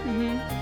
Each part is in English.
Mhm.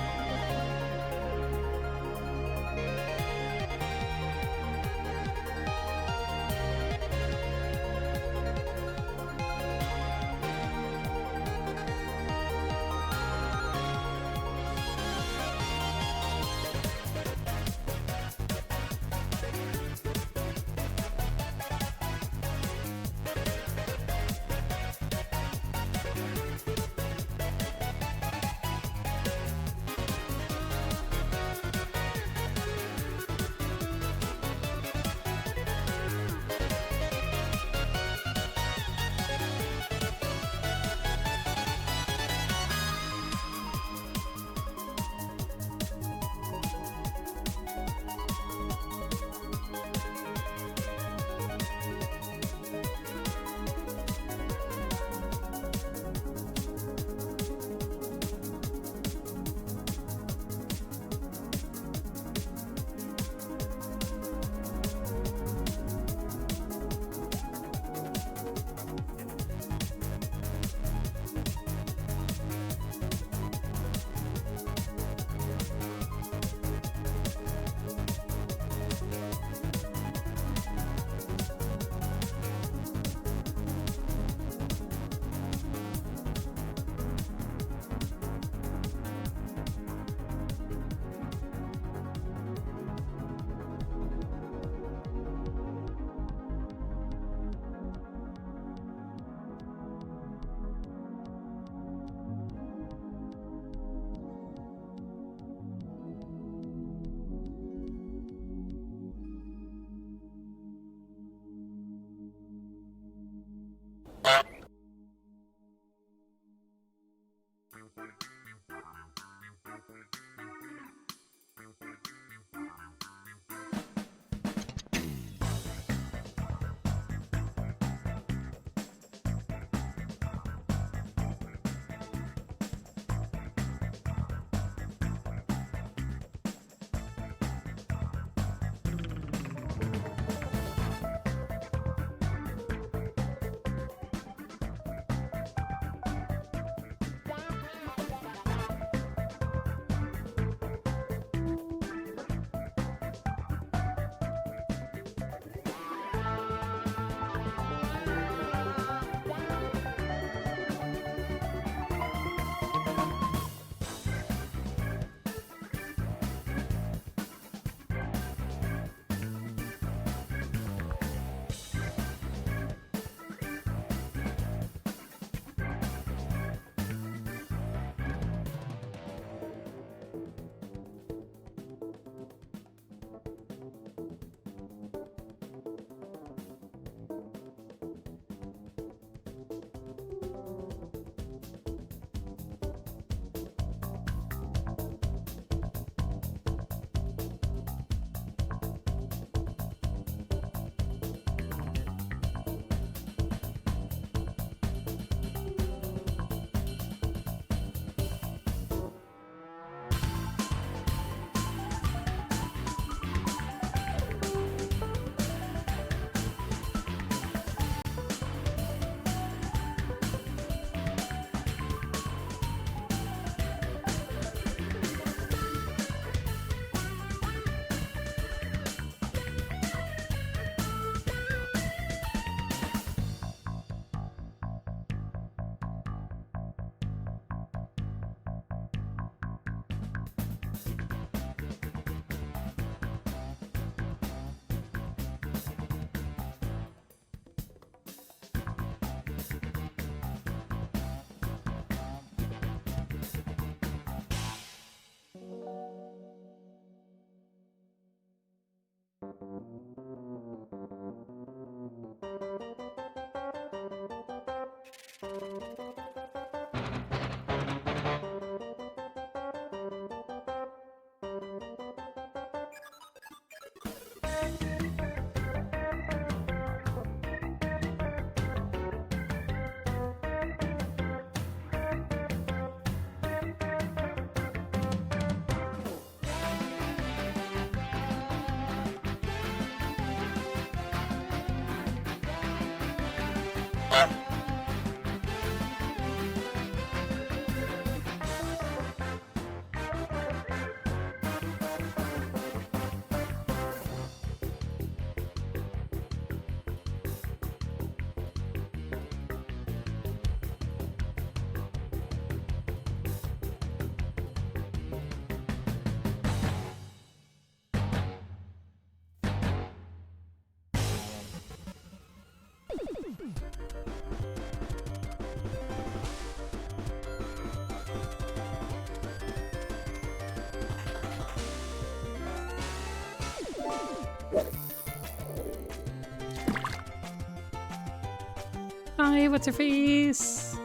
Hi, what's her face?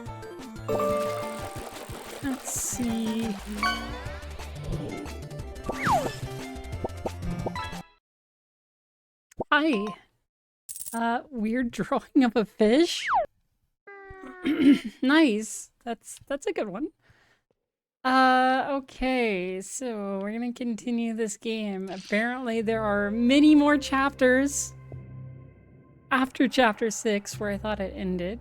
Let's see. Hi. Weird drawing of a fish. Nice. That's a good one. Okay, so we're gonna continue this game. Apparently there are many more chapters after chapter 6 where I thought it ended.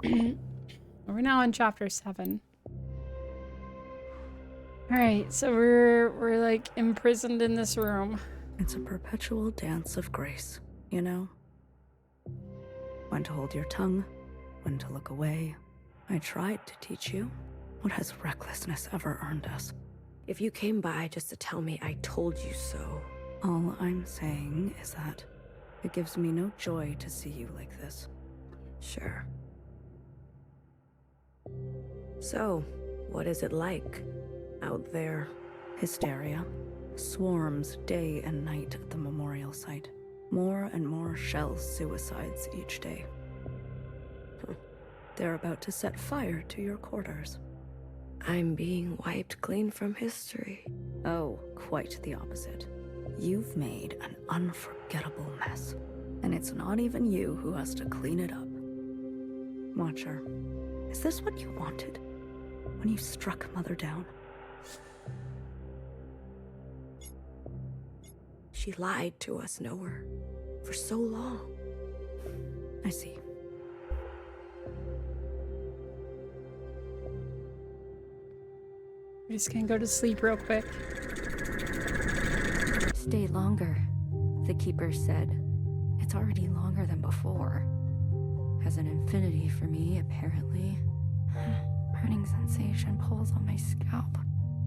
We're now in chapter 7. Alright, so we're like imprisoned in this room. It's a perpetual dance of grace, you know? When to hold your tongue, when to look away. I tried to teach you. What has recklessness ever earned us? If you came by just to tell me I told you so. All I'm saying is that it gives me no joy to see you like this. Sure. So, what is it like out there? Hysteria. Swarms day and night at the memorial site. More and more shell suicides each day. They're about to set fire to your quarters. I'm being wiped clean from history. Oh, quite the opposite. You've made an unforgettable mess. And it's not even you who has to clean it up. Watcher, is this what you wanted when you struck Mother down? She lied to us, Knower, for so long. I see. We're just gonna go to sleep real quick. Stay longer, the keeper said. It's already longer than before. Has an infinity for me, apparently. Burning sensation pulls on my scalp.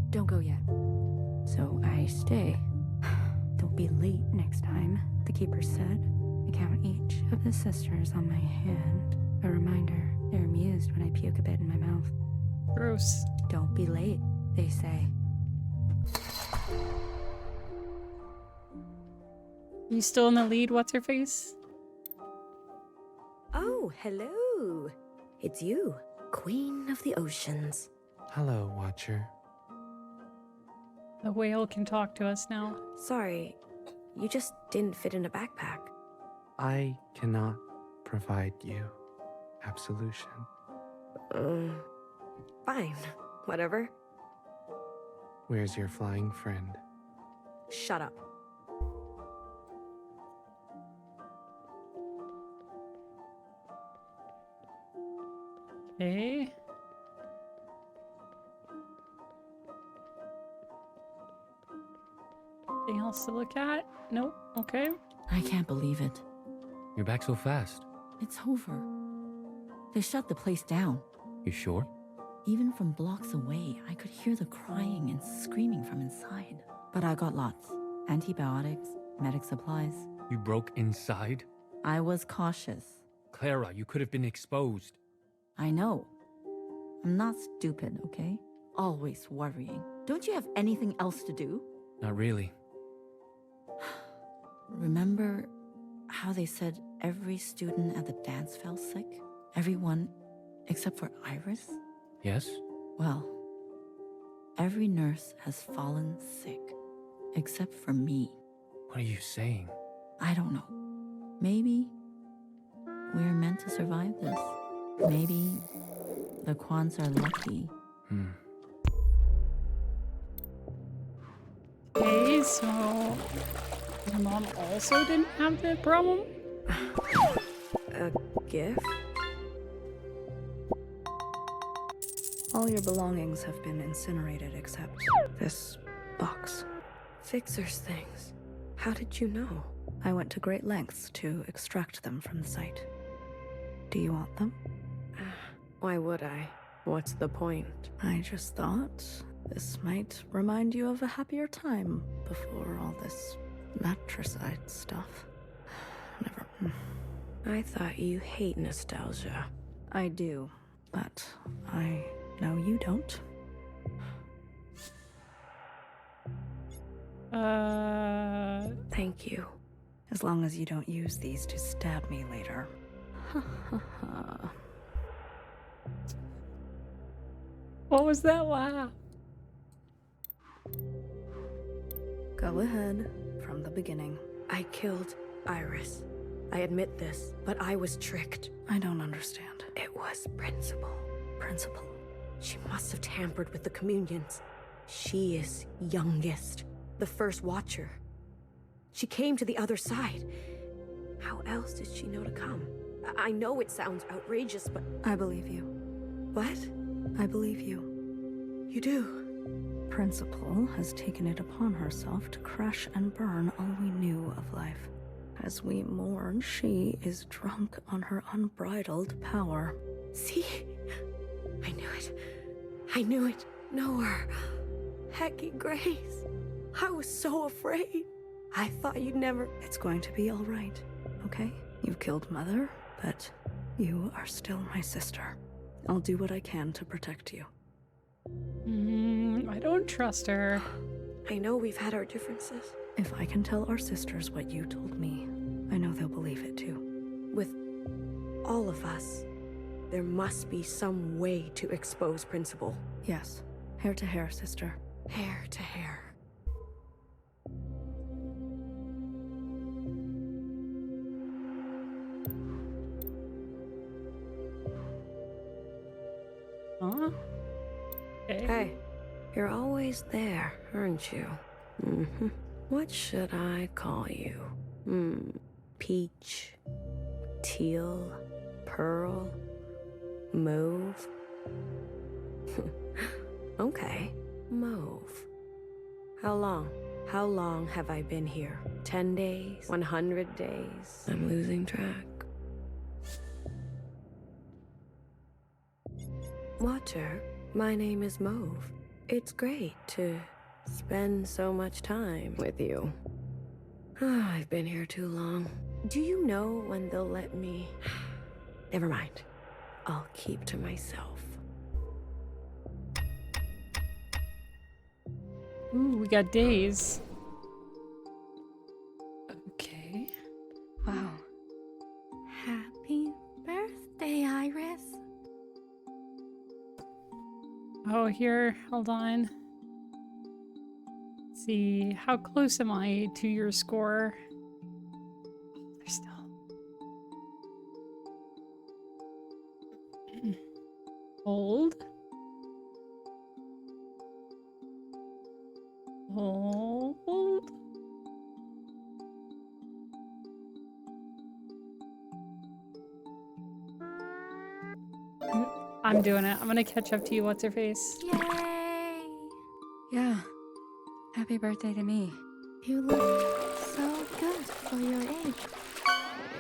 Don't go yet. So I stay. Don't be late next time, the keeper said. I count each of the sisters on my hand. A reminder, they're amused when I puke a bit in my mouth. Gross. Don't be late, they say. You still in the lead? What's her face? Oh, hello. It's you, Queen of the Oceans. Hello, Watcher. The whale can talk to us now. Sorry, you just didn't fit in a backpack. I cannot provide you absolution. Fine, whatever. Where's your flying friend? Shut up. Okay. Anything else to look at? Nope. Okay. I can't believe it. You're back so fast. It's over. They shut the place down. You sure? Even from blocks away, I could hear the crying and screaming from inside. But I got lots. Antibiotics, medic supplies. You broke inside? I was cautious. Clara, you could have been exposed. I know. I'm not stupid, okay? Always worrying. Don't you have anything else to do? Not really. Remember how they said every student at the dance fell sick? Everyone except for Iris? Yes? Well, every nurse has fallen sick, except for me. What are you saying? I don't know. Maybe we're meant to survive this. Maybe the Kwans are lucky. Okay, so your mom also didn't have the problem? A gift? All your belongings have been incinerated except this box. Fixer's things. How did you know? I went to great lengths to extract them from the site. Do you want them? Why would I? What's the point? I just thought this might remind you of a happier time before all this matricide stuff. Never. I thought you hate nostalgia. I do, but I know you don't. Thank you. As long as you don't use these to stab me later, What was that laugh? Go ahead, from the beginning. I killed Iris. I admit this, but I was tricked. I don't understand. It was Principal. Principal. She must have tampered with the communions. She is youngest, the first watcher. She came to the other side. How else did she know to come? I know it sounds outrageous, but... I believe you. What? I believe you. You do? Principal has taken it upon herself to crash and burn all we knew of life. As we mourn, she is drunk on her unbridled power. See? I knew it. I knew it. Know her. Hecky Grace. I was so afraid. I thought you'd never... It's going to be all right, okay? You've killed Mother, but you are still my sister. I'll do what I can to protect you. I don't trust her. I know we've had our differences. If I can tell our sisters what you told me, I know they'll believe it too. With all of us, there must be some way to expose Principal. Yes, hair to hair, sister. Hair to hair. Huh? Okay. Hey, you're always there, aren't you? Mm-hmm. What should I call you? Peach, teal, pearl, mauve? Okay, mauve. How long? How long have I been here? 10 days? 100 days? I'm losing track. Watcher, my name is Mauve. It's great to spend so much time with you. I've been here too long. Do you know when they'll let me... Never mind. I'll keep to myself. Ooh, we got days. Okay. Wow. Happy birthday, Iris. Oh, here, hold on. Let's see, how close am I to your score? There's still... Hold. Hold. I'm doing it. I'm gonna catch up to you. What's her face? Yay! Yeah. Happy birthday to me. You look so good for your age.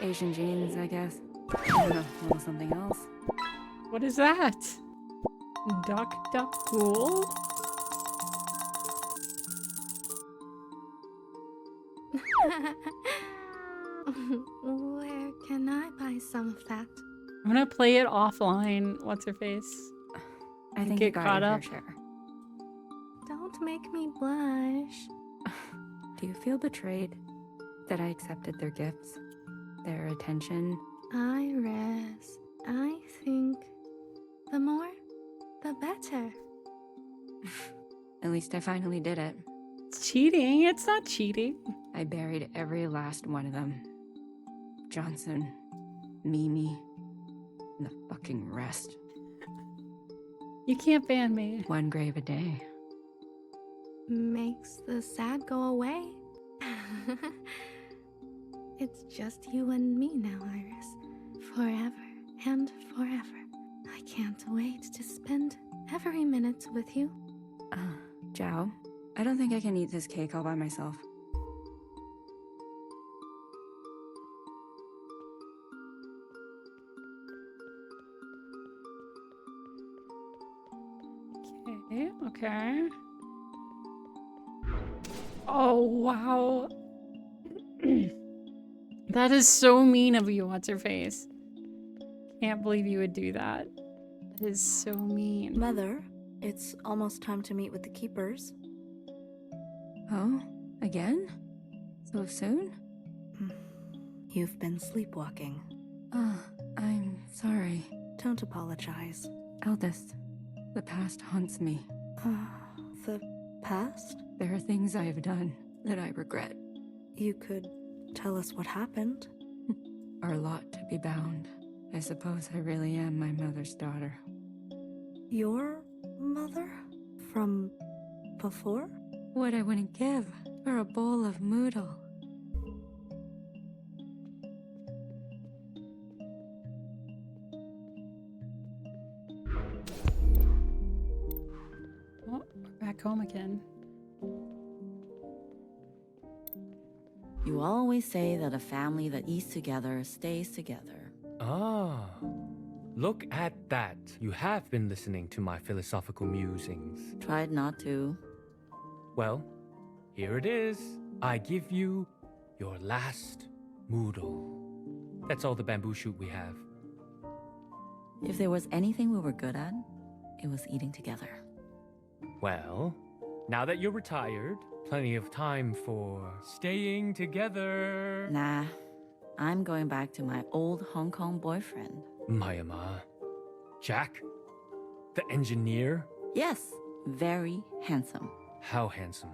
Asian genes, I guess. I don't know, maybe something else. What is that? Duck Duck Ghoul? Where can I buy some of that? I'm gonna play it offline. What's her face? I think Get you got caught your up. fair share. Don't make me blush. Do you feel betrayed that I accepted their gifts? Their attention? Iris, I think the more, the better. At least I finally did it. It's cheating. It's not cheating. I buried every last one of them. Johnson, Mimi, and the fucking rest. You can't ban me. One grave a day. Makes the sad go away. It's just you and me now, Iris. Forever and forever. I can't wait to spend every minute with you. Zhao, I don't think I can eat this cake all by myself. Okay, okay. Oh, wow. That is so mean of you, what's her face? Can't believe you would do that. That is so mean. Mother, it's almost time to meet with the keepers. Oh? Again? So soon? You've been sleepwalking. I'm sorry. Don't apologize. Eldest, the past haunts me. The past? There are things I have done that I regret. You could tell us what happened. Our lot to be bound. I suppose I really am my mother's daughter. Your mother? From before? What I wouldn't give for a bowl of moodle. Oh, back home again. You always say that a family that eats together stays together. Ah, look at that. You have been listening to my philosophical musings. Tried not to. Well, here it is. I give you your last moodle. That's all the bamboo shoot we have. If there was anything we were good at, it was eating together. Well, now that you're retired, plenty of time for staying together. Nah, I'm going back to my old Hong Kong boyfriend. Mayama. Jack? The engineer? Yes, very handsome. How handsome?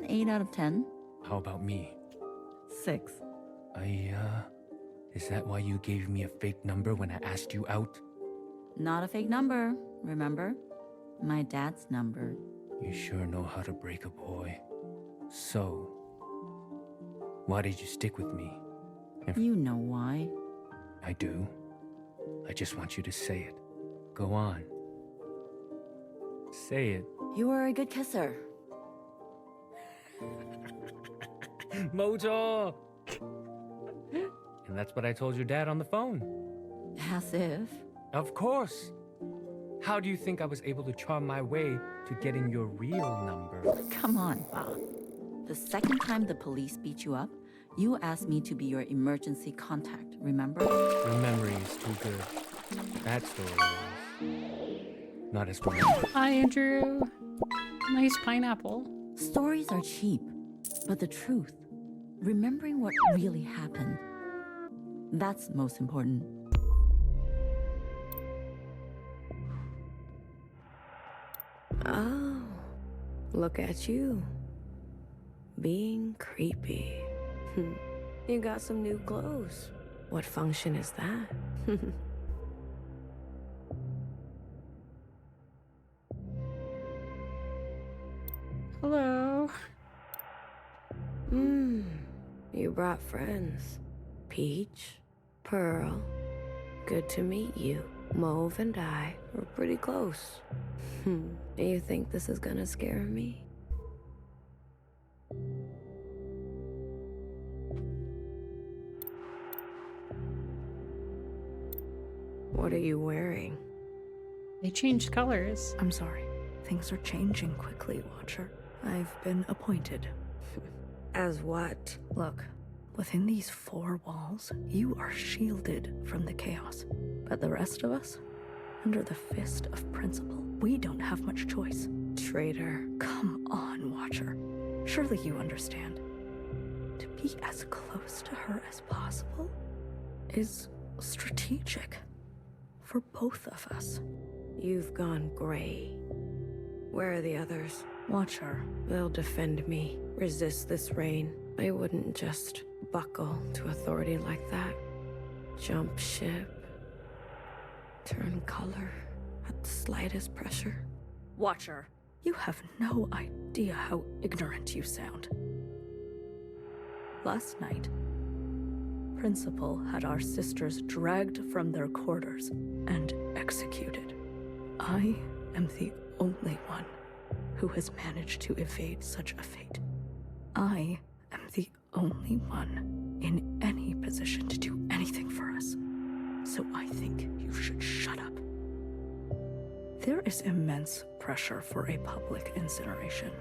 8 out of 10. How about me? 6. Is that why you gave me a fake number when I asked you out? Not a fake number, remember? My dad's number. You sure know how to break a boy. So, why did you stick with me? You know why. I do. I just want you to say it. Go on. Say it. You were a good kisser. Mojo! And that's what I told your dad on the phone. As if. Of course. How do you think I was able to charm my way to getting your real number? Come on, Bob. The second time the police beat you up, you asked me to be your emergency contact, remember? Your memory is too good. That story is not as good. Hi, Andrew. Nice pineapple. Stories are cheap, but the truth, remembering what really happened, that's most important. Oh, look at you. Being creepy. You got some new clothes. What function is that? Hello. You brought friends. Peach, Pearl. Good to meet you. Mauve and I were pretty close. You think this is gonna scare me? What are you wearing? They changed colors. I'm sorry. Things are changing quickly, Watcher. I've been appointed. As what? Look, within these 4 walls, you are shielded from the chaos. But the rest of us, under the fist of principle, we don't have much choice. Traitor. Come on, Watcher. Surely you understand. To be as close to her as possible is strategic for both of us. You've gone gray. Where are the others? Watcher, They'll defend me, resist this reign. They wouldn't just buckle to authority like that. Jump ship. Turn color at the slightest pressure. Watcher, you have no idea how ignorant you sound. Last night, Principal had our sisters dragged from their quarters and executed. I am the only one who has managed to evade such a fate. I am the only one in any position to do anything for us. So I think you should shut up. There is immense pressure for a public incineration.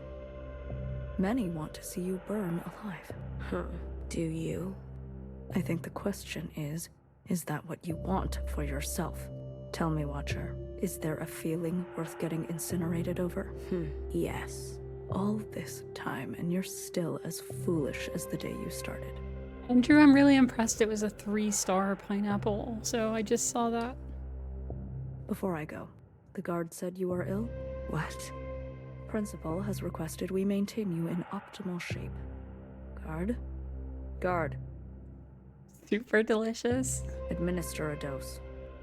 Many want to see you burn alive. Huh. Do you? I think the question is that what you want for yourself? Tell me, Watcher, is there a feeling worth getting incinerated over? Yes. All this time, and you're still as foolish as the day you started. And Drew, I'm really impressed it was a 3-star pineapple, so I just saw that. Before I go, the guard said you are ill. What? Principal has requested we maintain you in optimal shape. Guard? Guard, Super delicious. administer a dose.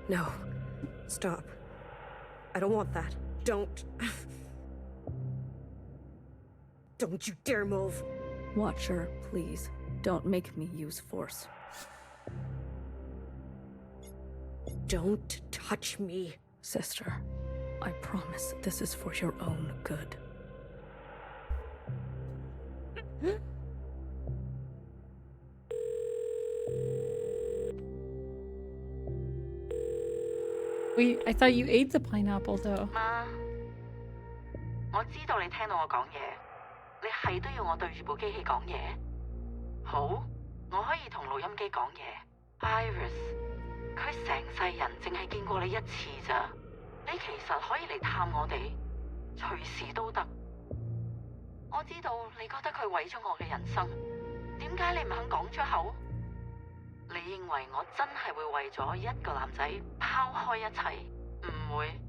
No. Stop. I don't want that. Don't. Don't you dare move. Watcher, please, don't make me use force. Don't touch me. Sister, I promise this is for your own good. Wait, I thought you ate the pineapple though. 媽，我知道你聽到我講嘢，你係都要我對住部機器講嘢。好，我可以同錄音機講嘢。Iris，佢成世人淨係見過你一次咋，你其實可以嚟探我哋，隨時都得。我知道你覺得佢毀咗我嘅人生，點解你唔肯講出口？你認為我真係會為咗一個男仔拋開一切？唔會，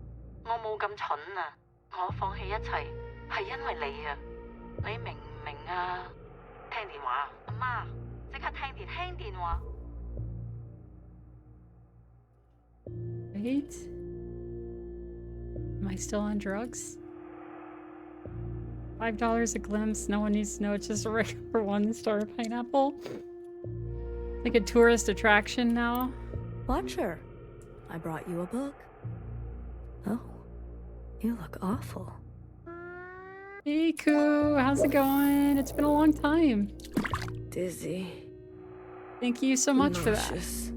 我冇咁蠢啊！我放棄一切係因為你啊！你明唔明啊？聽電話，阿媽，即刻聽電話。Right? Am I still on drugs? $5 a glimpse. No one needs to know. It's just a regular 1-star pineapple. Like a tourist attraction now. Watcher, I brought you a book. Oh, you look awful. Hey, Koo. How's it going? It's been a long time. Dizzy. Thank you so much for that. Nauseous.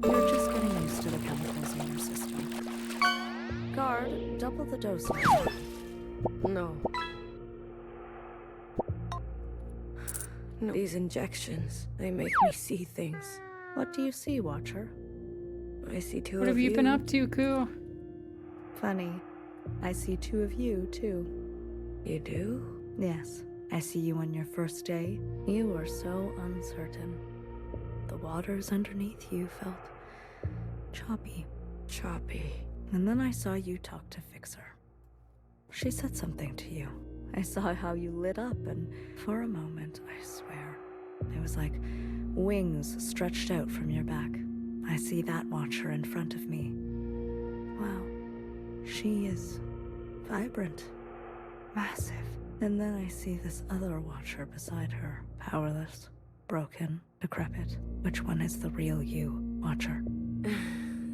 You're just getting used to the chemicals in your system. Guard, double the dose. No. No. These injections, they make me see things. What do you see, Watcher? I see two What of have you been up to, Koo? Funny. I see two of you, too. You do? Yes, I see you on your first day. You were so uncertain. The waters underneath you felt choppy. Choppy. And then I saw you talk to Fixer. She said something to you. I saw how you lit up, and for a moment, I swear, it was like wings stretched out from your back. I see that Watcher in front of me. Wow, she is vibrant, massive. And then I see this other Watcher beside her, powerless, broken, decrepit. Which one is the real you, Watcher?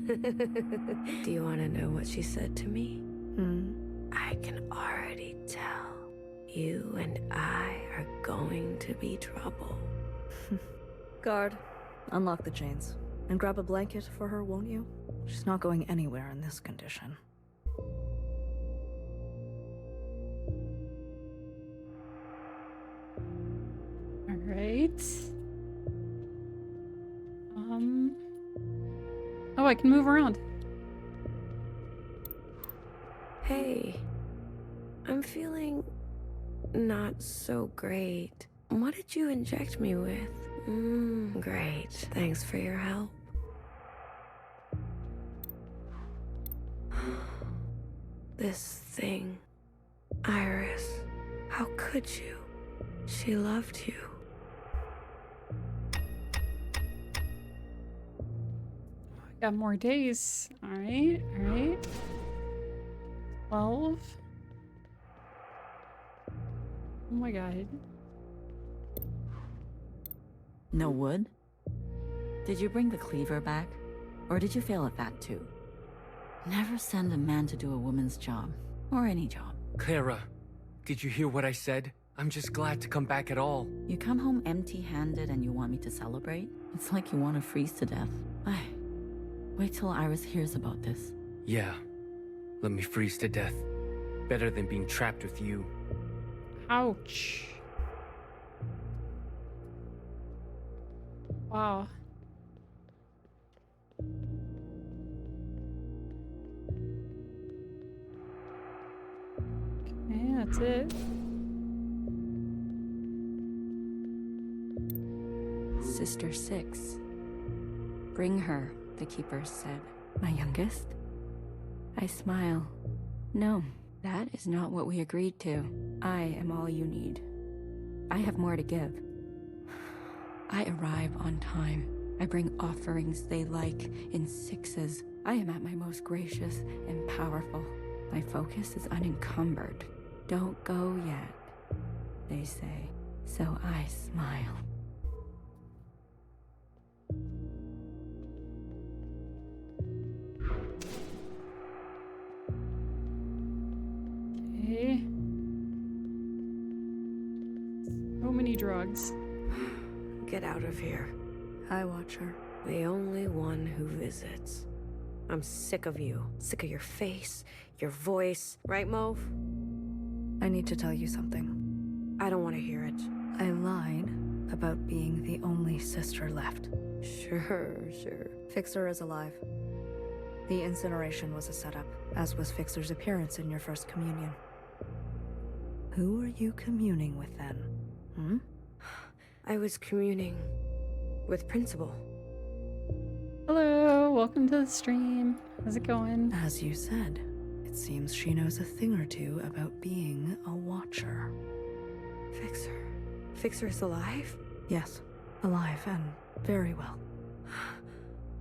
Do you want to know what she said to me? Hmm? I can already tell. You and I are going to be trouble. Guard, unlock the chains. And grab a blanket for her, won't you? She's not going anywhere in this condition. Alright. Oh, I can move around. Hey, I'm feeling not so great. What did you inject me with? Great. Thanks for your help. This thing, Iris, how could you? She loved you. Got more days. Alright, alright. 12. Oh my god. No wood? Did you bring the cleaver back? Or did you fail at that too? Never send a man to do a woman's job. Or any job. Clara, did you hear what I said? I'm just glad to come back at all. You come home empty-handed and you want me to celebrate? It's like you want to freeze to death. Ay, wait till Iris hears about this. Yeah, let me freeze to death. Better than being trapped with you. Ouch. Wow. Okay, that's it. Sister 6. Bring her, the keeper said. My youngest? I smile. No, that is not what we agreed to. I am all you need. I have more to give. I arrive on time. I bring offerings they like in 6s. I am at my most gracious and powerful. My focus is unencumbered. Don't go yet, they say. So I smile. Okay. So many drugs. Get out of here. Hi, Watcher. The only one who visits. I'm sick of you. Sick of your face, your voice. Right, Mauve? I need to tell you something. I don't want to hear it. I lied about being the only sister left. Sure. Fixer is alive. The incineration was a setup, as was Fixer's appearance in your first communion. Who are you communing with then? Hmm? I was communing with Principal. Hello, welcome to the stream. How's it going? As you said, it seems she knows a thing or two about being a Watcher. Fixer. Fixer is alive? Yes, alive and very well.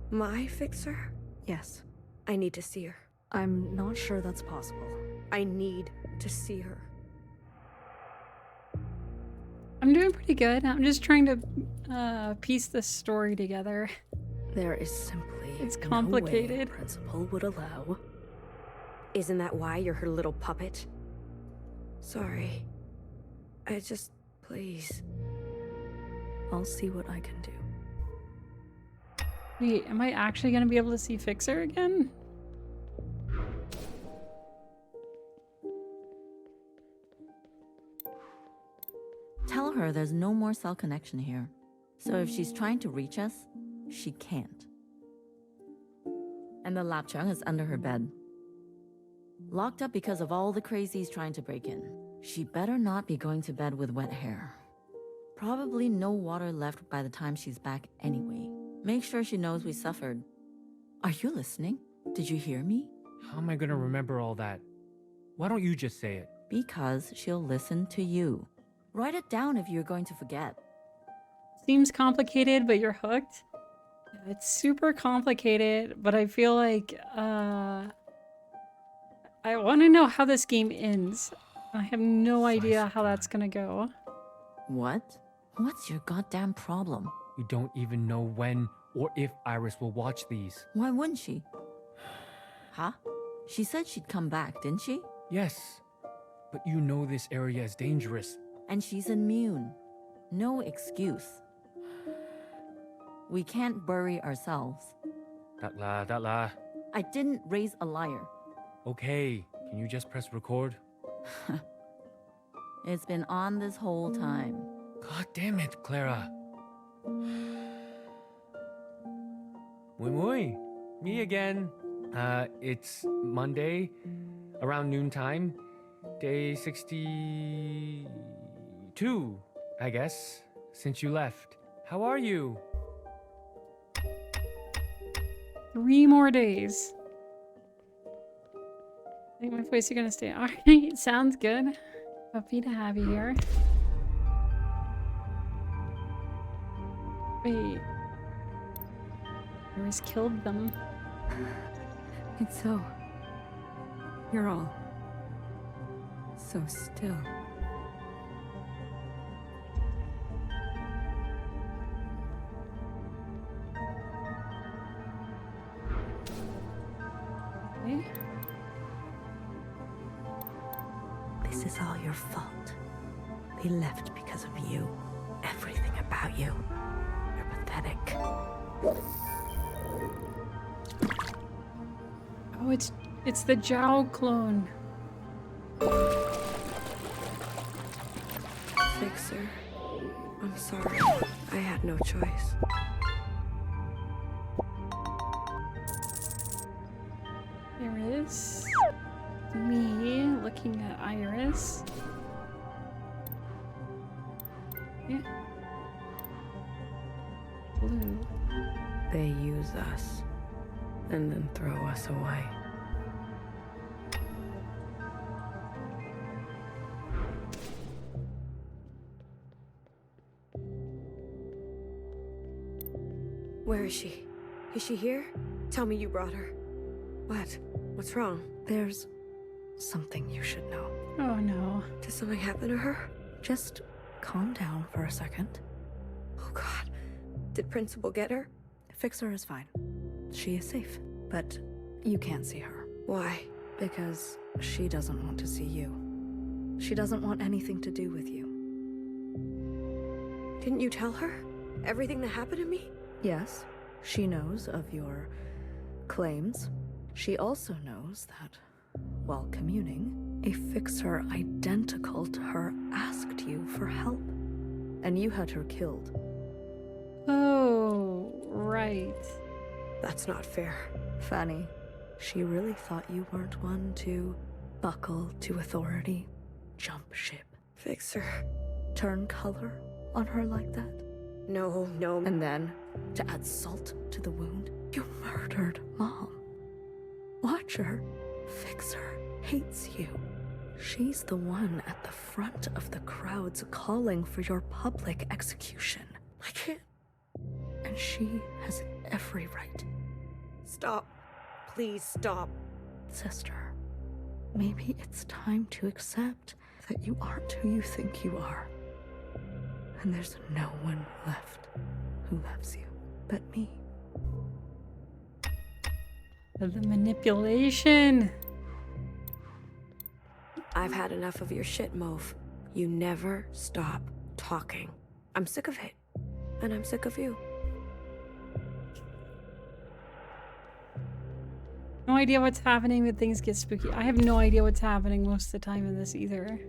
My Fixer? Yes. I need to see her. I'm not sure that's possible. I need to see her. I'm doing pretty good. I'm just trying to piece this story together. There is simply It's no way complicated. a principal would allow. Isn't that why you're her little puppet? Sorry. Please. I'll see what I can do. Wait, am I actually gonna be able to see Fixer again? Tell her there's no more cell connection here. So if she's trying to reach us, she can't. And the lapchung is under her bed. Locked up because of all the crazies trying to break in. She better not be going to bed with wet hair. Probably no water left by the time she's back anyway. Make sure she knows we suffered. Are you listening? Did you hear me? How am I gonna remember all that? Why don't you just say it? Because she'll listen to you. Write it down if you're going to forget. Seems complicated, but you're hooked. It's super complicated, but I feel like I want to know how this game ends. I have no idea how that's gonna go. What? What's your goddamn problem? We don't even know when or if Iris will watch these. Why wouldn't she? Huh? She said she'd come back, didn't she? Yes, but you know this area is dangerous. And she's immune. No excuse. We can't bury ourselves. Datla. I didn't raise a liar. Okay, can you just press record? It's been on this whole time. God damn it, Clara. Muy, me again. It's Monday, around noontime, day 62, I guess, since you left. How are you? 3 more days. I think my voice is gonna stay. Alright, sounds good. Happy to have you here. Wait. Iris killed them. It's so... You're all... so still. Okay. This is all your fault. They left because of you. Everything about you. You're pathetic. Oh, it's the Zhao clone. Fixer. I'm sorry. I had no choice. There is me looking at Iris. Yeah. They use us and then throw us away. Where is she? Is she here? Tell me you brought her. What? What's wrong? There's something you should know. Oh no. Did something happen to her? Just calm down for a second. Oh God. Did Principal get her? Fixer is fine. She is safe, but you can't see her. Why? Because she doesn't want to see you. She doesn't want anything to do with you. Didn't you tell her? Everything that happened to me? Yes, she knows of your claims. She also knows that, while communing, a fixer identical to her asked you for help, and you had her killed. Oh, right. That's not fair. Fanny, she really thought you weren't one to buckle to authority, jump ship, Fixer. turn color on her like that. No, no. And then, to add salt to the wound, you murdered Mom. Watcher, Fixer hates you. She's the one at the front of the crowds calling for your public execution. I can't. And she has every right. Stop. Please stop. Sister, maybe it's time to accept that you aren't who you think you are. And there's no one left who loves you but me. The manipulation. I've had enough of your shit, Mauve. You never stop talking. I'm sick of it. And I'm sick of you. No idea what's happening when things get spooky. I have no idea what's happening most of the time in this either.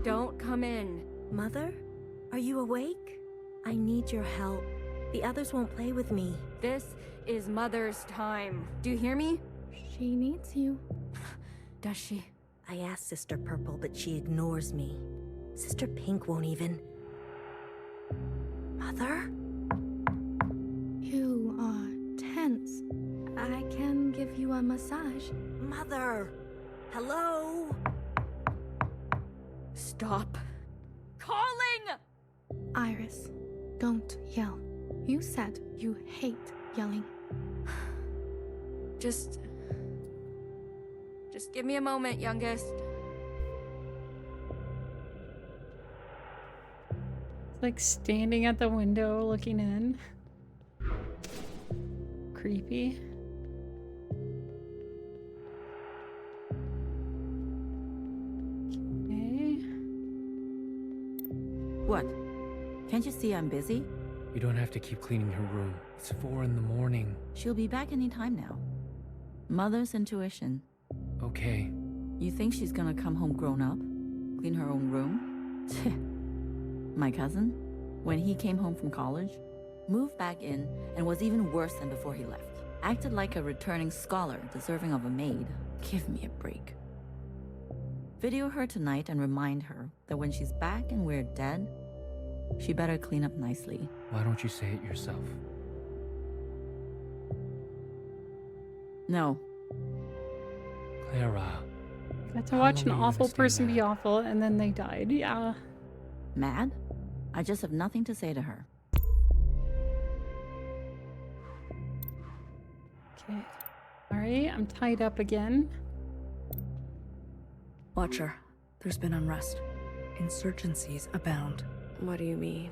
Don't come in. Mother? Are you awake? I need your help. The others won't play with me. This is Mother's time. Do you hear me? She needs you. Does she? I asked Sister Purple, but she ignores me. Sister Pink won't even. Mother? You are tense. I can give you a massage. Mother! Hello? Stop calling! Iris, don't yell. You said you hate yelling. Just give me a moment, youngest. Like standing at the window looking in. Creepy. Okay. What? Can't you see I'm busy? You don't have to keep cleaning her room. It's 4 in the morning. She'll be back any time now. Mother's intuition. Okay. You think she's gonna come home grown up? Clean her own room? My cousin, when he came home from college, moved back in and was even worse than before he left. Acted like a returning scholar deserving of a maid. Give me a break. Video her tonight and remind her that when she's back and we're dead, she better clean up nicely. Why don't you say it yourself? No. Clara. Got to How watch an long are you awful gonna stay person be mad? awful and then they died. Yeah. Mad? I just have nothing to say to her. Okay. Alright, I'm tied up again. Watcher, there's been unrest. Insurgencies abound. What do you mean?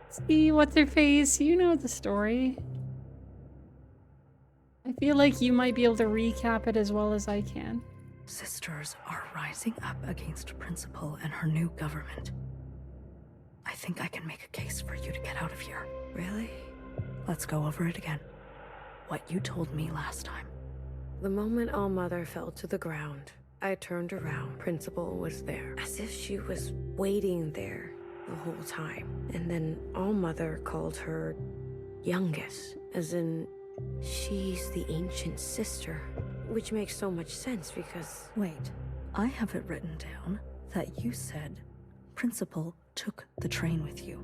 See, what's her face? You know the story. I feel like you might be able to recap it as well as I can. Sisters are rising up against Principal and her new government. I think I can make a case for you to get out of here. Really? Let's go over it again. What you told me last time. The moment All Mother fell to the ground, I turned around. Principal was there, as if she was waiting there the whole time. And then All Mother called her youngest, as in she's the ancient sister, which makes so much sense because... Wait, I have it written down that you said Principal took the train with you.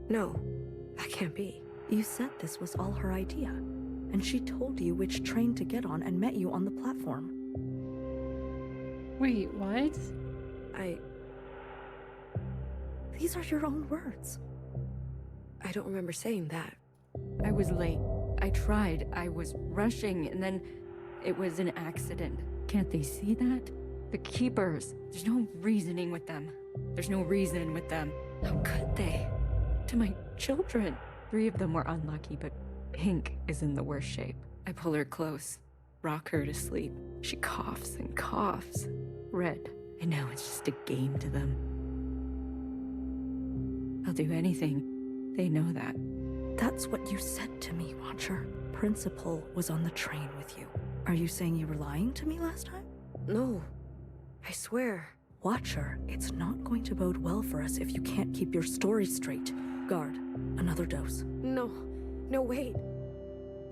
No, that can't be. You said this was all her idea, and she told you which train to get on and met you on the platform. Wait, what? These are your own words. I don't remember saying that. I was late. I tried. I was rushing, and then it was an accident. Can't they see that? The Keepers. There's no reasoning with them. There's no reason with them. How could they? To my children. 3 of them were unlucky, but Pink is in the worst shape. I pull her close, rock her to sleep. She coughs and coughs. Red. I know it's just a game to them. I'll do anything. They know that. That's what you said to me, Watcher. Principal was on the train with you. Are you saying you were lying to me last time? No, I swear. Watcher, it's not going to bode well for us if you can't keep your story straight. Guard, another dose. No, wait.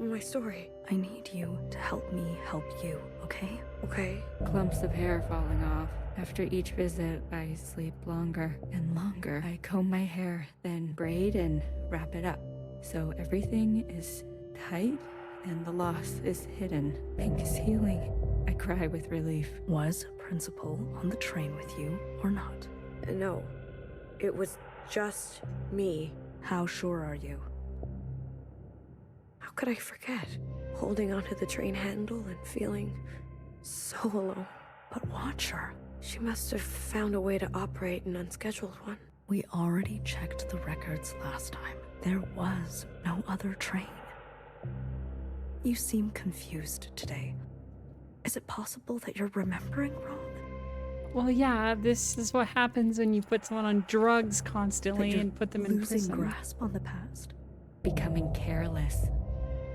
My story. I need you to help me help you, okay? Okay. Clumps of hair falling off. After each visit, I sleep longer and longer. I comb my hair, then braid and wrap it up. So everything is tight and the loss is hidden. Pink is healing. I cry with relief. Was Principal on the train with you or not? No, it was just me. How sure are you? How could I forget? Holding onto the train handle and feeling so alone. But Watcher, she must have found a way to operate an unscheduled one. we already checked the records last time. There was no other train. You seem confused today. Is it possible that you're remembering wrong? Well, yeah, this is what happens when you put someone on drugs That constantly you're and put them in losing prison. grasp on the past? Becoming careless,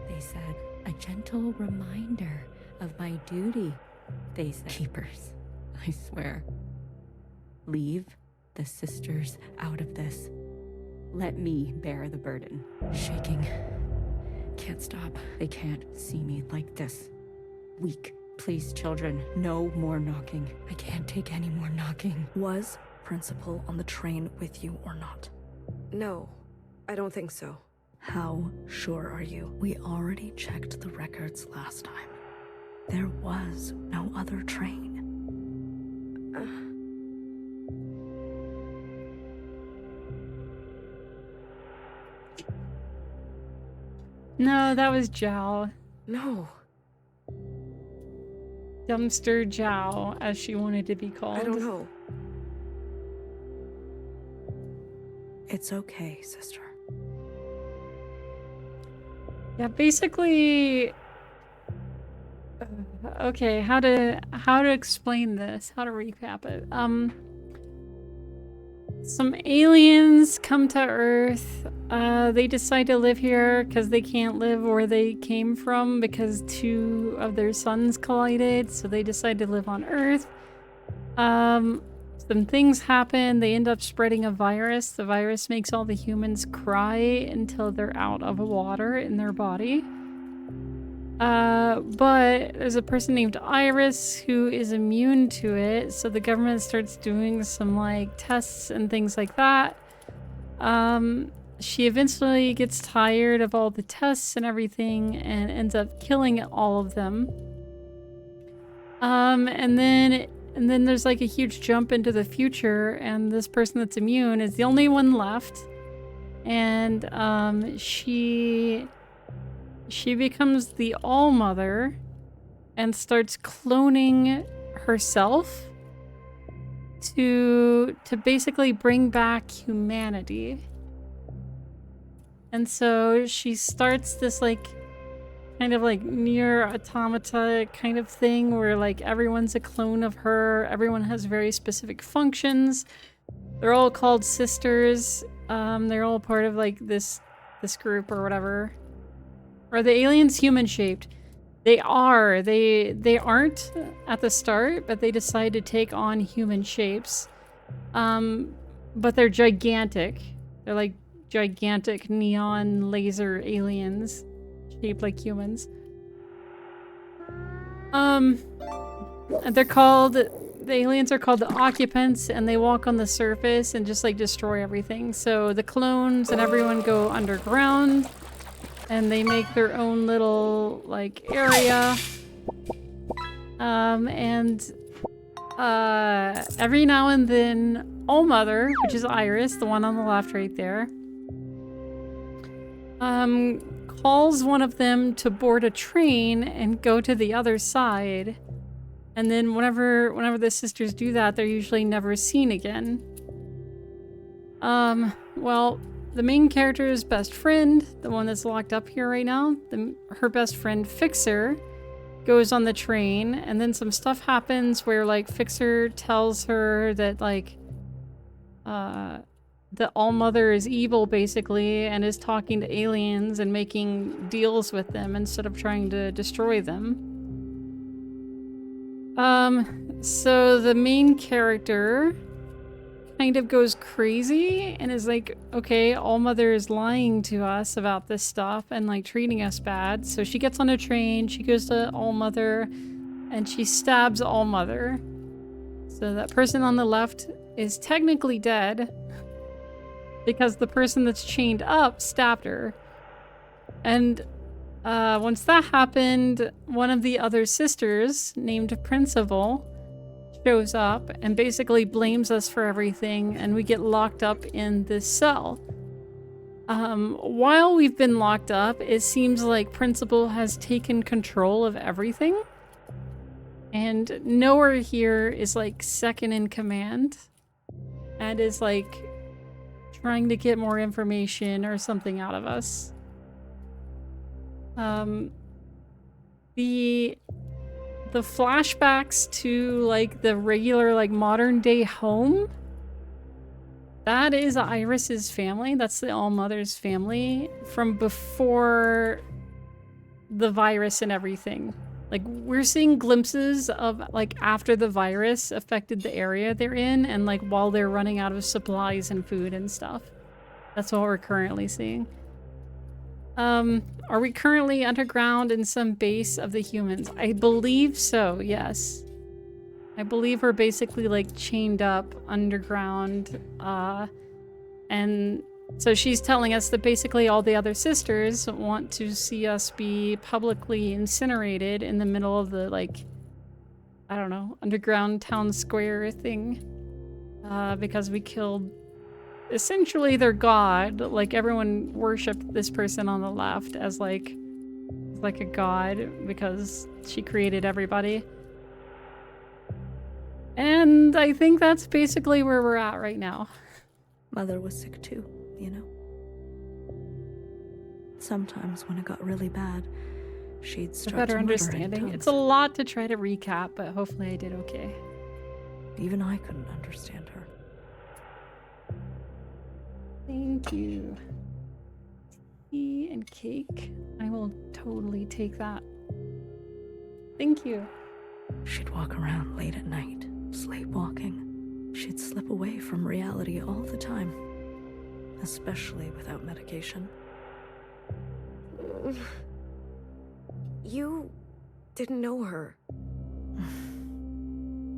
they said. A gentle reminder of my duty, they said. Keepers, I swear. Leave the sisters out of this. Let me bear the burden. Shaking. Can't stop. They can't see me like this. Weak. Please, children, no more knocking. I can't take any more knocking. Was Principal on the train with you or not? No, I don't think so. How sure are you? We already checked the records last time. There was no other train. No, that was Zhao. No, Dumpster Zhao, as she wanted to be called. I don't know. It's okay, sister. Yeah, basically. Okay, how to explain this? How to recap it? Some aliens come to Earth. They decide to live here because they can't live where they came from because 2 of their suns collided. So they decide to live on Earth. Some things happen. They end up spreading a virus. The virus makes all the humans cry until they're out of water in their body. But there's a person named Iris who is immune to it, so the government starts doing some like tests and things like that. She eventually gets tired of all the tests and everything and ends up killing all of them. And then there's like a huge jump into the future, and this person that's immune is the only one left. And she becomes the All-Mother and starts cloning herself to basically bring back humanity. And so she starts this like kind of like near automata kind of thing where like everyone's a clone of her. Everyone has very specific functions. They're all called sisters. They're all part of like this group or whatever. Are the aliens human shaped? They are. They aren't at the start, but they decide to take on human shapes. But they're gigantic. They're like gigantic neon laser aliens shaped like humans. They're called the aliens are called the occupants, and they walk on the surface and just like destroy everything. So the clones and everyone go underground, and they make their own little like area. Every now and then, Allmother, which is Iris, the one on the left right there, calls one of them to board a train and go to the other side. And then whenever the sisters do that, they're usually never seen again. Well, the main character's best friend, the one that's locked up here right now, her best friend Fixer, goes on the train, and then some stuff happens where like Fixer tells her that like the Allmother is evil basically and is talking to aliens and making deals with them instead of trying to destroy them. So the main character kind of goes crazy and is like, okay, Allmother is lying to us about this stuff and like treating us bad. So she gets on a train, she goes to Allmother, and she stabs Allmother. So that person on the left is technically dead because the person that's chained up stabbed her. And once that happened, one of the other sisters, named Principal, shows up and basically blames us for everything, and we get locked up in this cell. While we've been locked up, it seems like Principal has taken control of everything, and nowhere here is like second in command and is like trying to get more information or something out of us. The flashbacks to like the regular like modern day home, that is Iris's family. That's the Allmother's family from before the virus and everything. Like we're seeing glimpses of like after the virus affected the area they're in and like while they're running out of supplies and food and stuff. That's what we're currently seeing. Are we currently underground in some base of the humans? I believe so, yes. I believe we're basically like chained up underground, and so she's telling us that basically all the other sisters want to see us be publicly incinerated in the middle of the like, I don't know, underground town square thing, because we killed essentially their god. Like everyone worshipped this person on the left as like a god because she created everybody. And I think that's basically where we're at right now. Mother was sick too, you know. Sometimes when it got really bad, she'd start A better to mutter in understanding. tongues. It's a lot to try to recap, but hopefully I did okay. Even I couldn't understand her. Thank you. Tea and cake. I will totally take that. Thank you. She'd walk around late at night, sleepwalking. She'd slip away from reality all the time, especially without medication. You didn't know her.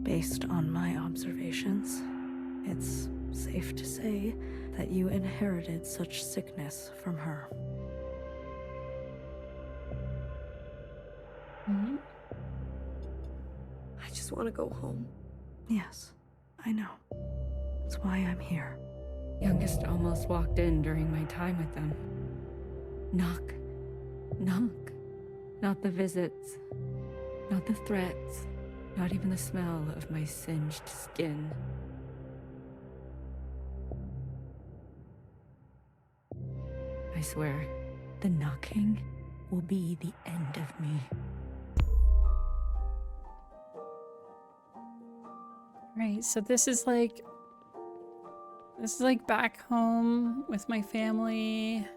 Based on my observations, it's safe to say that you inherited such sickness from her. Mm-hmm. I just want to go home. Yes, I know. That's why I'm here. Youngest almost walked in during my time with them. Knock. Knock. Not the visits. Not the threats. Not even the smell of my singed skin. I swear, the knocking will be the end of me. Right, so this is like back home with my family.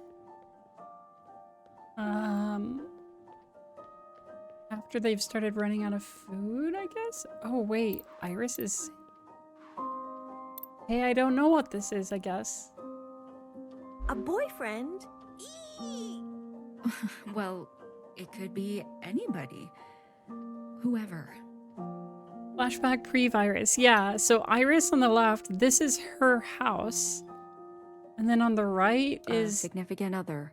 After they've started running out of food, I guess? Oh wait, Iris is... Hey, I don't know what this is, I guess. A boyfriend? Eee! Well, it could be anybody. Whoever. Flashback pre-virus. Yeah, so Iris on the left, this is her house. And then on the right A is... significant other.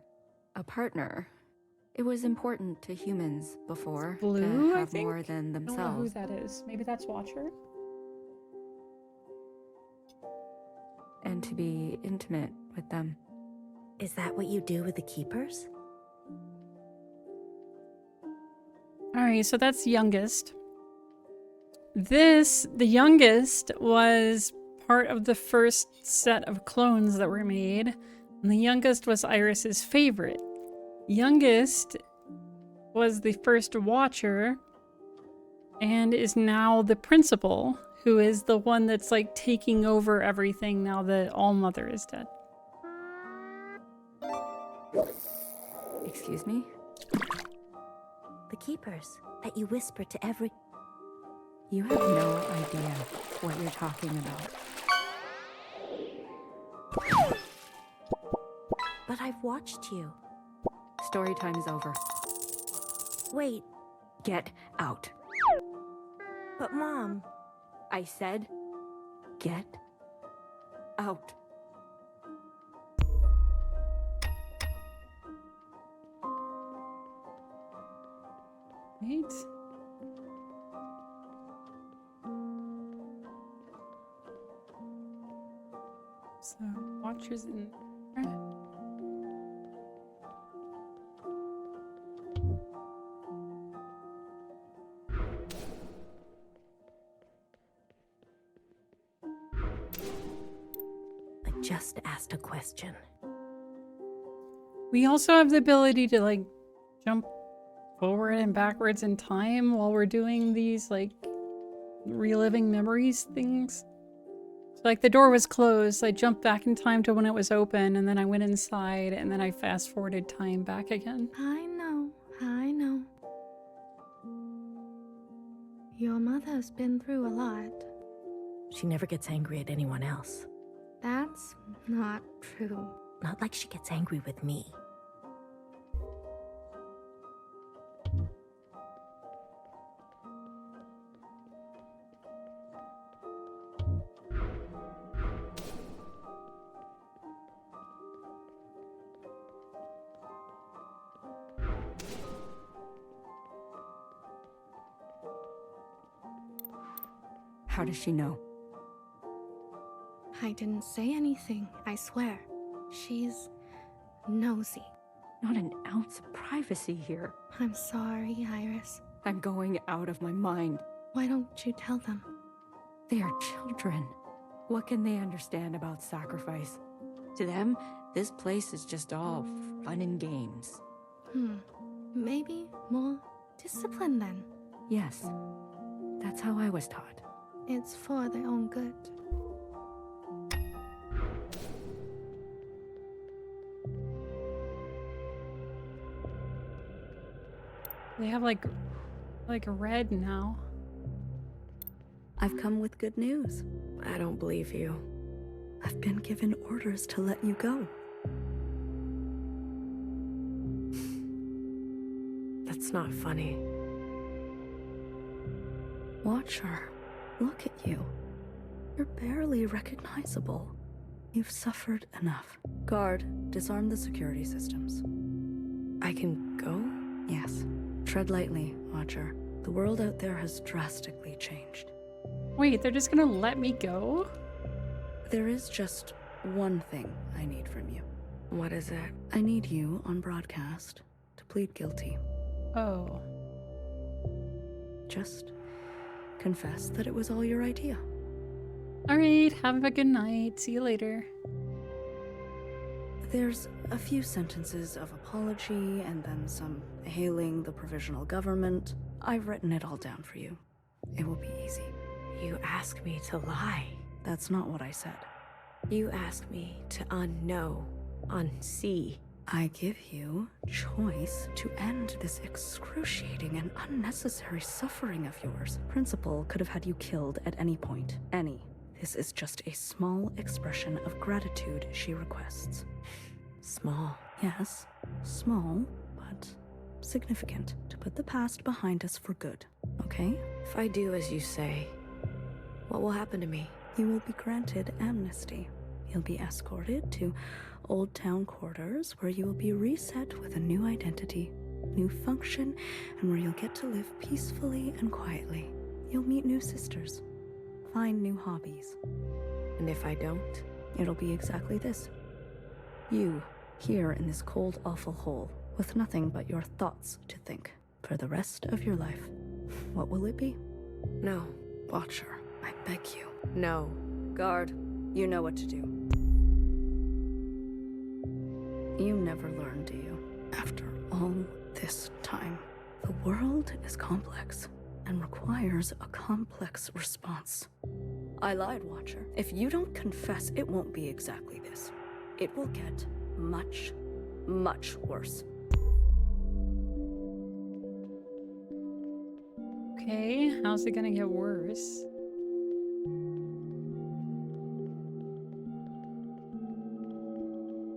A partner. It was important to humans before Blue, to I have think? more than I don't know who themselves. that is. Maybe that's Watcher? And to be intimate with them. Is that what you do with the keepers? Alright, so that's youngest. This, the youngest, was part of the first set of clones that were made. And the youngest was Iris's favorite. Youngest was the first Watcher and is now the principal, who is the one that's like taking over everything now that All-Mother is dead. Excuse me? The keepers that you whisper to every... You have no idea what you're talking about. But I've watched you. Story time is over. Wait, Get out. but Mom... I said, get out. Right? So, Watcher's in... I just asked a question. We also have the ability to like jump forward and backwards in time while we're doing these like reliving memories things. So like the door was closed, I jumped back in time to when it was open, and then I went inside, and then I fast forwarded time back again. I know. Your mother's been through a lot. She never gets angry at anyone else. That's not true. Not like she gets angry with me. How does she know? I didn't say anything, I swear. She's nosy. Not an ounce of privacy here. I'm sorry, Iris. I'm going out of my mind. Why don't you tell them? They are children. What can they understand about sacrifice? To them, this place is just all fun and games. Maybe more discipline then. Yes, that's how I was taught. It's for their own good. They have like red now. I've come with good news. I don't believe you. I've been given orders to let you go. That's not funny. Watcher, look at you. You're barely recognizable. You've suffered enough. Guard, disarm the security systems. I can go? Yes. Tread lightly, Watcher. The world out there has drastically changed. Wait, they're just gonna let me go? There is just one thing I need from you. What is it? I need you on broadcast to plead guilty. Oh. Just confess that it was all your idea. Alright, have a good night. See you later. There's a few sentences of apology and then some hailing the provisional government. I've written it all down for you. It will be easy. You ask me to lie. That's not what I said. You ask me to unknow, unsee. I give you choice to end this excruciating and unnecessary suffering of yours. Principal could have had you killed at any point. Any. This is just a small expression of gratitude she requests. Small. Yes, small, but significant. To put the past behind us for good, okay? If I do as you say, What will happen to me? You will be granted amnesty. You'll be escorted to Old Town quarters where you will be reset with a new identity, new function, and where you'll get to live peacefully and quietly. You'll meet new sisters, find new hobbies. And if I don't? It'll be exactly this. You, here in this cold, awful hole, with nothing but your thoughts to think for the rest of your life. What will it be? No. Watcher, I beg you. No. Guard, you know what to do. You never learn, do you? After all this time, the world is complex and requires a complex response. I lied, Watcher. If you don't confess, it won't be exactly this. It will get much, much worse. Okay, how's it gonna get worse?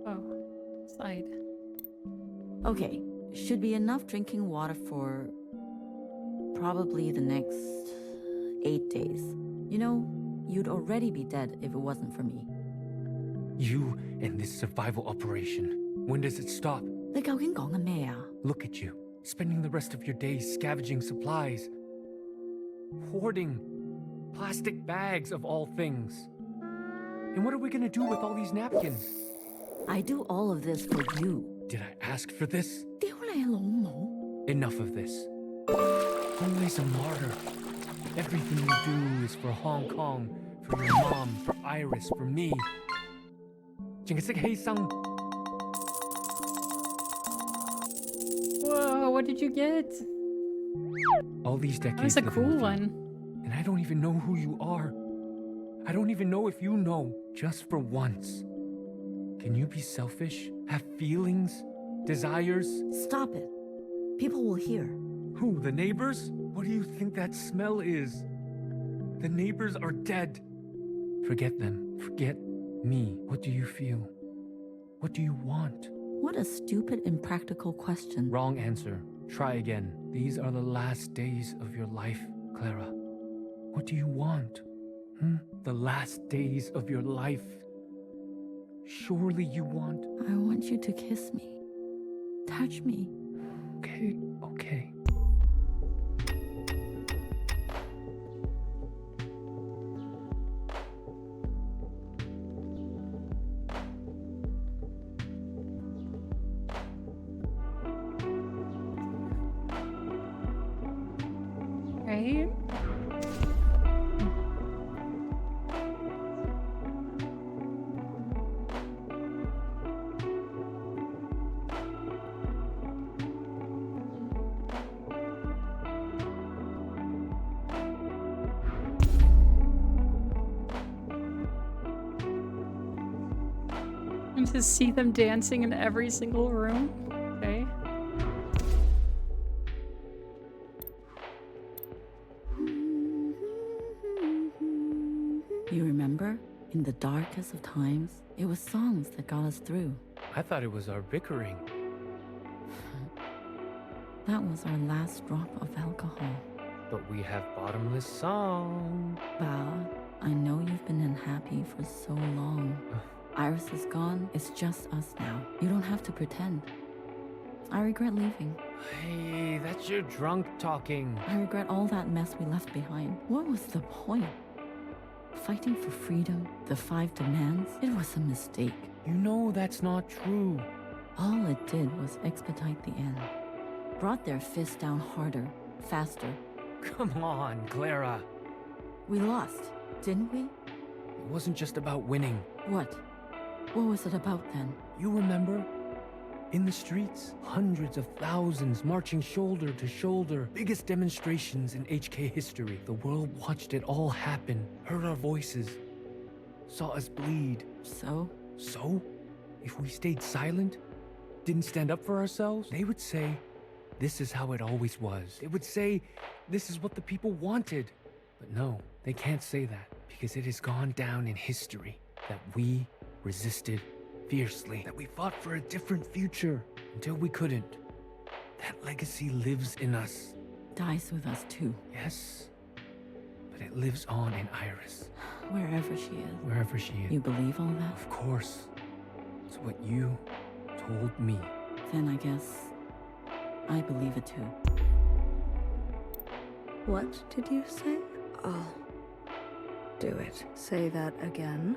Oh, slide. Okay, should be enough drinking water for probably the next 8 days. You know, you'd already be dead if it wasn't for me. You and this survival operation. When does it stop? 你究竟講緊咩啊？ Look at you, spending the rest of your days scavenging supplies, hoarding plastic bags of all things. And what are we gonna do with all these napkins? I do all of this for you. Did I ask for this? 屌你老母！ Enough of this. Always a martyr. Everything you do is for Hong Kong, for your mom, for Iris, for me. 淨係識犧牲. Whoa, what did you get? All these That decades was a living cool with you, one. and I don't even know who you are. I don't even know if you know, just for once. Can you be selfish? Have feelings? Desires? Stop it. People will hear. Who, the neighbors? What do you think that smell is? The neighbors are dead. Forget them. Forget me. What do you feel? What do you want? What a stupid, impractical question. Wrong answer. Try again. These are the last days of your life, Clara. What do you want? The last days of your life. Surely you want... I want you to kiss me. Touch me. Okay, okay. Right? And to see them dancing in every single room. Okay. You remember? In the darkest of times, it was songs that got us through. I thought it was our bickering. That was our last drop of alcohol. But we have bottomless song. Bao, I know you've been unhappy for so long. Iris is gone. It's just us now. You don't have to pretend. I regret leaving. Hey, that's your drunk talking. I regret all that mess we left behind. What was the point? Fighting for freedom, the 5 demands, it was a mistake. You know that's not true. All it did was expedite the end. Brought their fists down harder, faster. Come on, Clara. We lost, didn't we? It wasn't just about winning. What? What was it about then? You remember? In the streets, hundreds of thousands marching shoulder to shoulder. Biggest demonstrations in HK history. The world watched it all happen, heard our voices, saw us bleed. So? So? If we stayed silent, didn't stand up for ourselves, they would say, this is how it always was. They would say, this is what the people wanted. But no, they can't say that because it has gone down in history that we resisted fiercely, that we fought for a different future until we couldn't. That legacy lives in us. Dies with us too. Yes, but but it lives on in Iris. Wherever she is. Wherever she is. You believe all that? Of course. It's what you told me. Then I guess I believe it too. What did you say? I'll do it. Say that again.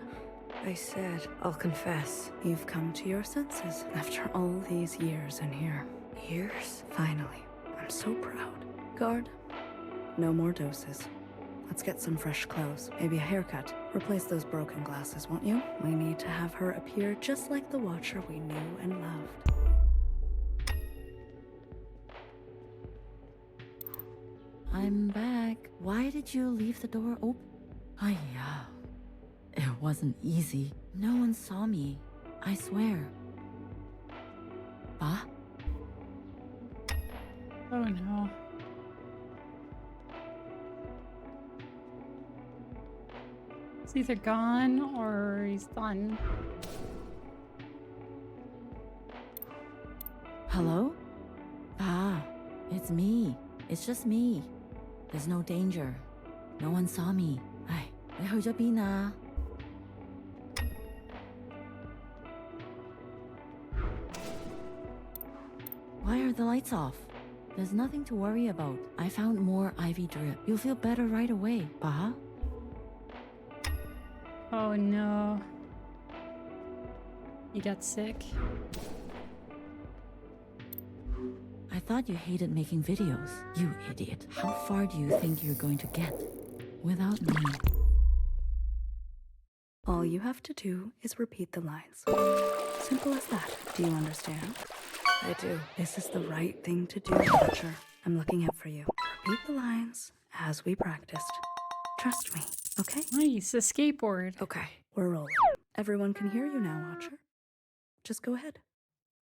I said I'll confess. You've come to your senses after all these years in here. Years? Finally. I'm so proud. Guard, no more doses. Let's get some fresh clothes. Maybe a haircut. Replace those broken glasses, won't you? We need to have her appear just like the Watcher we knew and loved. I'm back. Why did you leave the door open? Yeah. It wasn't easy. No one saw me. I swear. Ba? Oh no. He's either gone or he's done. Hello? Ba, it's me. It's just me. There's no danger. No one saw me. Ay, 你去咗邊啊? Why are the lights off? There's nothing to worry about. I found more ivy drip. You'll feel better right away, Ba. Oh no. You got sick. I thought you hated making videos. You idiot. How far do you think you're going to get without me? All you have to do is repeat the lines. Simple as that. Do you understand? I do. This is the right thing to do, Watcher. I'm looking out for you. Repeat the lines as we practiced. Trust me, okay? Nice, a skateboard. Okay. We're rolling. Everyone can hear you now, Watcher. Just go ahead.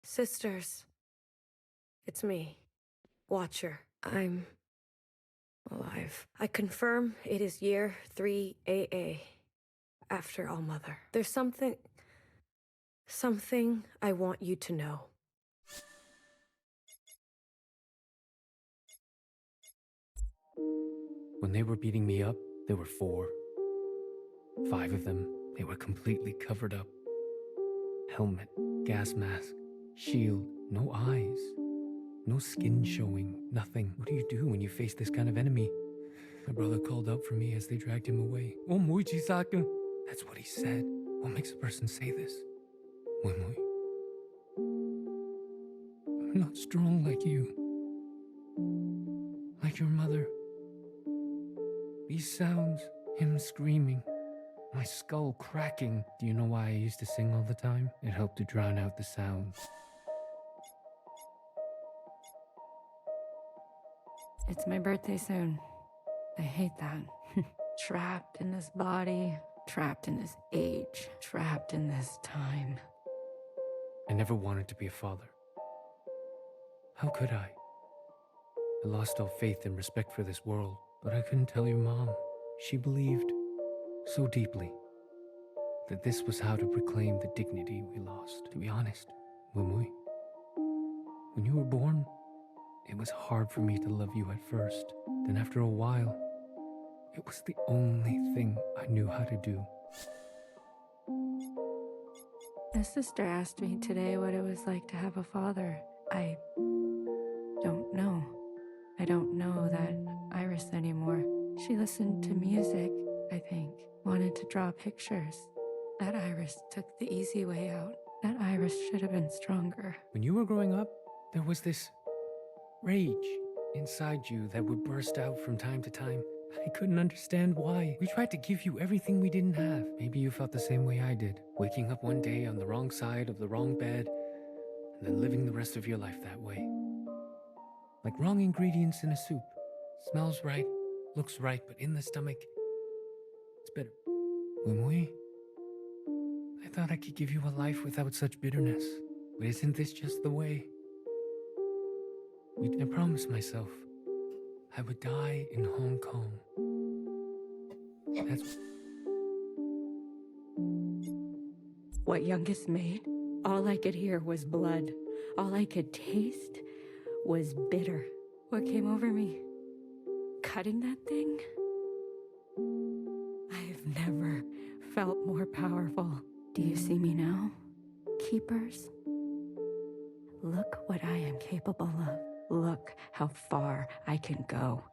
Sisters. It's me. Watcher. I'm alive. I confirm it is year 3 AA. After All Mother. There's something I want you to know. When they were beating me up, there were 4. 5 of them, they were completely covered up. Helmet, gas mask, shield, no eyes. No skin showing, nothing. What do you do when you face this kind of enemy? My brother called out for me as they dragged him away. Oh, that's what he said. What makes a person say this? I'm not strong like you. Like your mother. These sounds, him screaming, my skull cracking. Do you know why I used to sing all the time? It helped to drown out the sounds. It's my birthday soon. I hate that. Trapped in this body, trapped in this age, trapped in this time. I never wanted to be a father. How could I? I lost all faith and respect for this world, but I couldn't tell your mom. She believed so deeply that this was how to reclaim the dignity we lost. To be honest, when you were born, it was hard for me to love you at first. Then after a while, it was the only thing I knew how to do. My sister asked me today what it was like to have a father. I don't know. I don't know that Iris anymore. She listened to music, I think. Wanted to draw pictures. That Iris took the easy way out. That Iris should have been stronger. When you were growing up, there was this rage inside you that would burst out from time to time. I couldn't understand why. We tried to give you everything we didn't have. Maybe you felt the same way I did. Waking up one day on the wrong side of the wrong bed, and then living the rest of your life that way. Like wrong ingredients in a soup. Smells right, looks right, but in the stomach, it's bitter. Wimui, I thought I could give you a life without such bitterness. But isn't this just the way? I promised myself I would die in Hong Kong. That's What youngest made? All I could hear was blood. All I could taste was bitter. What came over me? Cutting that thing? I've never felt more powerful. Do you see me now, Keepers? Look what I am capable of. Look how far I can go.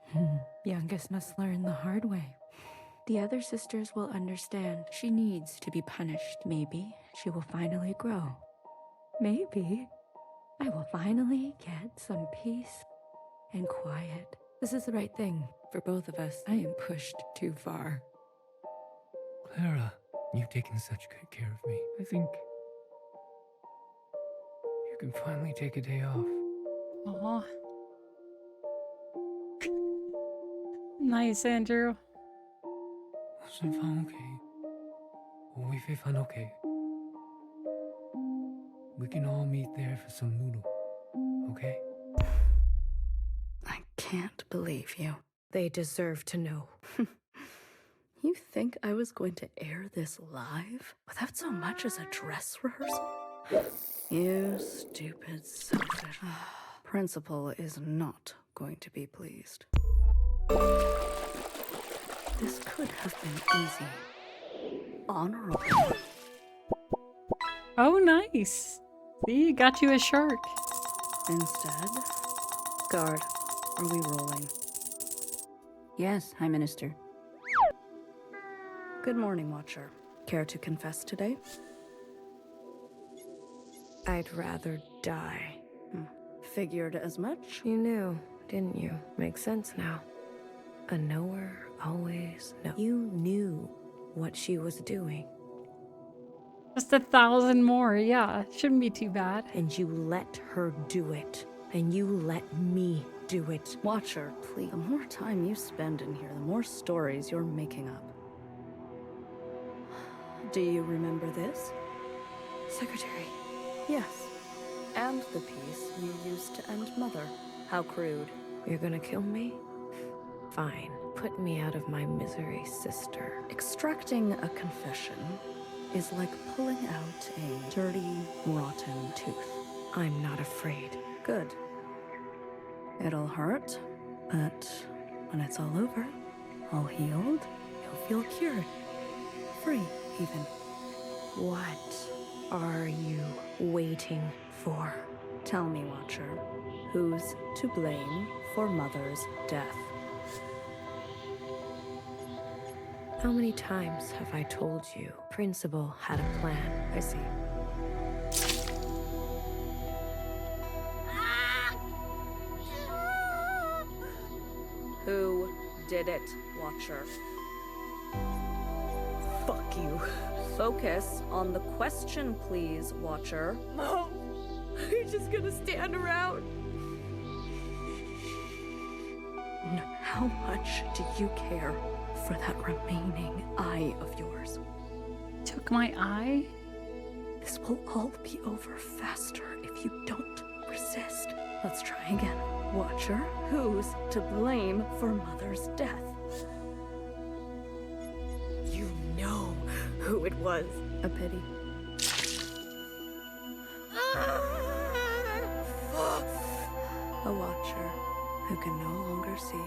Youngest must learn the hard way. The other sisters will understand. She needs to be punished. Maybe she will finally grow. Maybe I will finally get some peace and quiet. This is the right thing for both of us. I am pushed too far. Clara, you've taken such good care of me. I think you can finally take a day off. Aw. Nice, Andrew. 我顺翻 OK， 我会非翻 OK。We can all meet there for some noodle, okay? I can't believe you. They deserve to know. You think I was going to air this live without so much as a dress rehearsal? You stupid selfish. Principal is not going to be pleased. This could have been easy. Honorable. Oh, nice. See, got you a shark. Instead, guard, are we rolling? Yes, High Minister. Good morning, Watcher. Care to confess today? I'd rather die. Figured as much? You knew, didn't you? Makes sense now. A knower always knows. You knew what she was doing. Just 1,000 more, yeah. Shouldn't be too bad. And you let her do it. And you let me do it. Watcher, please. The more time you spend in here, the more stories you're making up. Do you remember this? Secretary. Yes. And the piece you used to end Mother. How crude. You're gonna kill me? Fine. Put me out of my misery, sister. Extracting a confession is like pulling out a dirty, rotten tooth. I'm not afraid. Good. It'll hurt, but when it's all over, all healed, you'll feel cured. Free, even. What are you waiting for? Tell me, Watcher, who's to blame for Mother's death? How many times have I told you Principal had a plan? I see. Who did it, Watcher? Fuck you. Focus on the question, please, Watcher. Mom, you're just gonna stand around. How much do you care for that remaining eye of yours? Took my eye? This will all be over faster if you don't resist. Let's try again. Watcher, who's to blame for Mother's death? You know who it was. A pity. A Watcher who can no longer see.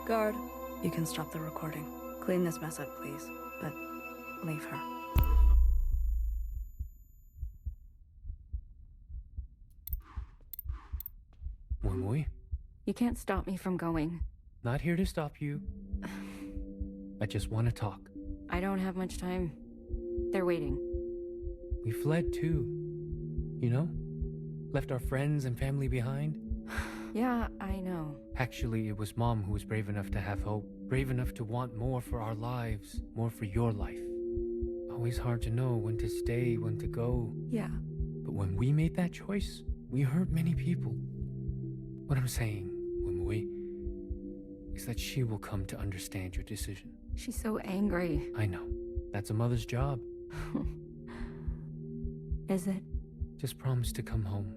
Guard, you can stop the recording. Clean this mess up, please. But leave her. Mui, You can't stop me from going. not here to stop you. I just want to talk. I don't have much time. They're waiting. We fled too. You know? Left our friends and family behind. Yeah, I know. Actually, it was Mom who was brave enough to have hope. Brave enough to want more for our lives. More for your life. Always hard to know when to stay, when to go. Yeah. But when we made that choice, we hurt many people. What I'm saying, Wimui, is that she will come to understand your decision. She's so angry. I know. That's a mother's job. Is it? Just promise to come home.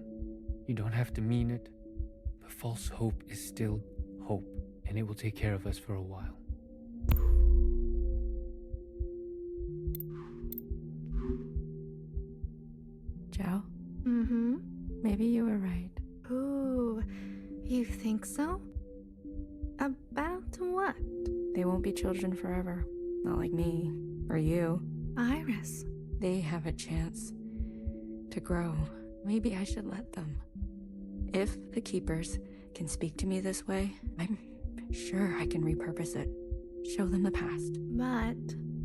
You don't have to mean it. But false hope is still hope, and it will take care of us for a while. Joe? Mm-hmm. Maybe you were right. Ooh, you think so? About what? They won't be children forever. Not like me or you. Iris. They have a chance to grow. Maybe I should let them. If the Keepers can speak to me this way, I'm sure I can repurpose it. Show them the past. But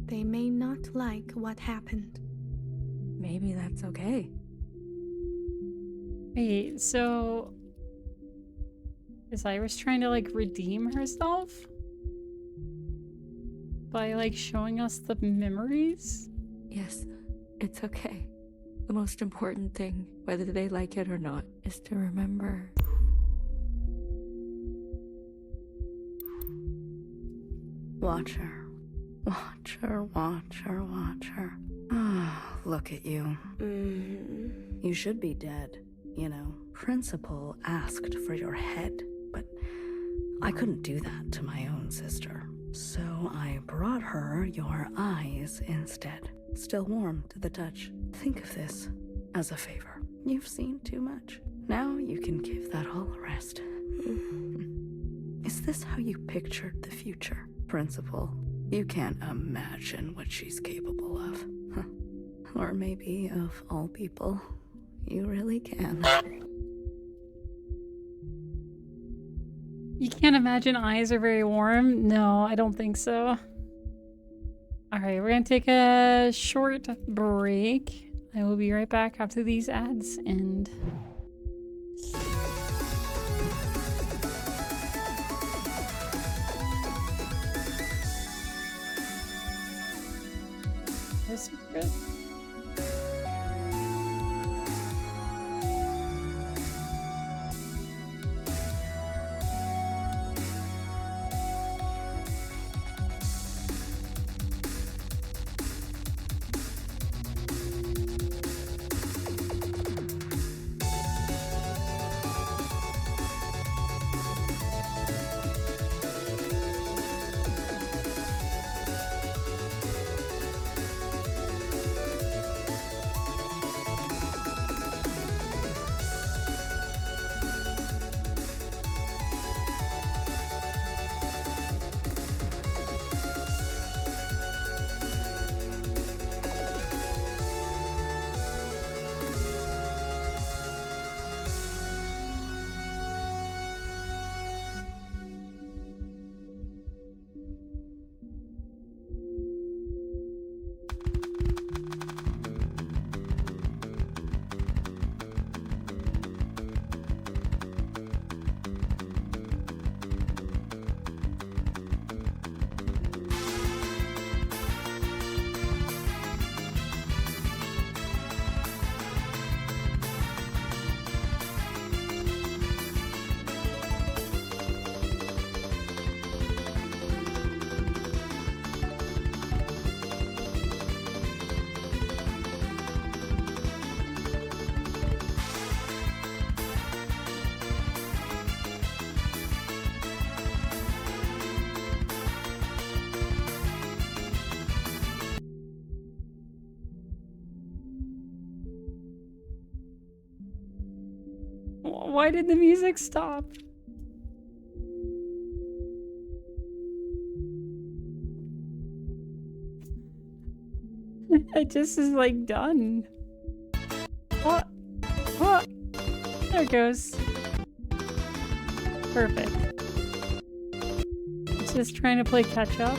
they may not like what happened. Maybe that's okay. Wait, so is Iris trying to like redeem herself by like showing us the memories? Yes, it's okay. The most important thing, whether they like it or not, is to remember. Watcher. Watcher, watcher, watcher. Ah, look at you. You should be dead, you know. Principal asked for your head, but I couldn't do that to my own sister. So I brought her your eyes instead. Still warm to the touch. Think of this as a favor. You've seen too much. Now you can give that all a rest. Is this how you pictured the future, Principal? You can't imagine what she's capable of. Or maybe, of all people, you really can. You can't imagine eyes are very warm? No, I don't think so. Alright, we're gonna take a short break. I will be right back after these ads end. No secret. Why did the music stop? It just is like done. What? What? There it goes. Perfect. It's just trying to play catch up.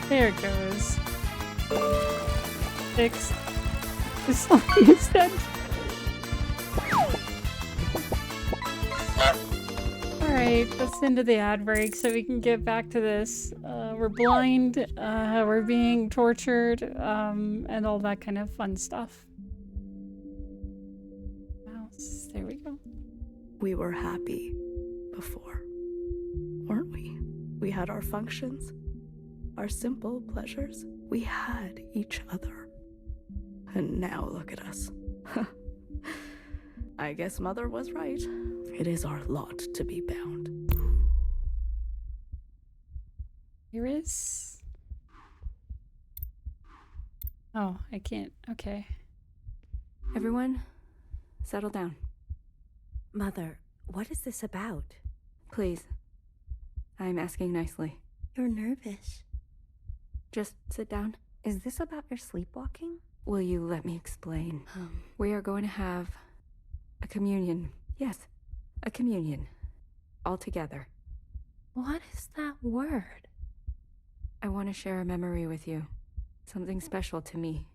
There it goes. Fixed. The song is dead. Alright, let's into the ad break so we can get back to this. We're blind, we're being tortured, and all that kind of fun stuff. Mouse, there we go. We were happy before, weren't we? We had our functions, our simple pleasures. We had each other. And now look at us. I guess Mother was right. It is our lot to be bound. Here is... Oh, I can't. Okay. Everyone, settle down. Mother, what is this about? Please. I'm asking nicely. You're nervous. Just sit down. Is this about your sleepwalking? Will you let me explain? We are going to have a communion. Yes, a communion. All together. What is that word? I want to share a memory with you. Something special to me.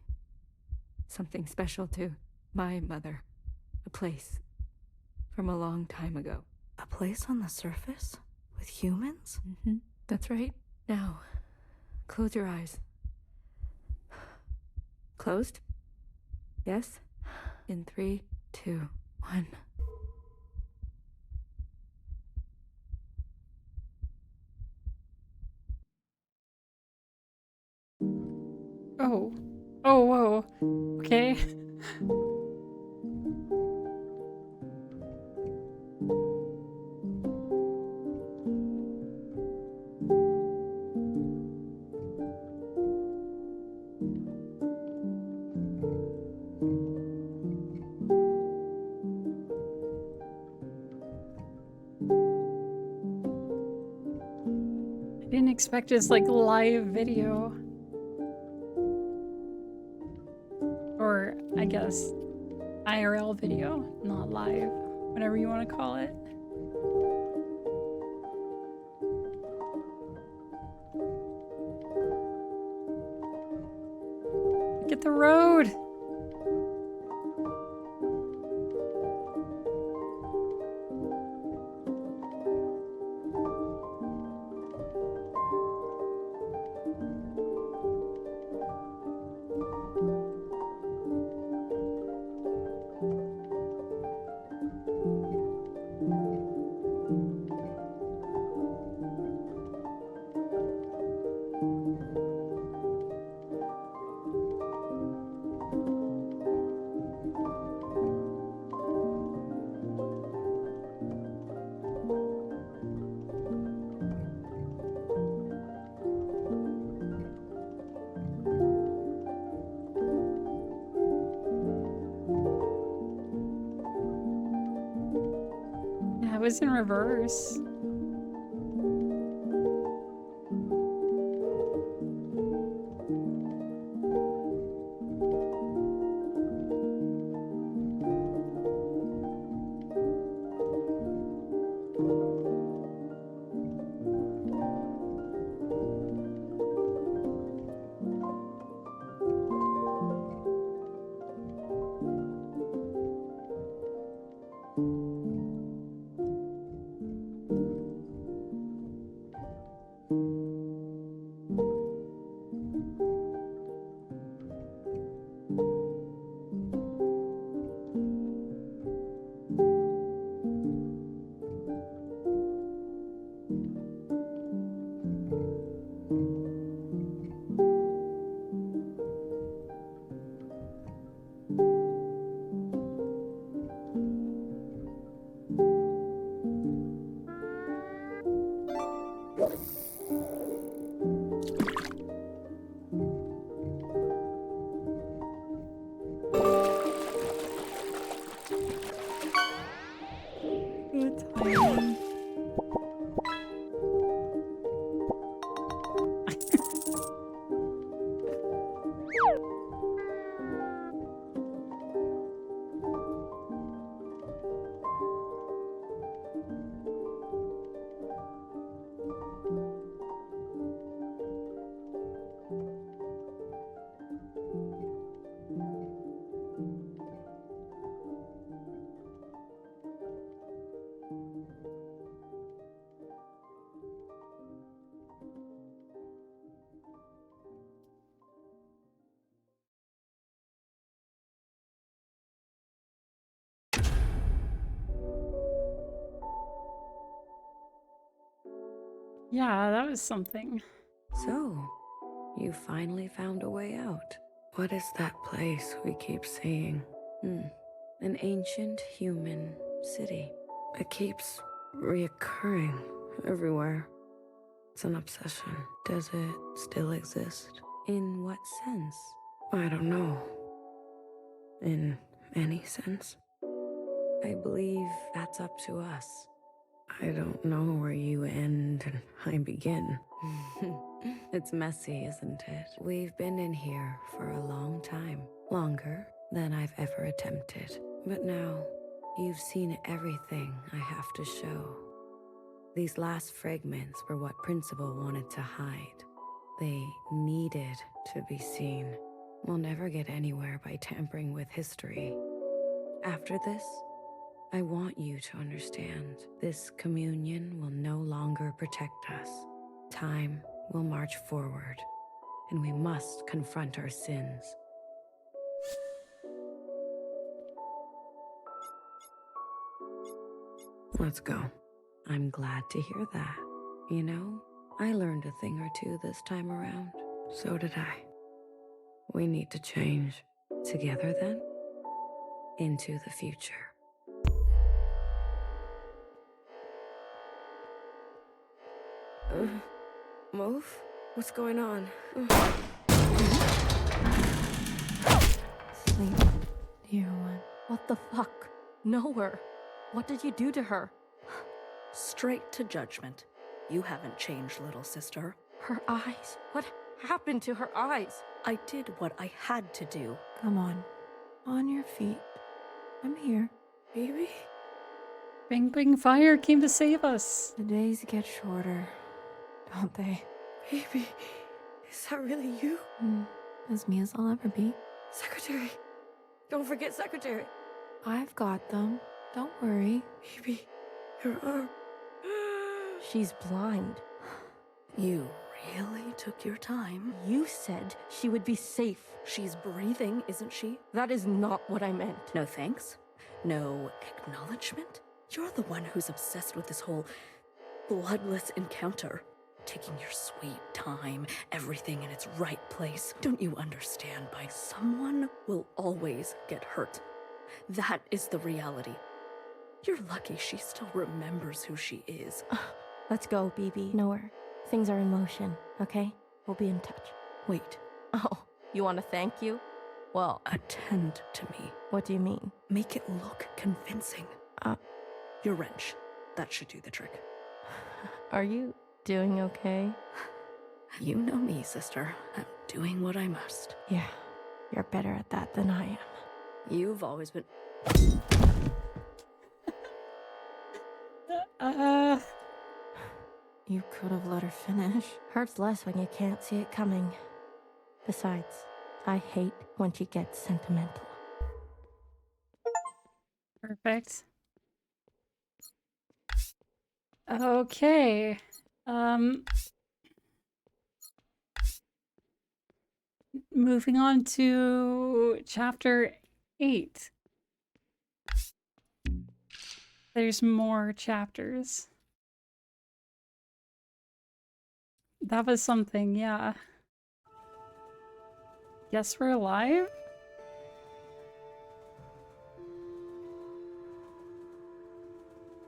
Something special to my mother. A place from a long time ago. A place on the surface? With humans? Mm-hmm. That's right. Now, close your eyes. Closed? Yes? In 3, 2, 1. Oh. Oh, whoa. Okay. I didn't expect this like live video. Or I guess IRL video, not live, whatever you want to call it. Look at the road. Yeah, it was in reverse. Good timing. Yeah, that was something. So, you finally found a way out. What is that place we keep seeing? An ancient human city. It keeps reoccurring everywhere. It's an obsession. Does it still exist? In what sense? I don't know. In any sense. I believe that's up to us. I don't know where you end and I begin. It's messy, isn't it? We've been in here for a long time. Longer than I've ever attempted. But now, you've seen everything I have to show. These last fragments were what Principal wanted to hide. They needed to be seen. We'll never get anywhere by tampering with history. After this, I want you to understand this communion will no longer protect us. Time will march forward, and we must confront our sins. Let's go. I'm glad to hear that. You know, I learned a thing or two this time around. So did I. We need to change. Together, then, into the future. Move? What's going on? Sleep, dear one. What the fuck? Nowhere. What did you do to her? Straight to judgment. You haven't changed, little sister. Her eyes. What happened to her eyes? I did what I had to do. Come on your feet. I'm here. Baby? Bing Bing Fire came to save us. The days get shorter, don't they? Baby, is that really you? As me as I'll ever be. Secretary. Don't forget Secretary. I've got them. Don't worry. Baby, your arm. She's blind. You really took your time. You said she would be safe. She's breathing, isn't she? That is not what I meant. No thanks. No acknowledgement. You're the one who's obsessed with this whole bloodless encounter. Taking your sweet time, everything in its right place. Don't you understand? By someone will always get hurt. That is the reality. You're lucky she still remembers who she is. Let's go, BB. Nowhere. Things are in motion, okay? We'll be in touch. Wait. Oh, you want to thank you? Well, Attend to me. what do you mean? Make it look convincing. Your wrench. That should do the trick. Are you doing okay? You know me, sister. I'm doing what I must. Yeah, you're better at that than I am. You've always been... You could have let her finish. Hurts less when you can't see it coming. Besides, I hate when she gets sentimental. Perfect. Okay. Moving on to chapter 8. There's more chapters. That was something, yeah. Guess we're alive?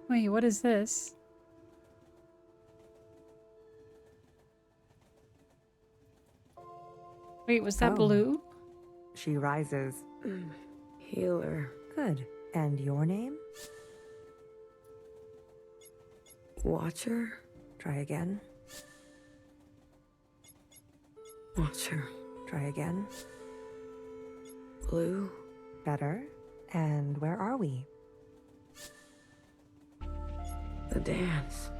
Wait, what is this? Wait, was that blue? She rises. Healer. Good. And your name? Watcher? Try again. Watcher. Try again. Blue? Better. And where are we? The dance.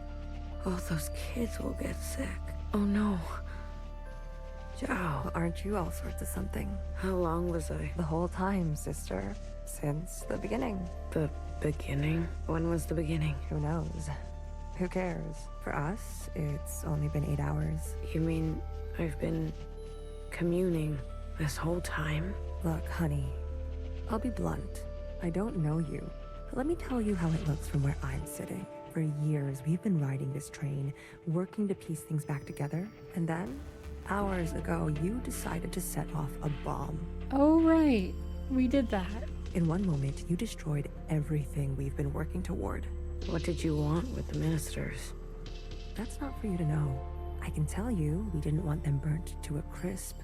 Oh, those kids will get sick. Oh no. Zhao. Aren't you all sorts of something? How long was I? The whole time, sister. Since the beginning. The beginning? When was the beginning? Who knows? Who cares? For us, it's only been 8 hours. You mean I've been communing this whole time? Look, honey, I'll be blunt. I don't know you, but let me tell you how it looks from where I'm sitting. For years, we've been riding this train, working to piece things back together, and then, hours ago, you decided to set off a bomb. Oh, right. We did that. In one moment, you destroyed everything we've been working toward. What did you want with the ministers? That's not for you to know. I can tell you we didn't want them burnt to a crisp.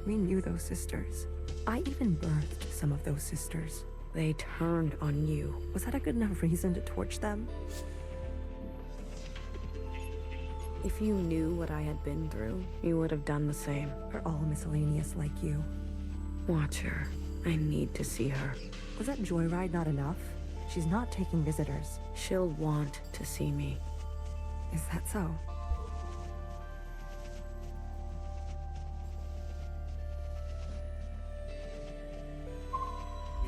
We knew those sisters. I even birthed some of those sisters. They turned on you. Was that a good enough reason to torch them? If you knew what I had been through, you would have done the same. We're all miscellaneous like you. Watcher, I need to see her. Was that joyride not enough? She's not taking visitors. She'll want to see me. Is that so?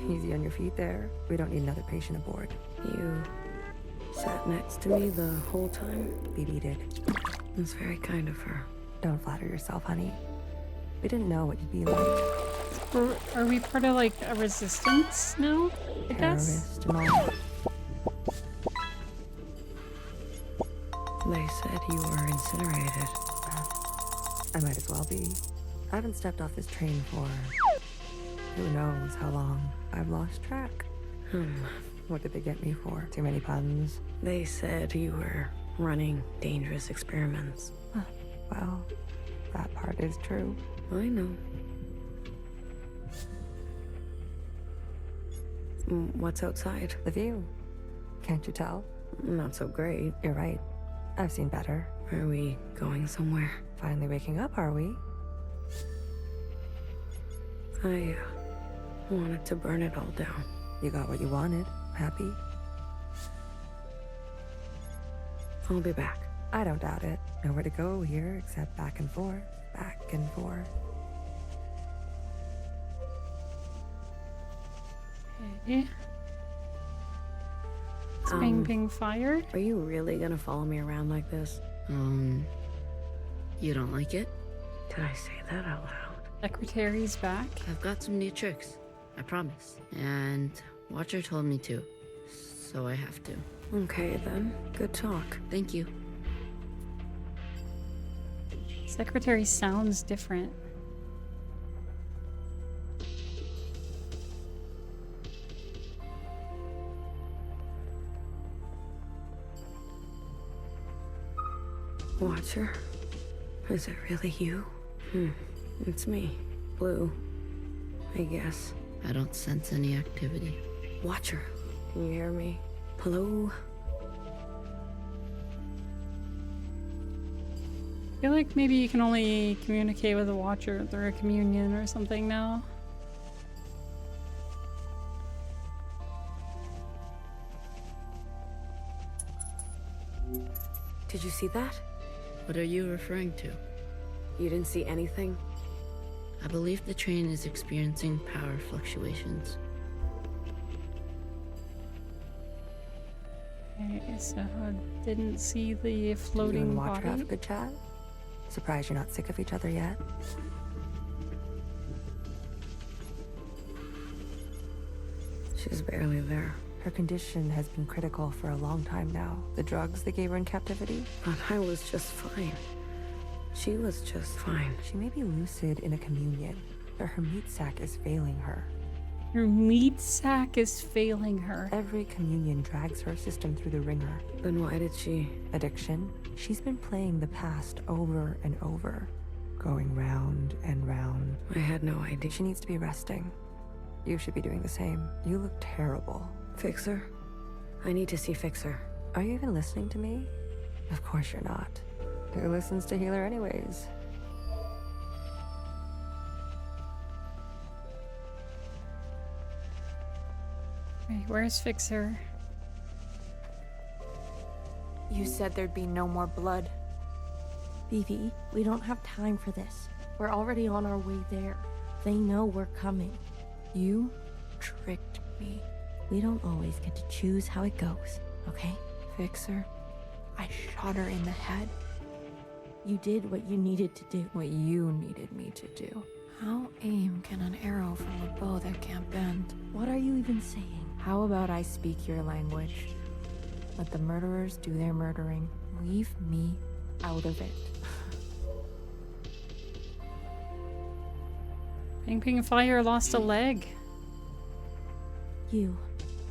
Easy on your feet there. We don't need another patient aboard. You sat next to me the whole time? BB did. It's very kind of her. Don't flatter yourself, honey. We didn't know what you'd be like. Are we part of like a resistance now? I guess. Terrorist and all. They said you were incinerated. I might as well be. I haven't stepped off this train for who knows how long. I've lost track. What did they get me for? Too many puns? They said you were running dangerous experiments. Well, that part is true. I know. What's outside? The view. Can't you tell? Not so great. You're right. I've seen better. Are we going somewhere? Finally waking up, are we? I wanted to burn it all down. You got what you wanted. Happy? I'll be back. I don't doubt it. Nowhere to go here except back and forth, back and forth. Okay. It's being fired. Are you really gonna follow me around like this? You don't like it? Did I say that out loud? Secretary's back. I've got some new tricks. I promise. And Watcher told me to. So I have to. Okay then. Good talk. Thank you. Secretary sounds different. Watcher? Is it really you? It's me. Blue. I guess. I don't sense any activity. Watcher. Can you hear me? Hello? I feel like maybe you can only communicate with a Watcher through a communion or something now. Did you see that? What are you referring to? You didn't see anything? I believe the train is experiencing power fluctuations. Okay, so didn't see the You floating and Watcher have a body. good chat? Surprised you're not sick of each other yet? She's barely there. Her condition has been critical for a long time now. The drugs they gave her in captivity? But I was just fine. She was just fine. She may be lucid in a communion, but her meat sac is failing her. Her meat sac is failing her. Every communion drags her system through the ringer. Then why did she? Addiction? She's been playing the past over and over, going round and round. I had no idea. She needs to be resting. You should be doing the same. You look terrible. Fixer? I need to see Fixer. Are you even listening to me? Of course you're not. Who listens to Healer anyways? Wait, where's Fixer? You said there'd be no more blood. Vivi, we don't have time for this. We're already on our way there. They know we're coming. You tricked me. We don't always get to choose how it goes, okay? Fixer, I shot her in the head. You did what you needed to do. What you needed me to do. How aim can an arrow from a bow that can't bend? What are you even saying? How about I speak your language? Let the murderers do their murdering. Leave me out of it. Ping Fire lost a leg. You.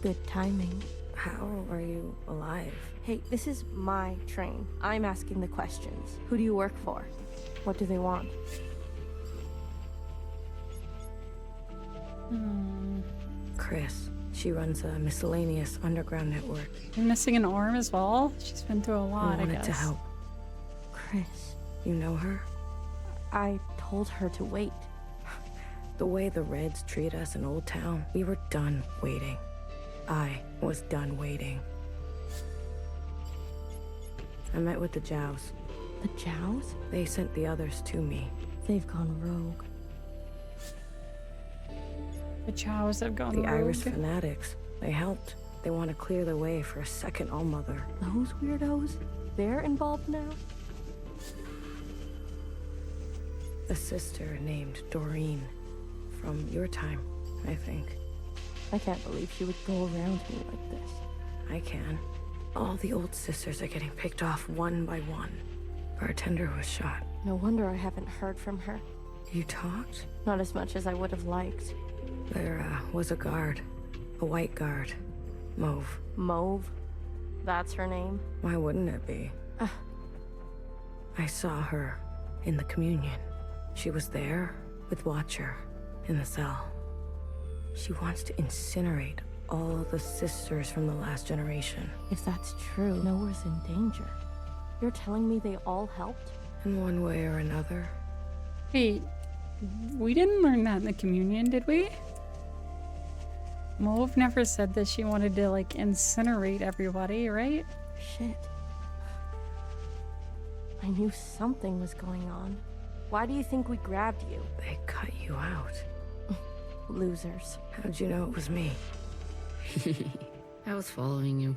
Good timing. How are you alive? Hey, this is my train. I'm asking the questions. Who do you work for? What do they want? Chris. She runs a miscellaneous underground network. You're missing an arm as well? She's been through a lot, I wanted guess. to help. Chris, You know her? I told her to wait. The way the Reds treat us in Old Town, we were done waiting. I was done waiting. I met with the Jows. The Jows? They sent the others to me. They've gone rogue. The Chows have gone The Irish rogue. fanatics. They helped. They want to clear the way for a second Allmother. Those weirdos? They're involved now? A sister named Doreen. From your time, I think. I can't believe she would go around me like this. I can. All the old sisters are getting picked off one by one. Bartender was shot. No wonder I haven't heard from her. You talked? Not as much as I would have liked. There was a guard. A white guard. Mauve. Mauve? That's her name? Why wouldn't it be? I saw her in the communion. She was there with Watcher in the cell. She wants to incinerate all the sisters from the last generation. If that's true, Noah's in danger. You're telling me they all helped? In one way or another. Wait, we didn't learn that in the communion, did we? Mauve never said that she wanted to, like, incinerate everybody, right? Shit. I knew something was going on. Why do you think we grabbed you? They cut you out. Losers. How'd you know it was me? I was following you.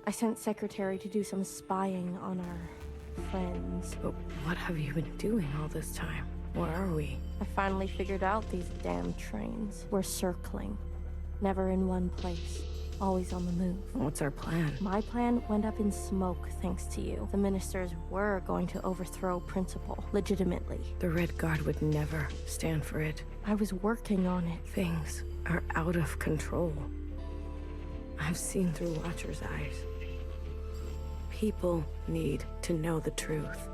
I sent Secretary to do some spying on our friends. But what have you been doing all this time? Where are we? I finally figured out these damn trains. We're circling. Never in one place. Always on the move. What's our plan? My plan went up in smoke thanks to you. The ministers were going to overthrow Principal, legitimately. The Red Guard would never stand for it. I was working on it. Things are out of control. I've seen through Watcher's eyes. People need to know the truth.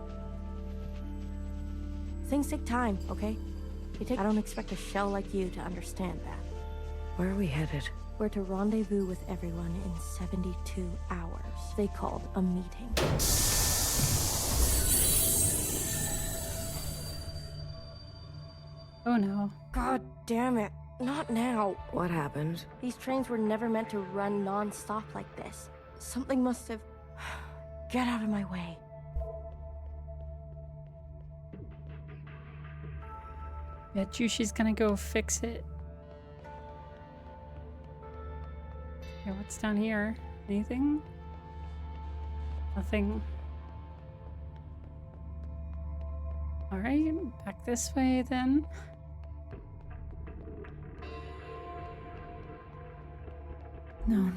Things take time, okay? I don't expect a shell like you to understand that. Where are we headed? We're to rendezvous with everyone in 72 hours. They called a meeting. Oh no. God damn it. Not now. What happened? These trains were never meant to run non-stop like this. Something must have... Get out of my way. Bet you she's gonna go fix it. Okay, what's down here? Anything? Nothing. Alright, back this way then. No.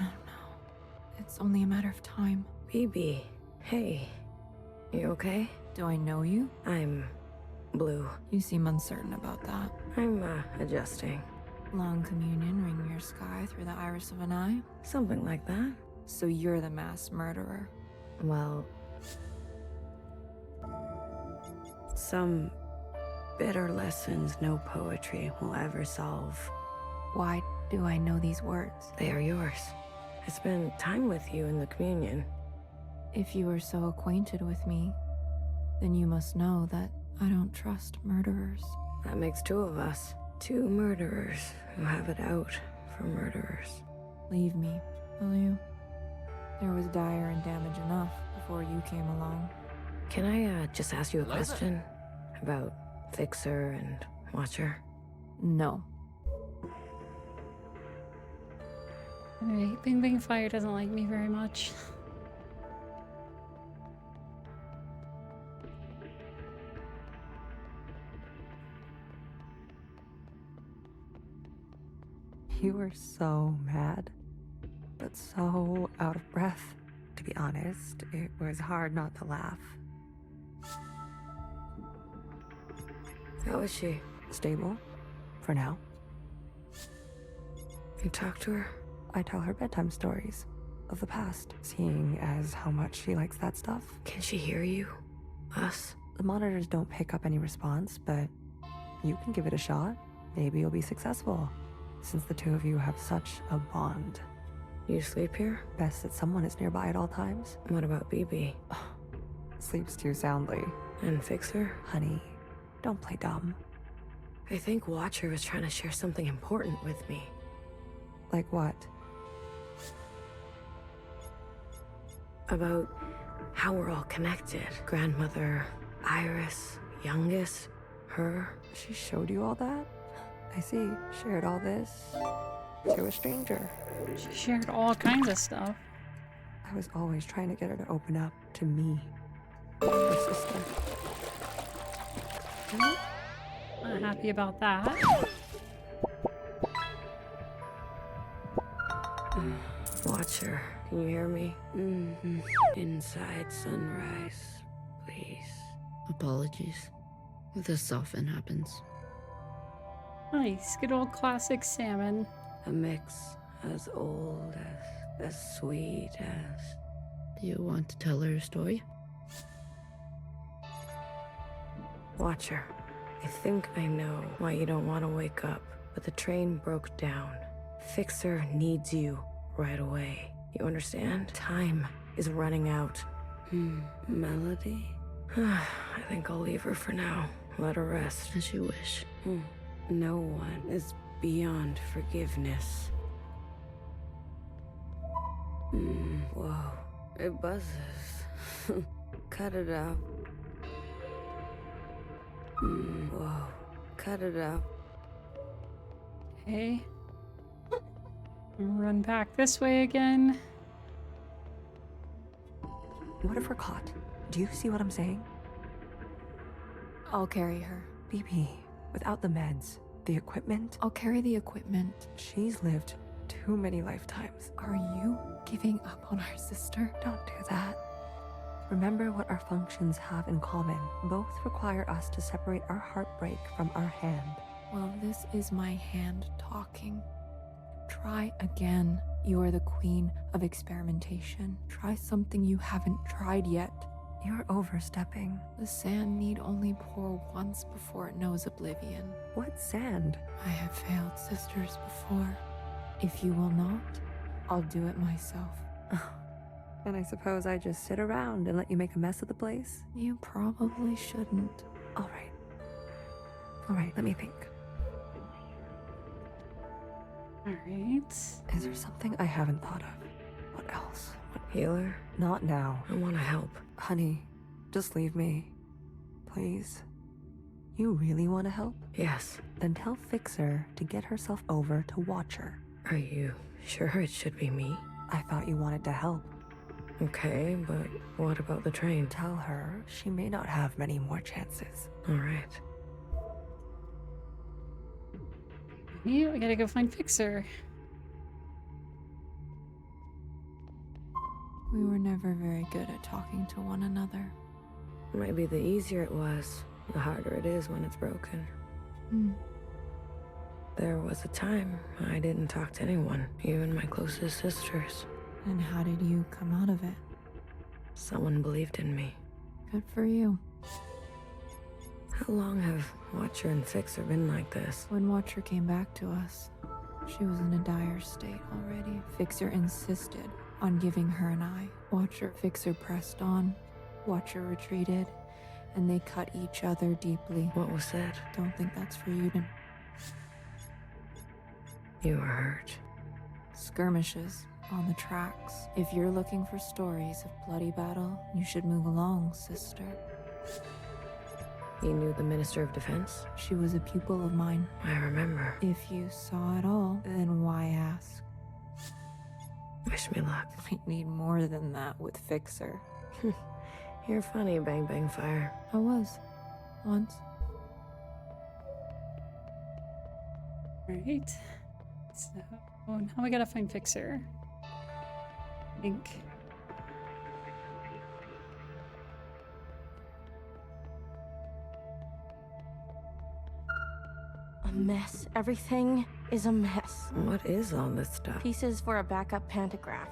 It's only a matter of time. BB, hey. You okay? Do I know you? I'm blue. You seem uncertain about that. I'm, adjusting. Long communion ring your sky through the iris of an eye? Something like that. So you're the mass murderer. Well... some bitter lessons no poetry will ever solve. Why do I know these words? They are yours. I spent time with you in the communion. If you are so acquainted with me, then you must know that I don't trust murderers. That makes two of us. Two murderers who have it out for murderers. Leave me, will you? There was dire and damage enough before you came along. Can I, just ask you a question? About Fixer and Watcher? No. Anyway, Bing Bing Fire doesn't like me very much. You were so mad, but so out of breath. To be honest, it was hard not to laugh. How is she? Stable, for now. You talk to her? I tell her bedtime stories of the past, seeing as how much she likes that stuff. Can she hear you? Us? The monitors don't pick up any response, but you can give it a shot. Maybe you'll be successful, since the two of you have such a bond. You sleep here? Best that someone is nearby at all times. What about BB? Sleeps too soundly. And Fixer? Honey, don't play dumb. I think Watcher was trying to share something important with me. Like what? About how we're all connected. Grandmother, Iris, youngest, her. She showed you all that? I see. Shared all this to a stranger. She shared all kinds of stuff. I was always trying to get her to open up to me, her sister. Not happy about that. Watcher, can you hear me? Inside sunrise, please. Apologies. This often happens. Nice, good old classic salmon. A mix as old as sweet as... Do you want to tell her a story? Watcher, I think I know why you don't want to wake up, but the train broke down. Fixer needs you right away. You understand? Time is running out. Melody? I think I'll leave her for now. Let her rest. As you wish. No one is beyond forgiveness. Whoa. It buzzes. Cut it out. Whoa. Cut it out. Okay. Run back this way again. What if we're caught? Do you see what I'm saying? I'll carry her. BB, without the meds, the equipment, I'll carry the equipment. she's lived too many lifetimes. Are you giving up on our sister? Don't do that. Remember what our functions have in common. Both require us to separate our heartbreak from our hand. Well, this is my hand talking. Try again. You are the queen of experimentation. Try something you haven't tried yet. You're overstepping. The sand need only pour once before it knows oblivion. What sand? I have failed sisters before. If you will not, I'll do it myself. And I suppose I just sit around and let you make a mess of the place? You probably shouldn't. All right, let me think. All right. Is there something I haven't thought of? What else? Healer? Not now. I want to help. Honey, just leave me. Please. You really want to help? Yes. Then tell Fixer to get herself over to Watcher. Are you sure it should be me? I thought you wanted to help. Okay, but what about the train? Tell her she may not have many more chances. All right. I gotta go find Fixer. We were never very good at talking to one another. Maybe the easier it was, the harder it is when it's broken. There was a time I didn't talk to anyone, even my closest sisters. And how did you come out of it? Someone believed in me. Good for you. How long have Watcher and Fixer been like this? When Watcher came back to us, she was in a dire state already. Fixer insisted on giving her an eye. Fixer pressed on. Watcher retreated, and they cut each other deeply. What was said? Don't think that's for you to... You were hurt. Skirmishes on the tracks. If you're looking for stories of bloody battle, you should move along, sister. You knew the Minister of Defense? She was a pupil of mine. I remember. If you saw it all, then why ask? Wish me luck. I need more than that with Fixer. You're funny, Bang Bang Fire. I was. Once. Right. So now we gotta find Fixer. I think. A mess. Everything is a mess. What is all this stuff? Pieces for a backup pantograph.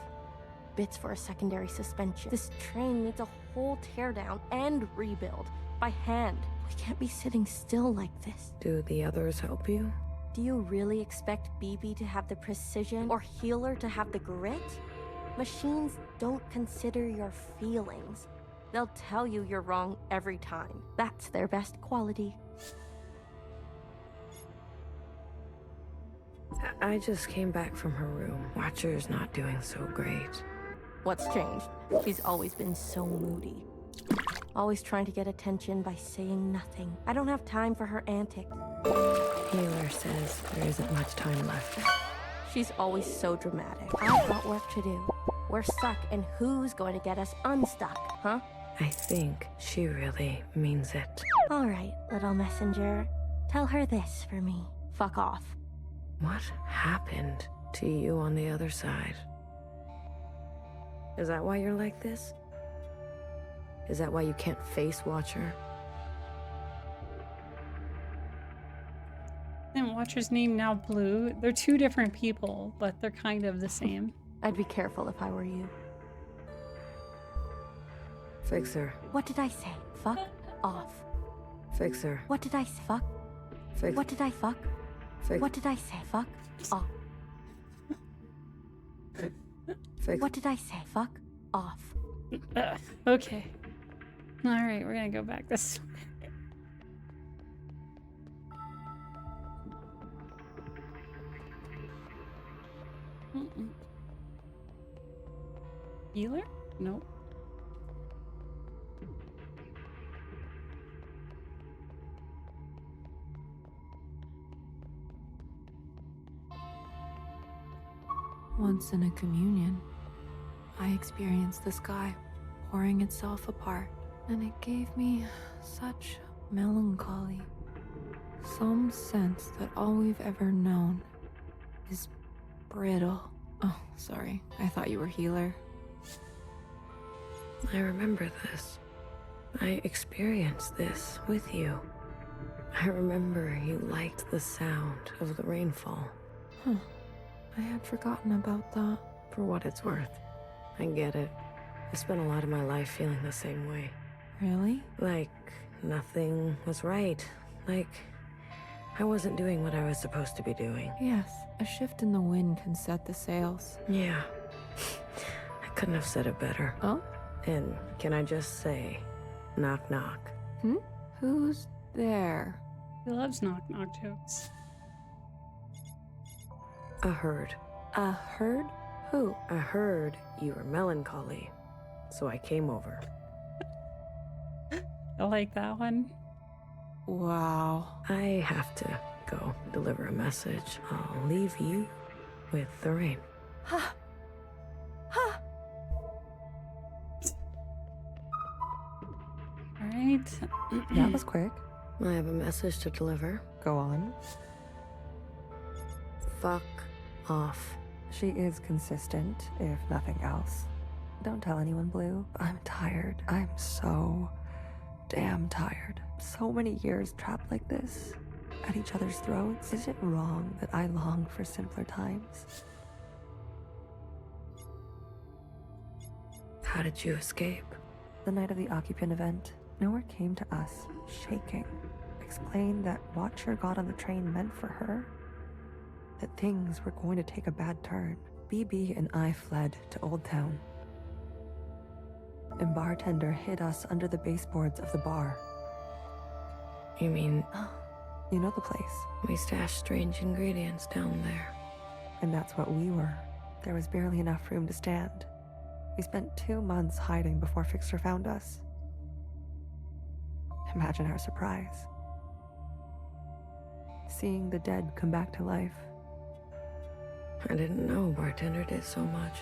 Bits for a secondary suspension. This train needs a whole teardown and rebuild. By hand. We can't be sitting still like this. Do the others help you? Do you really expect BB to have the precision or Healer to have the grit? Machines don't consider your feelings. They'll tell you you're wrong every time. That's their best quality. I just came back from her room. Watcher's not doing so great. What's changed? She's always been so moody. Always trying to get attention by saying nothing. I don't have time for her antics. Healer says there isn't much time left. She's always so dramatic. I've got work to do. We're stuck, and who's going to get us unstuck, huh? I think she really means it. All right, little messenger. Tell her this for me. Fuck off. What happened to you on the other side? Is that why you're like this? Is that why you can't face Watcher? And Watcher's name now Blue. They're two different people, but they're kind of the same. I'd be careful if I were you. Fixer. What did I say? Fuck off. Fixer. What did I say? Fuck. Fix. What did I fuck? Fix. What did I say? Fuck off. Fix. What did I say? Fuck off. Okay. All right, we're gonna go back this way. Healer? Nope. Once in a communion, I experienced the sky pouring itself apart, and it gave me such melancholy. Some sense that all we've ever known is brittle. Oh, sorry. I thought you were Healer. I remember this. I experienced this with you. I remember you liked the sound of the rainfall. Huh. I had forgotten about that. For what it's worth, I get it. I spent a lot of my life feeling the same way. Really? Like nothing was right. Like I wasn't doing what I was supposed to be doing. Yes, a shift in the wind can set the sails. Yeah. I couldn't have said it better. Oh? And can I just say, knock knock. Who's there? He loves knock-knock jokes. A herd. A herd? Who? I heard you were melancholy, so I came over. I like that one. Wow. I have to go deliver a message. I'll leave you with the rain. Ha! Ha! All right. That was quick. I have a message to deliver. Go on. Fuck off. She is consistent, if nothing else. Don't tell anyone, Blue. I'm tired. I'm so damn tired. So many years trapped like this, at each other's throats. Is it wrong that I long for simpler times? How did you escape? The night of the occupant event, Nowhere came to us, shaking. Explained that Watcher got on the train meant for her. That things were going to take a bad turn. BB and I fled to Old Town. And bartender hid us under the baseboards of the bar. You mean You know the place. we stashed strange ingredients down there? And that's what we were. There was barely enough room to stand. We spent 2 months hiding before Fixer found us. Imagine our surprise. Seeing the dead come back to life. I didn't know bartender did so much.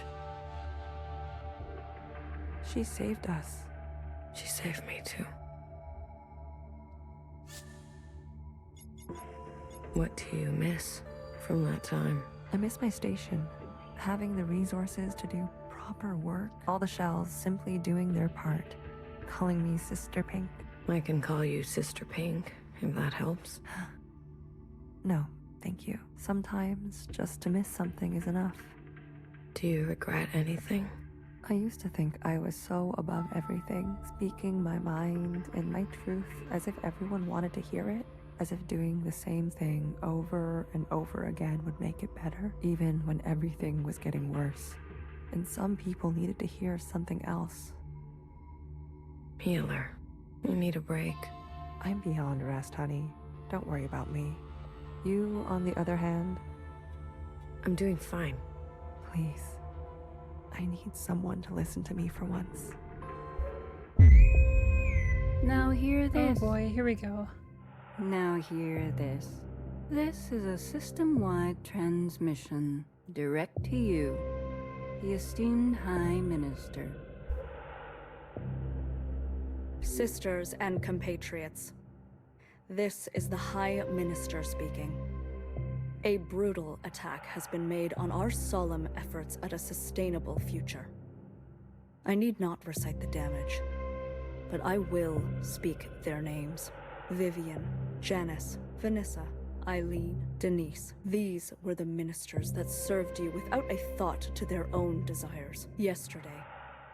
She saved us. She saved me too. What do you miss from that time? I miss my station. Having the resources to do proper work. All the shells simply doing their part. Calling me Sister Pink. I can call you Sister Pink, if that helps. No, thank you. Sometimes just to miss something is enough. Do you regret anything? I used to think I was so above everything, speaking my mind and my truth as if everyone wanted to hear it. as if doing the same thing over and over again would make it better, even when everything was getting worse. And some people needed to hear something else. Healer, you need a break. I'm beyond rest, honey. Don't worry about me. You, on the other hand, I'm doing fine. please. I need someone to listen to me for once. Now hear Oh this. boy, here we go. Now hear this. This is a system-wide transmission, direct to you, the esteemed High Minister. Sisters and compatriots, this is the High Minister speaking. A brutal attack has been made on our solemn efforts at a sustainable future. I need not recite the damage, but I will speak their names. Vivian, Janice, Vanessa, Eileen, Denise. These were the ministers that served you without a thought to their own desires. Yesterday,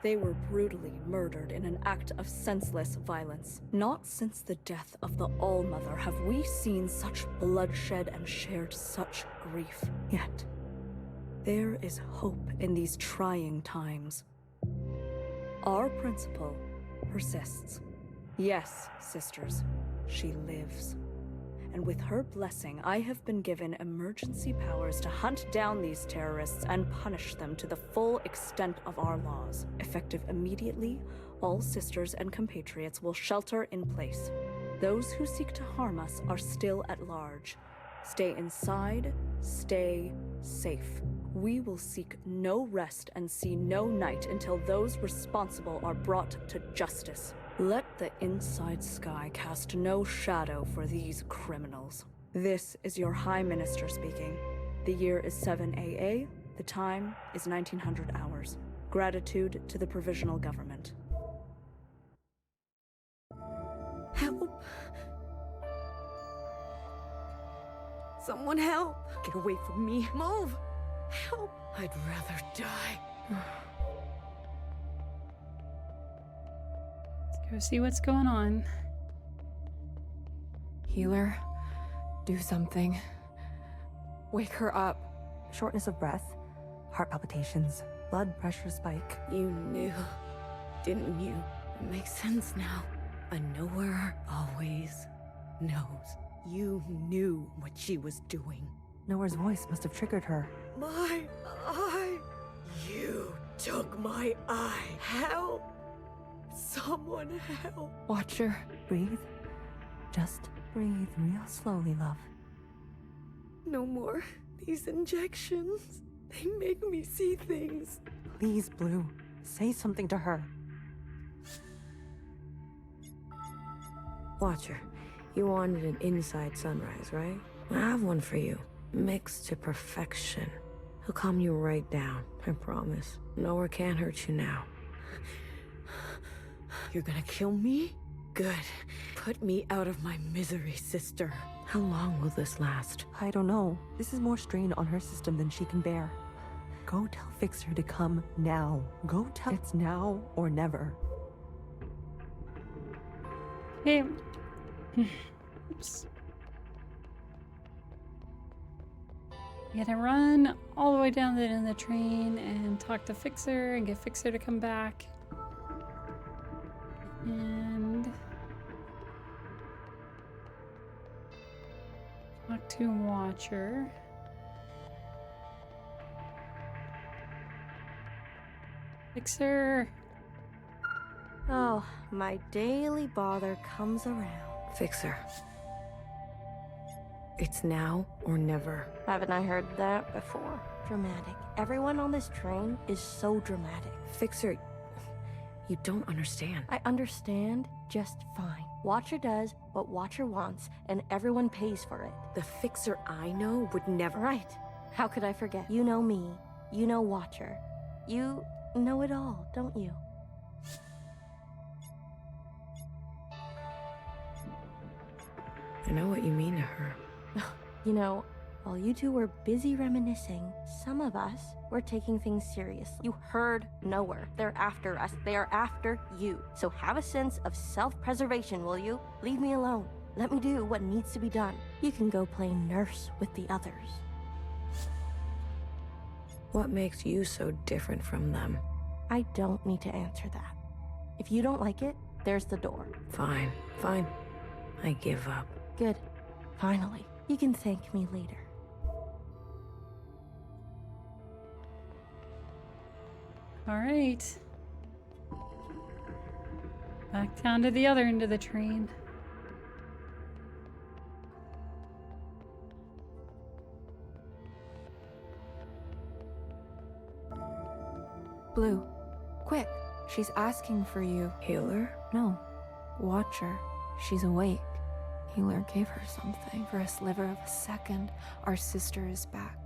they were brutally murdered in an act of senseless violence. Not since the death of the All-Mother have we seen such bloodshed and shared such grief. Yet, there is hope in these trying times. Our principle persists. Yes, sisters, she lives. And with her blessing, I have been given emergency powers to hunt down these terrorists and punish them to the full extent of our laws. Effective immediately, all sisters and compatriots will shelter in place. Those who seek to harm us are still at large. Stay inside, stay safe. We will seek no rest and see no night until those responsible are brought to justice. Let the inside sky cast no shadow for these criminals. This is your High Minister speaking. The year is 7 AA. The time is 1900 hours. Gratitude to the Provisional Government. Help! Someone help! Get away from me. Move! Help! I'd rather die. Let's go see what's going on. Healer, do something. Wake her up. Shortness of breath, heart palpitations, blood pressure spike. You knew, didn't you? It makes sense now. A knower always knows. You knew what she was doing. Noah's voice must have triggered her. My eye! You took my eye! Help! Someone help! Watcher. Breathe. Just breathe real slowly, love. No more. These injections. They make me see things. Please, Blue. Say something to her. Watcher, you wanted an inside sunrise, right? I have one for you. Mixed to perfection. He'll calm you right down, I promise. Nowhere can hurt you now. You're gonna kill me? Good. Put me out of my misery, sister. How long will this last? I don't know. This is more strain on her system than she can bear. Go tell Fixer to come now. Go tell it's now or never. Hey. Oops. You gotta run all the way down in the train and talk to Fixer and get Fixer to come back. And talk to Watcher. Fixer. Oh, my daily bother comes around. Fixer. It's now or never. Haven't I heard that before? Dramatic. Everyone on this train is so dramatic. Fixer, you don't understand. I understand just fine. Watcher does what Watcher wants, and everyone pays for it. The Fixer I know would never. Right. How could I forget? You know me. You know Watcher. You know it all, don't you? I know what you mean to her. You know, while you two were busy reminiscing, some of us were taking things seriously. You heard nowhere. They're after us. They are after you. So have a sense of self-preservation, will you? Leave me alone. Let me do what needs to be done. You can go play nurse with the others. What makes you so different from them? I don't need to answer that. If you don't like it, there's the door. Fine, fine. I give up. Good. Finally. You can thank me later. All right. Back down to the other end of the train. Blue, quick. She's asking for you. Healer? No. Watcher. She's awake. Healer gave her something. For a sliver of a second, our sister is back.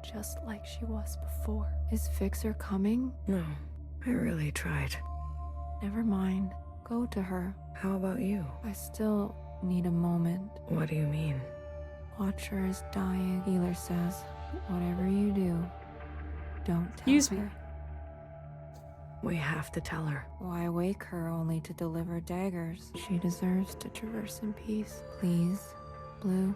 Just like she was before. Is Fixer coming? No. I really tried. Never mind. Go to her. How about you? I still need a moment. What do you mean? Watcher is dying. Healer says, whatever you do, don't tell Excuse me. her. We have to tell her. Why wake her only to deliver daggers? She deserves to traverse in peace. Please, Blue.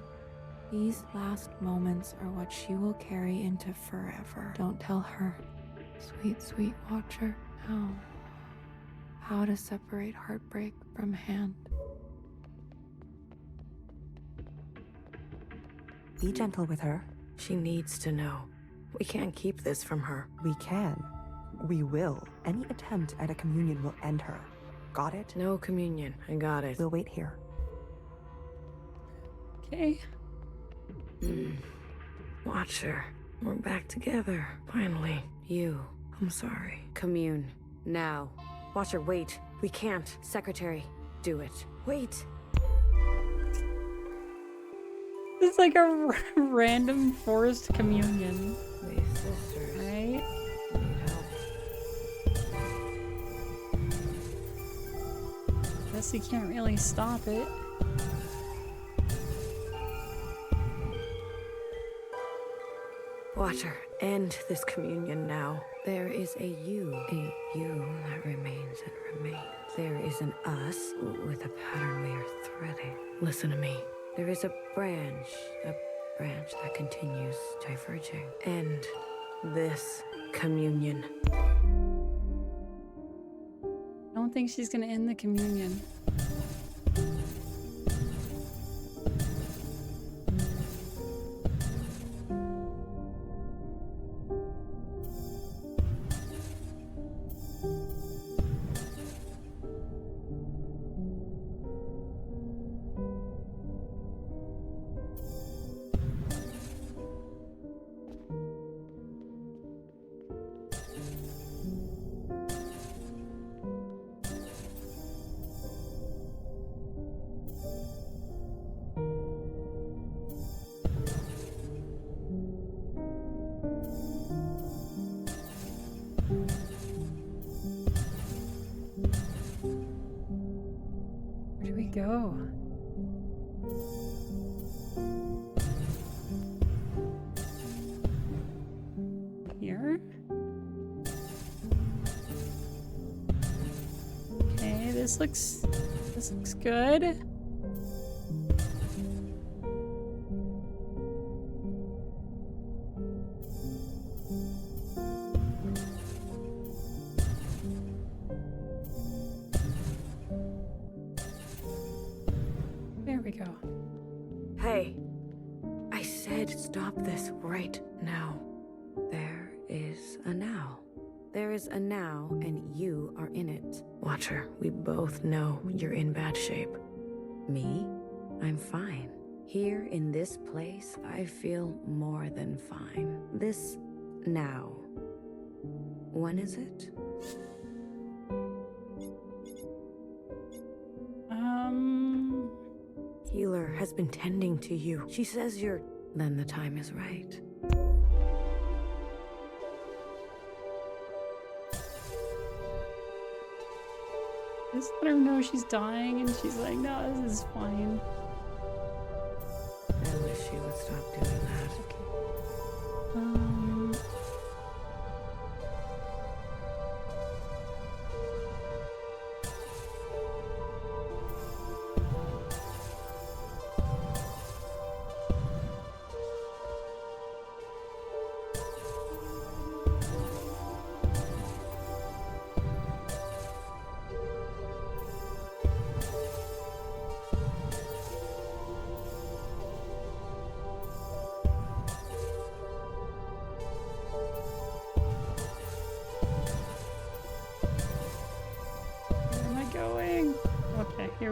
These last moments are what she will carry into forever. Don't tell her. Sweet, sweet Watcher. How to separate heartbreak from hand. Be gentle with her. She needs to know. We can't keep this from her. We can. We will. Any attempt at a communion will end her. Got it? No communion. I got it. We'll wait here. Okay. Watcher. We're back together. Finally. You. I'm sorry. Commune. Now. Watcher, wait. We can't. Secretary. Do it. Wait. It's like a random forced communion. These sisters. Right? Need help. Guess you can't really stop it. Watcher, end this communion now. There is a you that remains and remains. There is an us with a pattern we are threading. Listen to me. There is a branch that continues diverging. End this communion. I don't think she's gonna end the communion. Where do we go? Here? Okay, this looks good. There we go. Hey, I said stop this right now. There is a now. There is a now, and you are in it. Watcher, we both know you're in bad shape. Me? I'm fine. Here in this place, I feel more than fine. This now. When is it? Healer has been tending to you. She says you're... Then the time is right. Just let her know she's dying, and she's like, no, this is fine. I wish she would stop doing that.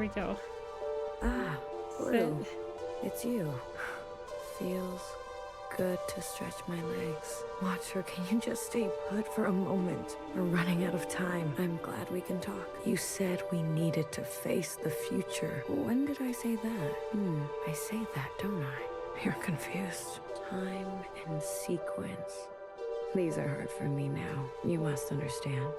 we go. Ah, Blue. It's you. Feels good to stretch my legs. Watcher, can you just stay put for a moment? We're running out of time. I'm glad we can talk. You said we needed to face the future. When did I say that? I say that, don't I? You're confused. Time and sequence. These are hard for me now. You must understand.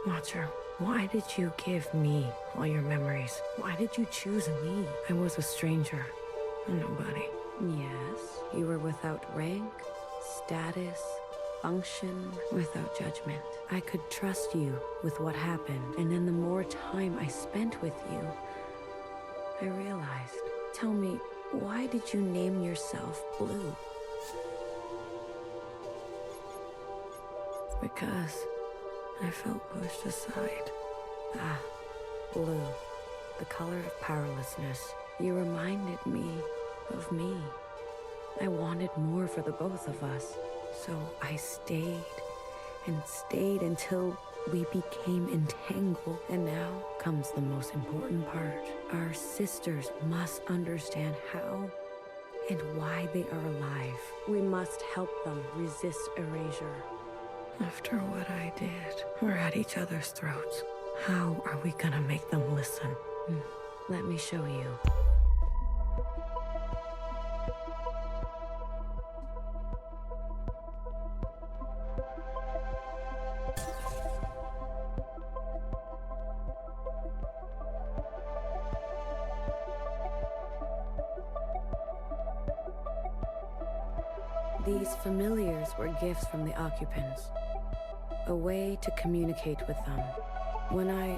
Watcher, why did you give me all your memories? Why did you choose me? I was a stranger, a nobody. Yes, you were without rank, status, function, without judgment. I could trust you with what happened, and then the more time I spent with you, I realized. Tell me, why did you name yourself Blue? Because I felt pushed aside. Ah, blue. The color of powerlessness. You reminded me of me. I wanted more for the both of us. So I stayed and stayed until we became entangled. And now comes the most important part. Our sisters must understand how and why they are alive. We must help them resist erasure. After what I did, we're at each other's throats. How are we gonna make them listen? Let me show you. These familiars were gifts from the occupants. A way to communicate with them. When I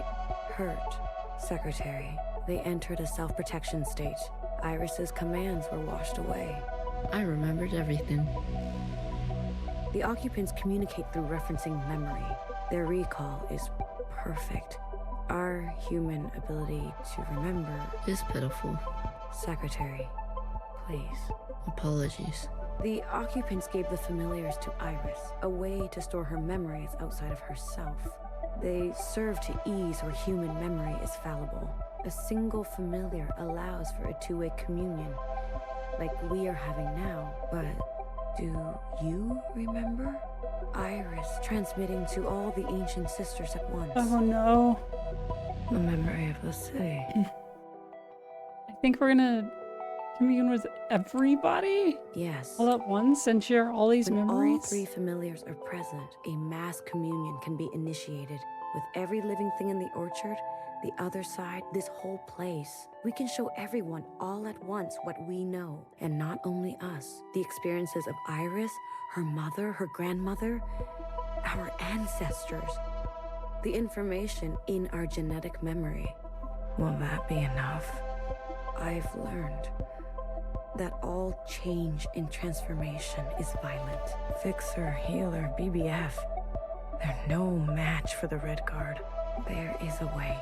hurt Secretary, they entered a self-protection state. Iris's commands were washed away. I remembered everything. The occupants communicate through referencing memory. Their recall is perfect. Our human ability to remember It's pitiful. Secretary, please. Apologies. The occupants gave the familiars to Iris, a way to store her memories outside of herself. They serve to ease where human memory is fallible. A single familiar allows for a two-way communion, like we are having now. But do you remember? Iris transmitting to all the ancient sisters at once. Oh no. The memory of the city. I think we're gonna commune with everybody? Yes. All at once and share all these When memories? all three familiars are present, a mass communion can be initiated. With every living thing in the orchard, the other side, this whole place. We can show everyone all at once what we know. And not only us. The experiences of Iris, her mother, her grandmother, our ancestors. The information in our genetic memory. Will that be enough? I've learned that all change and transformation is violent. Fixer, healer, BBF. They're no match for the Red Guard. There is a way.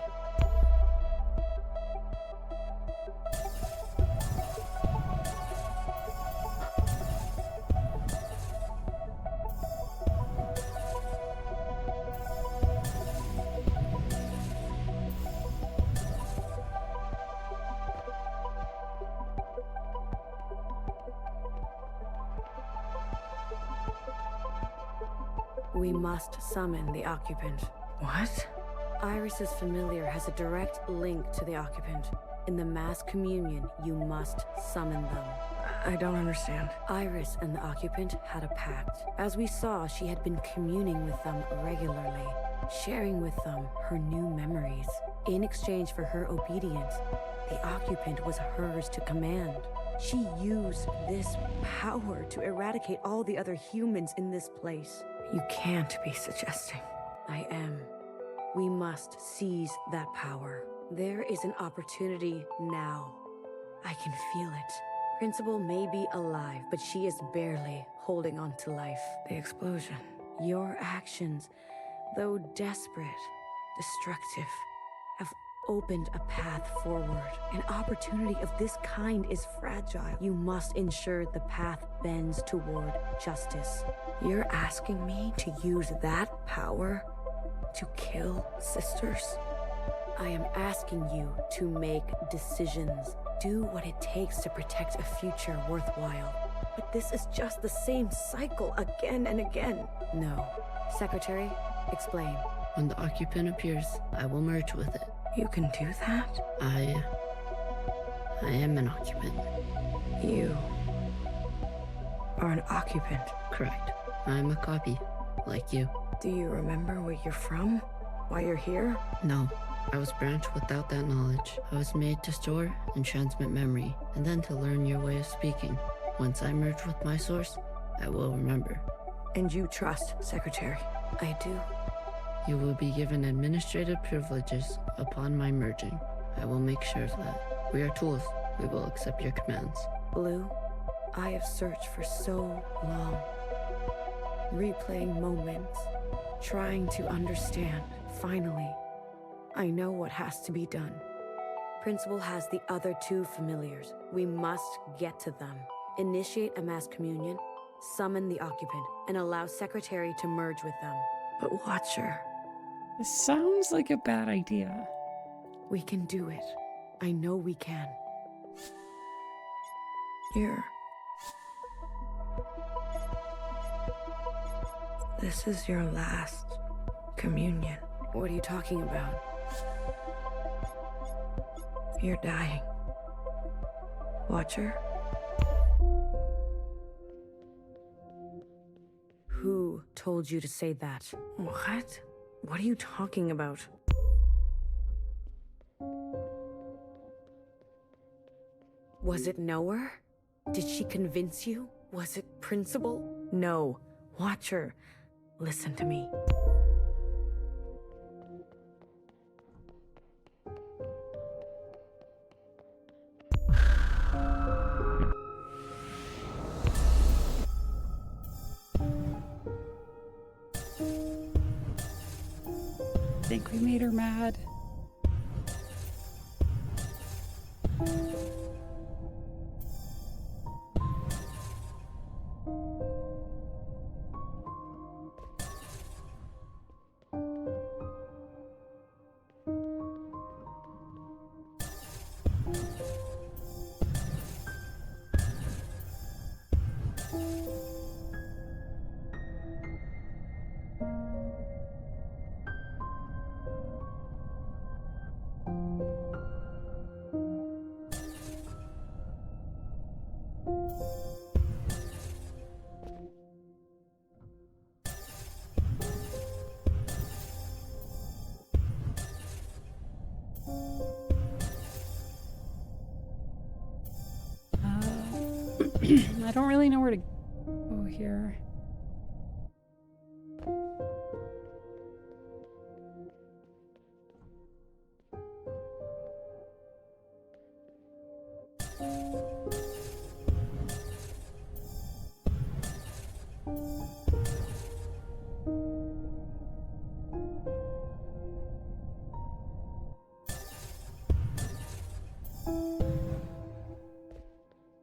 We must summon the occupant. What? Iris's familiar has a direct link to the occupant. In the mass communion, you must summon them. I don't understand. Iris and the occupant had a pact. As we saw, she had been communing with them regularly, sharing with them her new memories. In exchange for her obedience, the occupant was hers to command. She used this power to eradicate all the other humans in this place. You can't be suggesting. I am. We must seize that power. There is an opportunity now. I can feel it. Principal may be alive, but she is barely holding on to life. The explosion. Your actions, though desperate, destructive, have opened a path forward. An opportunity of this kind is fragile. You must ensure the path bends toward justice. You're asking me to use that power to kill sisters? I am asking you to make decisions. Do what it takes to protect a future worthwhile. But this is just the same cycle again and again. No. Secretary, explain. When the occupant appears, I will merge with it. You can do that? I am an occupant. You are an occupant. Correct. I'm a copy, like you. Do you remember where you're from? Why you're here? No. I was branched without that knowledge. I was made to store and transmit memory, and then to learn your way of speaking. Once I merge with my source, I will remember. And you trust, Secretary? I do. You will be given administrative privileges upon my merging. I will make sure of that. We are tools. We will accept your commands. Blue, I have searched for so long. Replaying moments, trying to understand. Finally, I know what has to be done. Principal has the other two familiars. We must get to them. Initiate a mass communion, summon the occupant, and allow Secretary to merge with them. But Watcher, This sounds like a bad idea. we can do it. I know we can. Here. This is your last communion. What are you talking about? You're dying. Watcher? Who told you to say that? What? What are you talking about? Was it Noah? Did she convince you? Was it Principal? No. Watcher, listen to me. I think we made her mad. I don't really know where to go here.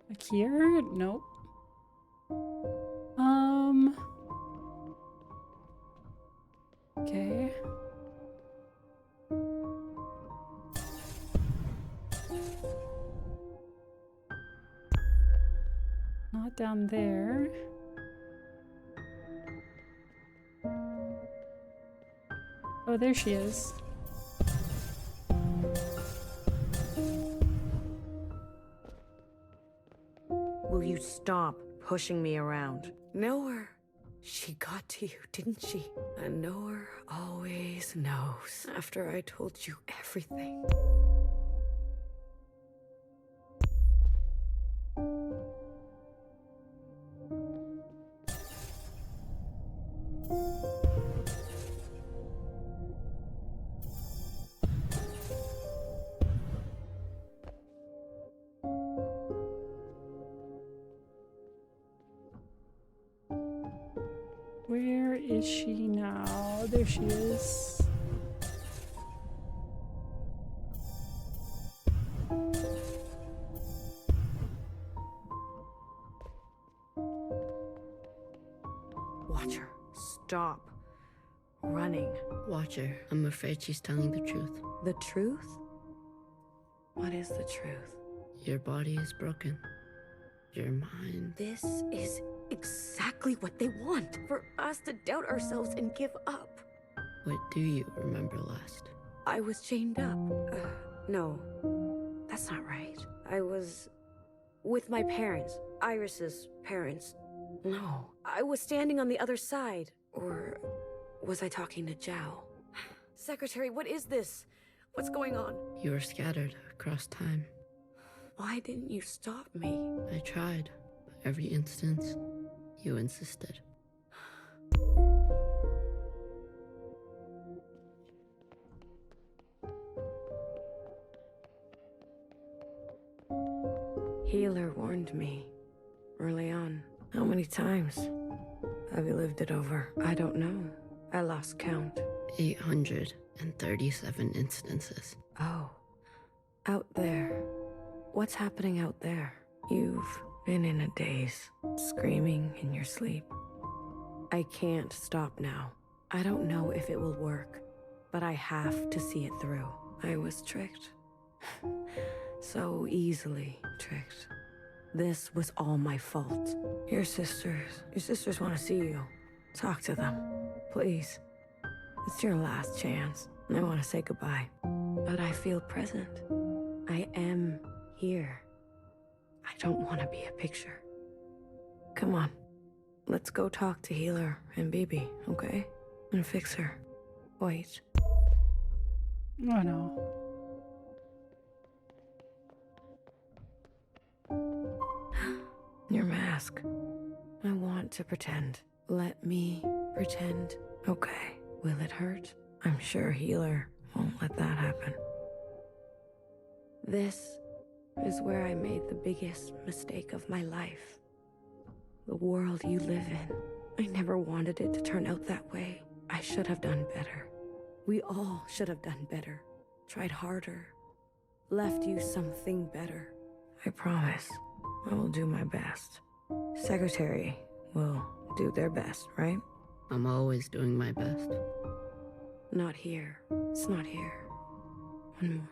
Like here? Nope. Okay. Not down there. Oh, there she is. Will you stop pushing me around? Noah. She got to you, didn't she? And Noah always knows after I told you everything. Where is she now? There she is. Watcher, stop. running. Watcher, I'm afraid she's telling the truth. The truth? What is the truth? Your body is broken. Your mind. This is exactly what they want. For us to doubt ourselves and give up. What do you remember last? I was chained up. No, that's not right. I was with my parents. Iris's parents. No, I was standing on the other side. Or was I talking to Zhao? Secretary, what is this? What's going on? You were scattered across time. Why didn't you stop me? I tried. But every instance, you insisted. Healer warned me early on. How many times have you lived it over? I don't know. I lost count. 837 instances. Oh. Out there. What's happening out there? You've been in a daze, screaming in your sleep. I can't stop now. I don't know if it will work, but I have to see it through. I was tricked. So easily tricked. This was all my fault. Your sisters want to see you. Talk to them, please. It's your last chance. I want to say goodbye. But I feel present. I am here. I don't want to be a picture. Come on. Let's go talk to Healer and Bibi, okay? And fix her. Wait. Oh no. Your mask. I want to pretend. Let me pretend. Okay. Will it hurt? I'm sure Healer won't let that happen. This is where I made the biggest mistake of my life. The world you live in. I never wanted it to turn out that way. I should have done better. We all should have done better. Tried harder. Left you something better. I promise. I will do my best. Secretary will do their best, right? I'm always doing my best. Not here. It's not here. One more.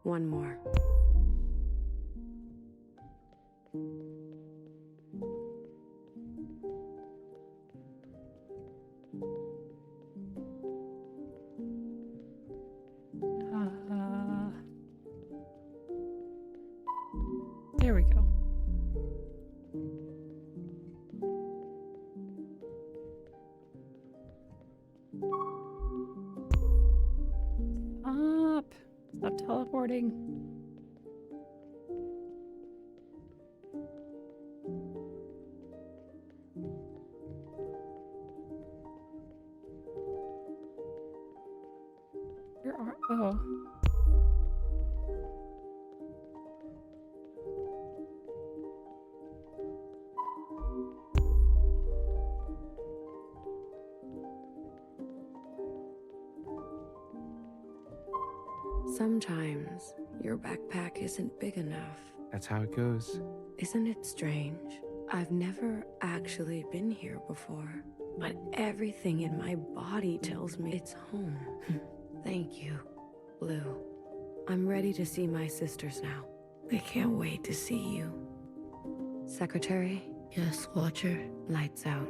One more. There we go. Stop teleporting. Where are... Oh. Sometimes your backpack isn't big enough. That's how it goes. Isn't it strange? I've never actually been here before, but everything in my body tells me it's home. Thank you, Blue. I'm ready to see my sisters now. I can't wait to see you. Secretary? Yes, Watcher. Lights out.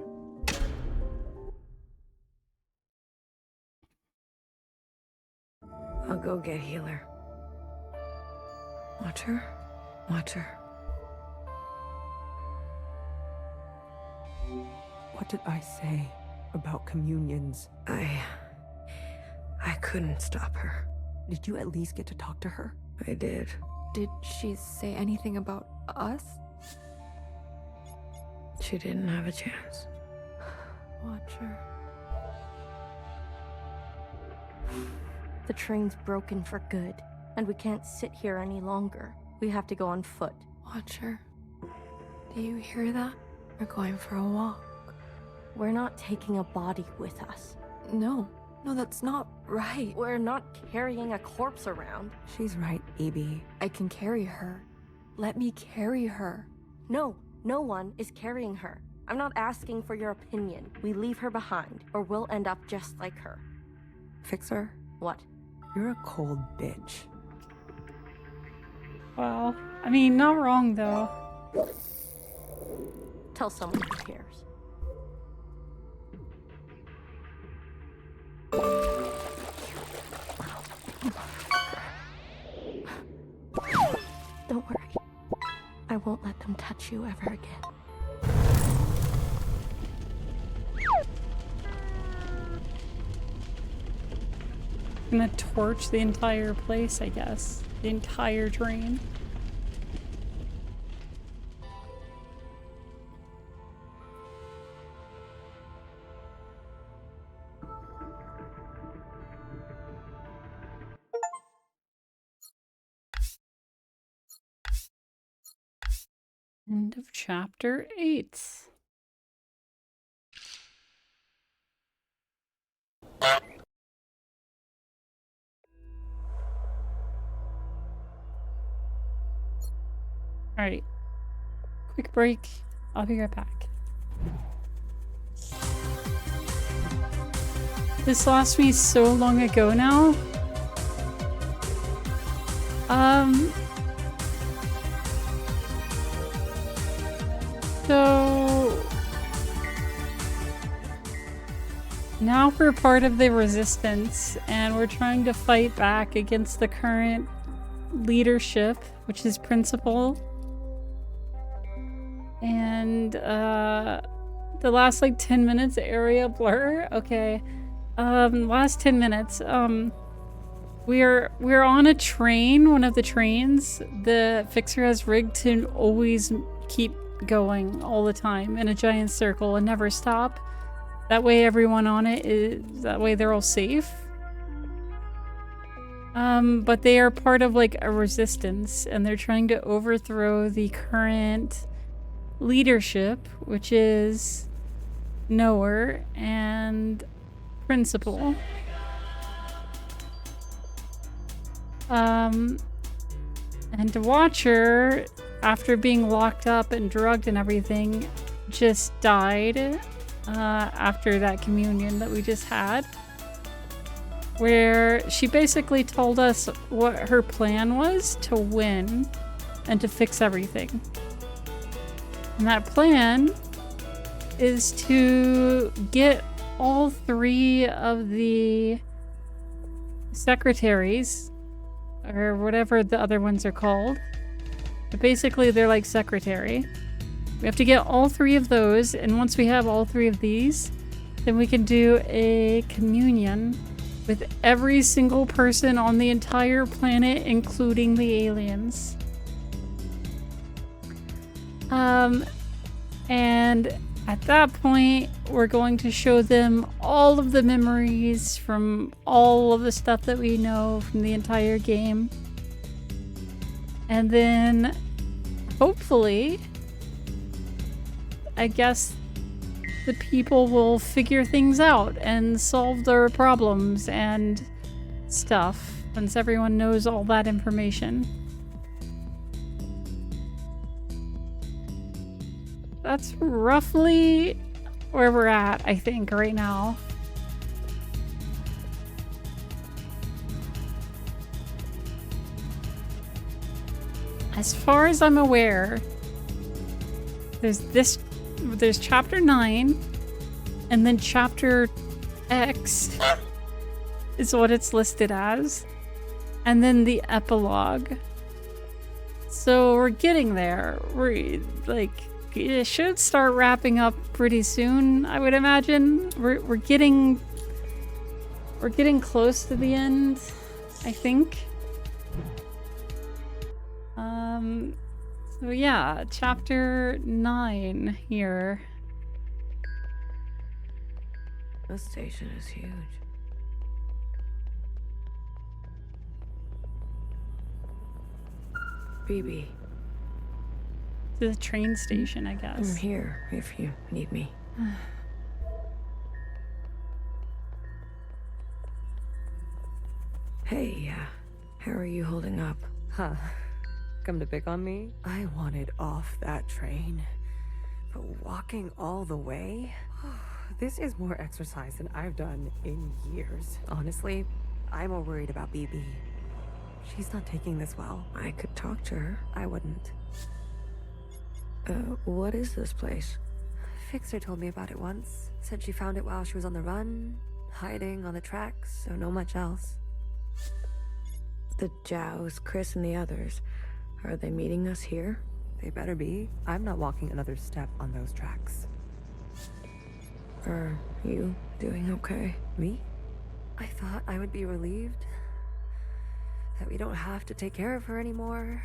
I'll go get Healer. Watcher? Watcher. What did I say about communions? I couldn't stop her. Did you at least get to talk to her? I did. Did she say anything about us? She didn't have a chance. Watcher. The train's broken for good, and we can't sit here any longer. We have to go on foot. Watcher, do you hear that? We're going for a walk. We're not taking a body with us. No, that's not right. We're not carrying a corpse around. She's right, Bibi. I can carry her. Let me carry her. No one is carrying her. I'm not asking for your opinion. We leave her behind, or we'll end up just like her. Fixer, What? you're a cold bitch. Wow. I mean, not wrong though. Tell someone who cares. Don't worry. I won't let them touch you ever again. Gonna torch the entire place, I guess. The entire train. End of chapter 8. Alright. Quick break. I'll be right back. This lost me so long ago now. So now we're part of the resistance and we're trying to fight back against the current leadership, which is Principal. And the last like 10 minutes area blur. Okay. Last 10 minutes. We're on a train, one of the trains. The Fixer has rigged to always keep going all the time in a giant circle and never stop. That way everyone on it that way they're all safe. But they are part of like a resistance and they're trying to overthrow the current leadership, which is Knower and Principal. And the Watcher, after being locked up and drugged and everything, just died after that communion that we just had, where she basically told us what her plan was to win and to fix everything. And that plan is to get all 3 of the secretaries, or whatever the other ones are called. But basically they're like secretary. We have to get all 3 of those, and once we have all 3 of these, then we can do a communion with every single person on the entire planet, including the aliens. And at that point, we're going to show them all of the memories from all of the stuff that we know from the entire game. And then, hopefully, I guess the people will figure things out and solve their problems and stuff, once everyone knows all that information. That's roughly where we're at, I think, right now. As far as I'm aware, there's chapter 9, and then chapter X is what it's listed as, and then the epilogue. So we're getting there. We're like, it should start wrapping up pretty soon, I would imagine. We're getting close to the end, I think. So yeah, chapter 9 here. This station is huge. BB. To the train station, I guess. I'm here if you need me. Hey, how are you holding up? Huh. Come to pick on me? I wanted off that train. But walking all the way? This is more exercise than I've done in years. Honestly, I'm more worried about BB. She's not taking this well. I could talk to her. I wouldn't. What is this place? Fixer told me about it once. Said she found it while she was on the run, hiding on the tracks, so no much else. The Jows, Chris, and the others. Are they meeting us here? They better be. I'm not walking another step on those tracks. Are you doing okay? Me? I thought I would be relieved. That we don't have to take care of her anymore.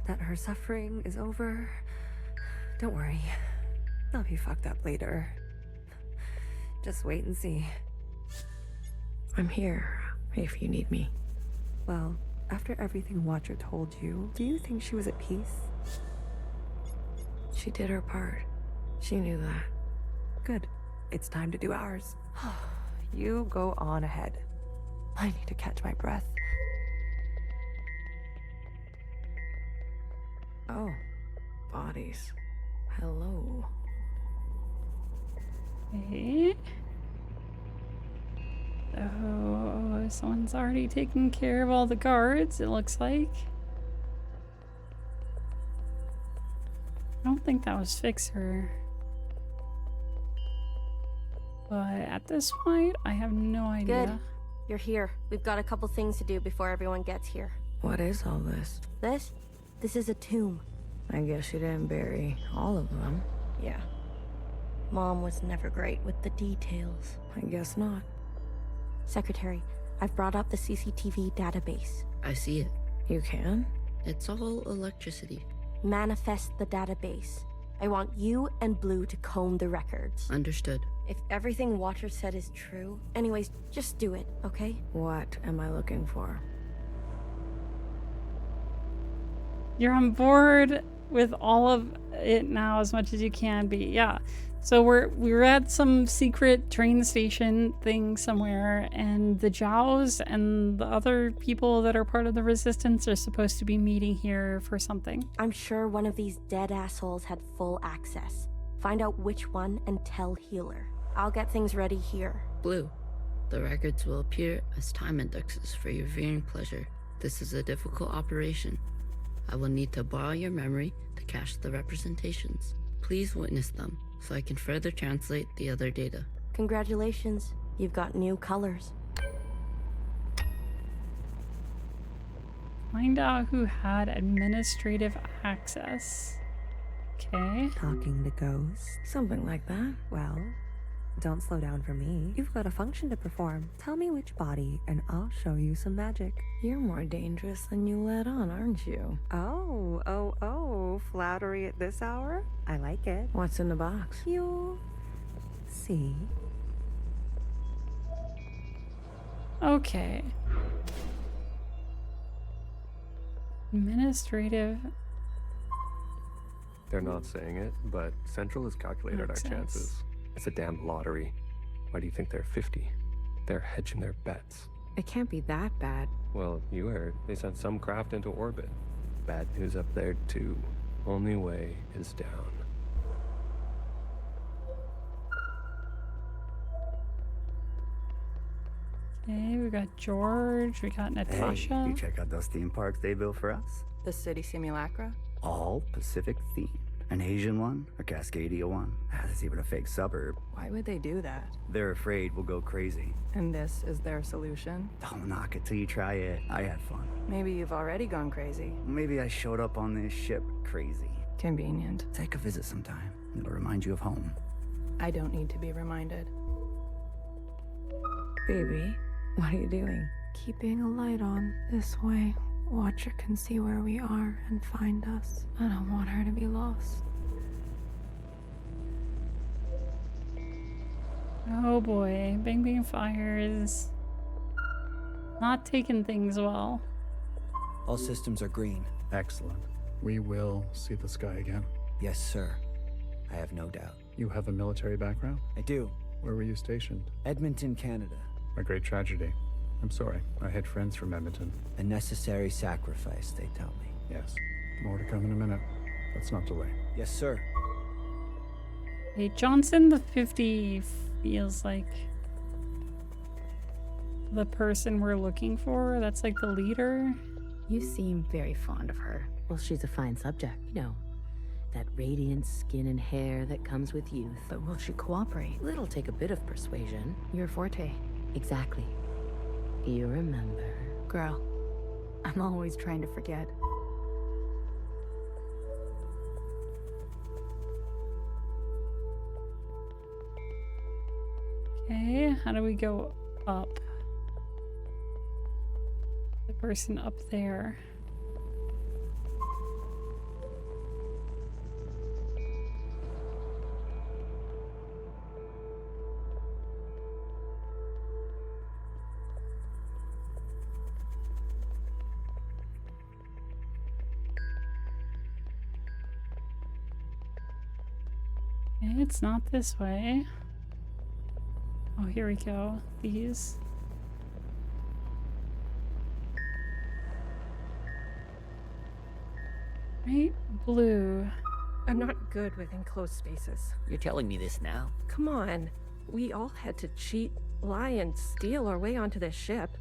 That her suffering is over. Don't worry. I'll be fucked up later. Just wait and see. I'm here, if you need me. Well, after everything Watcher told you, do you think she was at peace? She did her part. She knew that. Good. It's time to do ours. You go on ahead. I need to catch my breath. Oh, bodies. Hello. Okay. Oh, someone's already taken care of all the guards, it looks like. I don't think that was Fixer. But at this point, I have no idea. Good. You're here. We've got a couple things to do before everyone gets here. What is all this? This is a tomb. I guess you didn't bury all of them. Yeah. Mom was never great with the details. I guess not. Secretary, I've brought up the CCTV database. I see it. You can? It's all electricity. Manifest the database. I want you and Blue to comb the records. Understood. If everything Watcher said is true, anyways, just do it, okay? What am I looking for? You're on board with all of it now as much as you can be. Yeah. So we're at some secret train station thing somewhere, and the Jows and the other people that are part of the resistance are supposed to be meeting here for something. I'm sure one of these dead assholes had full access. Find out which one and tell Healer. I'll get things ready here. Blue, the records will appear as time indexes for your viewing pleasure. This is a difficult operation. I will need to borrow your memory to cache the representations. Please witness them, so I can further translate the other data. Congratulations, you've got new colors. Find out who had administrative access. Okay. Talking to ghosts. Something like that. Well, don't slow down for me. You've got a function to perform. Tell me which body, and I'll show you some magic. You're more dangerous than you let on, aren't you? Oh, flattery at this hour? I like it. What's in the box? You'll see. Okay. Administrative. They're not saying it, but Central has calculated our chances. It's a damn lottery. Why do you think they're 50? They're hedging their bets. It can't be that bad. Well, you heard. They sent some craft into orbit. Bad news up there, too. Only way is down. Okay, we got George, we got Natasha. Hey, you check out those theme parks they built for us? The city simulacra? All Pacific themed. An Asian one, a Cascadia one. There's even a fake suburb. Why would they do that? They're afraid we'll go crazy. And this is their solution? Don't knock it till you try it. I had fun. Maybe you've already gone crazy. Maybe I showed up on this ship crazy. Convenient. Take a visit sometime. It'll remind you of home. I don't need to be reminded. Baby, what are you doing? Keeping a light on. This way, Watcher can see where we are and find us. I don't want her to be lost. Oh boy, Bang Bang Fire is not taking things well. All systems are green. Excellent. We will see the sky again. Yes, sir. I have no doubt. You have a military background? I do. Where were you stationed? Edmonton, Canada. A great tragedy. I'm sorry. I had friends from Edmonton. A necessary sacrifice, they tell me. Yes. More to come in a minute. Let's not delay. Yes, sir. Hey, Johnson, the 54 feels like the person we're looking for. That's like the leader. You seem very fond of her. Well, she's a fine subject, you know. That radiant skin and hair that comes with youth. But will she cooperate? It'll take a bit of persuasion. Your forte. Exactly. You remember. Girl, I'm always trying to forget. Okay, how do we go up? The person up there. Okay, it's not this way. Oh, here we go. These. Right? Blue. I'm not good with enclosed spaces. You're telling me this now? Come on. We all had to cheat, lie, and steal our way onto this ship.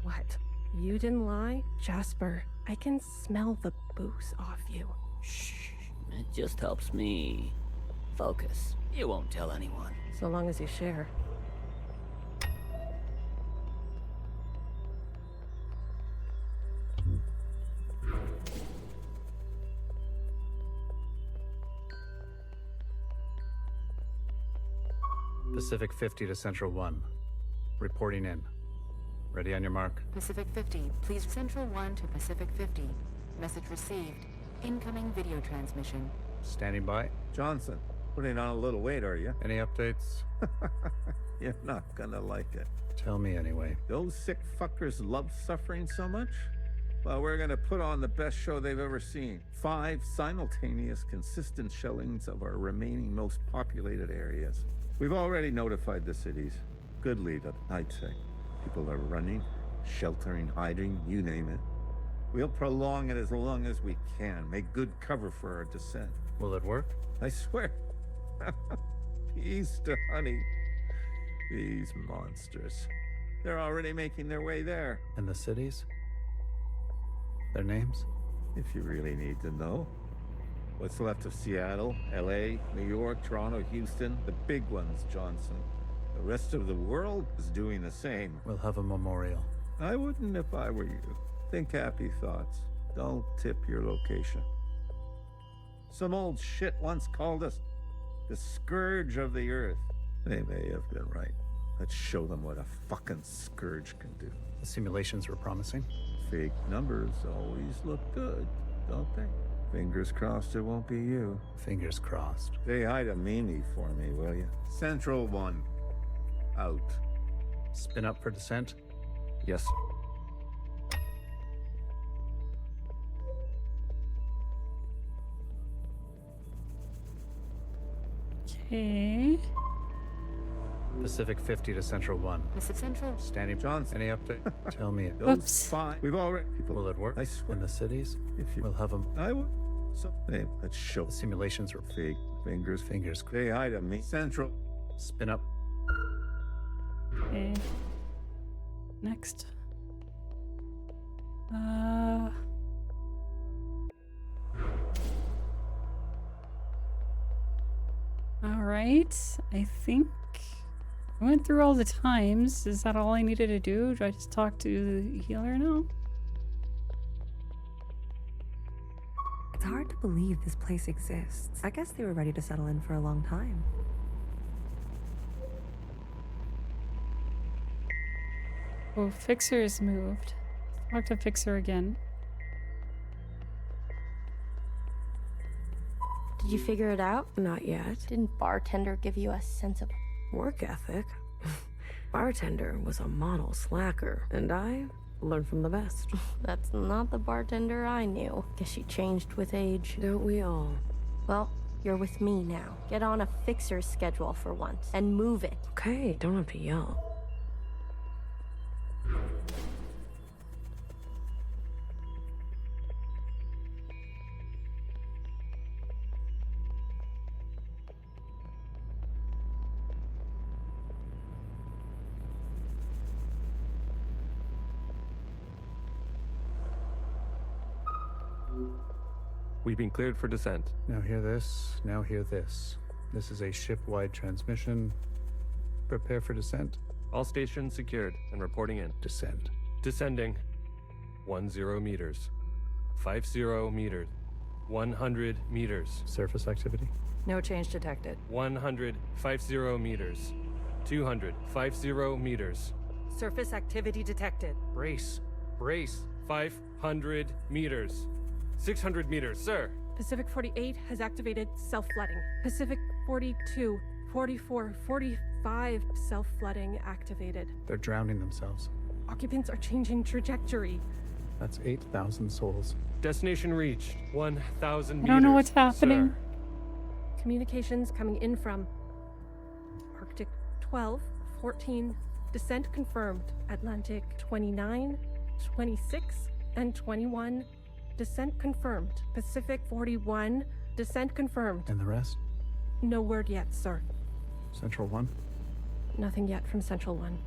What? You didn't lie? Jasper, I can smell the booze off you. Shh. It just helps me focus. You won't tell anyone. So long as you share. Pacific 50 to Central 1. Reporting in. Ready on your mark. Pacific 50, please Central 1 to Pacific 50. Message received. Incoming video transmission. Standing by. Johnson, putting on a little weight, are you? Any updates? You're not gonna like it. Tell me anyway. Those sick fuckers love suffering so much? Well, we're gonna put on the best show they've ever seen. 5 simultaneous, consistent shellings of our remaining most populated areas. We've already notified the cities. Good lead up, I'd say. People are running, sheltering, hiding, you name it. We'll prolong it as long as we can, make good cover for our descent. Will it work? I swear. Peace to honey. These monsters. They're already making their way there. And the cities? Their names? If you really need to know. What's left of Seattle, LA, New York, Toronto, Houston, the big ones, Johnson. The rest of the world is doing the same. We'll have a memorial. I wouldn't if I were you. Think happy thoughts. Don't tip your location. Some old shit once called us the scourge of the earth. They may have been right. Let's show them what a fucking scourge can do. The simulations were promising. Fake numbers always look good, don't they? Fingers crossed it won't be you. Fingers crossed. Say hi to Mimi for me, will you? Central 1. Out. Spin up for descent? Yes. Okay. Pacific 50 to Central 1. Pacific Central. Standing. Johnson. Any update? Tell me. Oops. Fine. We've already. Will it work? I swear. In the cities? If you. We'll have them. I would. So, hey, let's show. The simulations were Fake. Fingers. Fingers. Say hi to me. Central. Spin up. Okay. Next. All right. I think I went through all the times. Is that all I needed to do? Do I just talk to the healer now? It's hard to believe this place exists. I guess they were ready to settle in for a long time. Oh, Fixer is moved. Talk to Fixer again. Did you figure it out? Not yet. Didn't bartender give you a sense of Work ethic? Bartender was a model slacker, and I learned from the best. That's not the bartender I knew. Guess she changed with age. Don't we all? Well, you're with me now. Get on a Fixer's schedule for once, and move it. Okay, don't have to yell. We've been cleared for descent. Now hear this, now hear this. This is a ship-wide transmission. Prepare for descent. All stations secured and reporting in. Descend. Descending. 10 meters. 50 meters. 100 meters. Surface activity? No change detected. 150 meters. 250 meters. Surface activity detected. Brace. Brace. 500 meters. 600 meters, sir. Pacific 48 has activated self-flooding. Pacific 42, 44, 45 self-flooding activated. They're drowning themselves. Occupants are changing trajectory. That's 8,000 souls. Destination reached. 1,000 meters. I don't know what's happening. Sir. Communications coming in from Arctic 12, 14, descent confirmed. Atlantic 29, 26, and 21, descent confirmed. Pacific 41, descent confirmed. And the rest? No word yet, sir. Central 1? Nothing yet from Central 1.